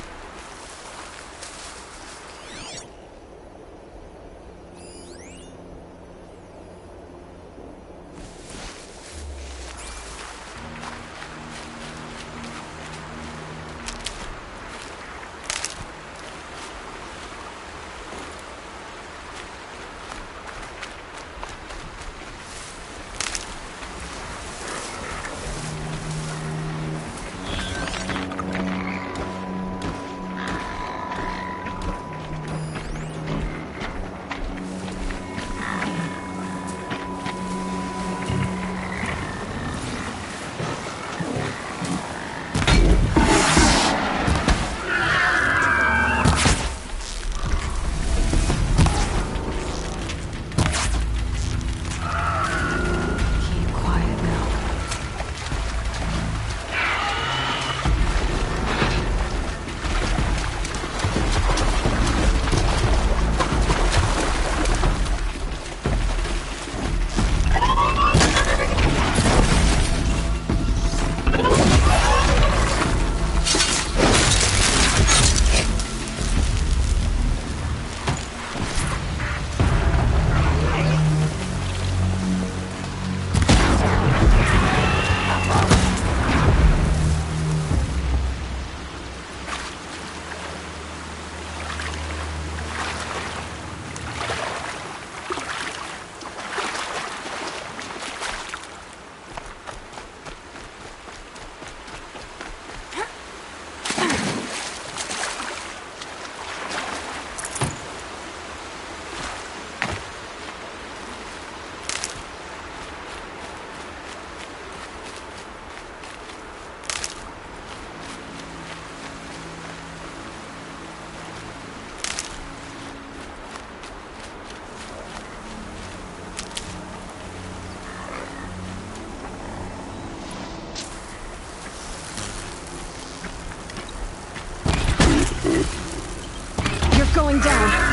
[SPEAKER 1] going down.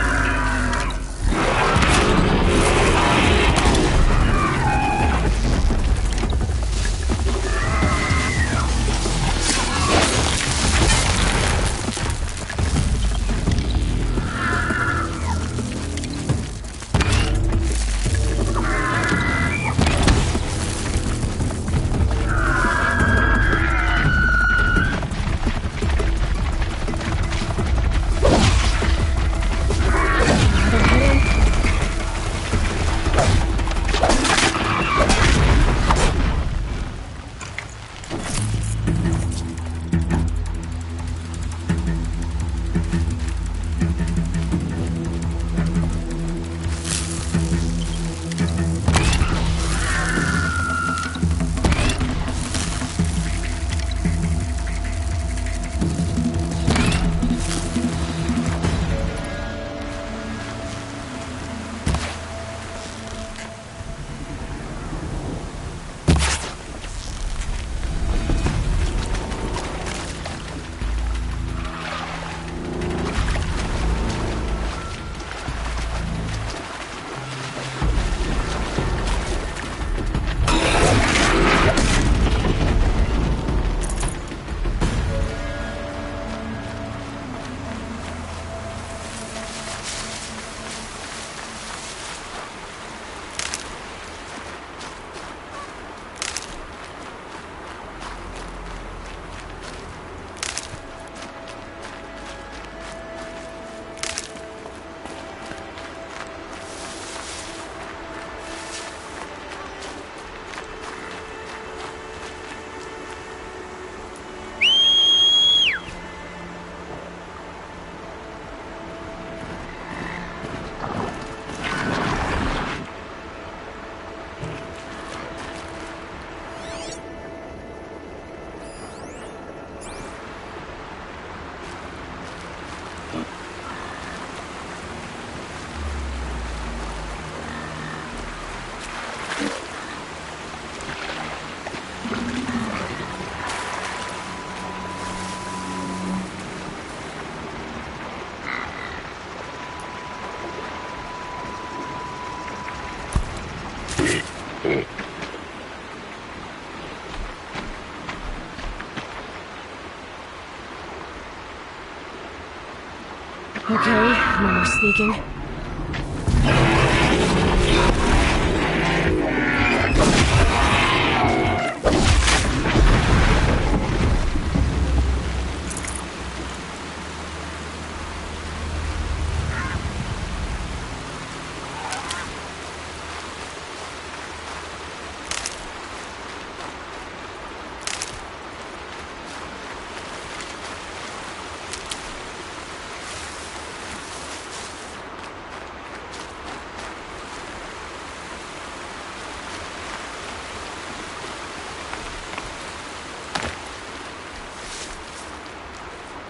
[SPEAKER 1] Okay, no more sneaking.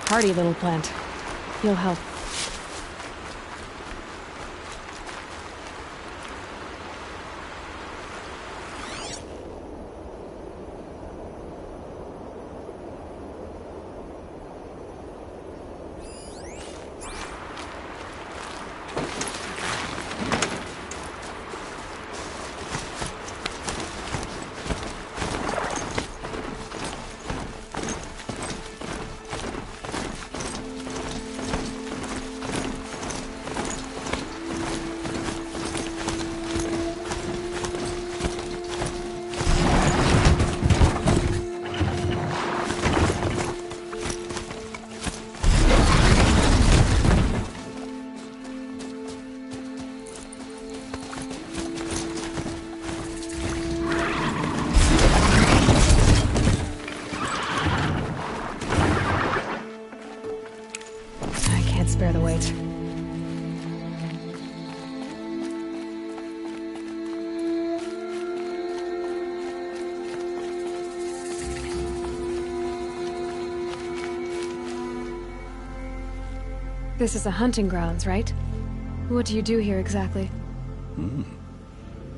[SPEAKER 1] Hardy little plant. You'll help. Spare the weight. This is a hunting grounds, right? What do you do here exactly?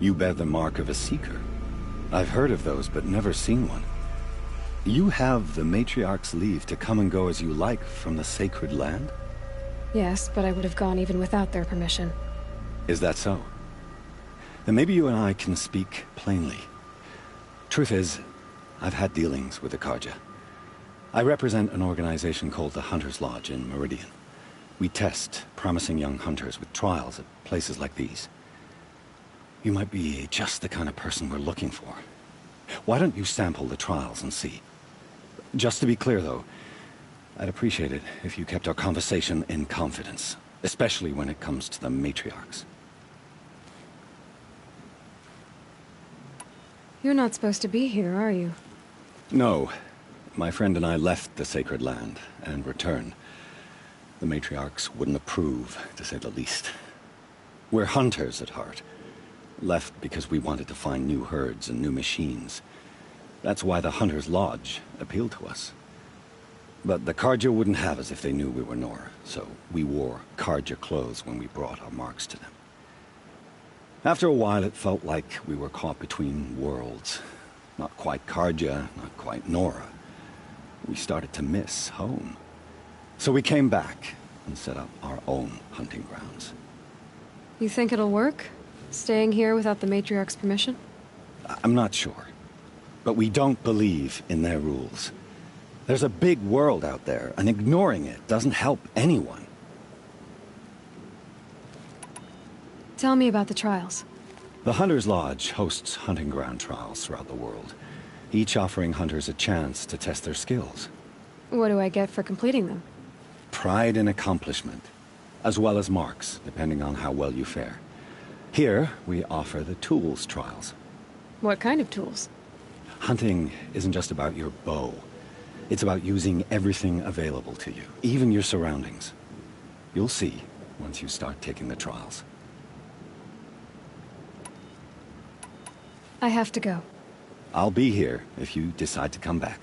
[SPEAKER 3] You bear the mark of a seeker. I've heard of those, but never seen one. You have the Matriarch's leave to come and go as you like from the sacred land?
[SPEAKER 1] Yes, but I would have gone even without their permission.
[SPEAKER 3] Is that so? Then maybe you and I can speak plainly. Truth is, I've had dealings with the Carja. I represent an organization called the Hunter's Lodge in Meridian. We test promising young hunters with trials at places like these. You might be just the kind of person we're looking for. Why don't you sample the trials and see? Just to be clear, though, I'd appreciate it if you kept our conversation in confidence, especially when it comes to the matriarchs.
[SPEAKER 1] You're not supposed to be here, are you?
[SPEAKER 3] No. My friend and I left the sacred land and returned. The matriarchs wouldn't approve, to say the least. We're hunters at heart. Left because we wanted to find new herds and new machines. That's why the Hunter's Lodge appealed to us. But the Carja wouldn't have us if they knew we were Nora, so we wore Carja clothes when we brought our marks to them. After a while, it felt like we were caught between worlds. Not quite Carja, not quite Nora. We started to miss home. So we came back and set up our own hunting grounds.
[SPEAKER 1] You think it'll work? Staying here without the matriarch's permission?
[SPEAKER 3] I'm not sure. But we don't believe in their rules. There's a big world out there, and ignoring it doesn't help anyone.
[SPEAKER 1] Tell me about the trials.
[SPEAKER 3] The Hunter's Lodge hosts hunting ground trials throughout the world, each offering hunters a chance to test their skills.
[SPEAKER 1] What do I get for completing them?
[SPEAKER 3] Pride in accomplishment, as well as marks, depending on how well you fare. Here, we offer the tools trials.
[SPEAKER 1] What kind of tools?
[SPEAKER 3] Hunting isn't just about your bow. It's about using everything available to you, even your surroundings. You'll see once you start taking the trials.
[SPEAKER 1] I have to go.
[SPEAKER 3] I'll be here if you decide to come back.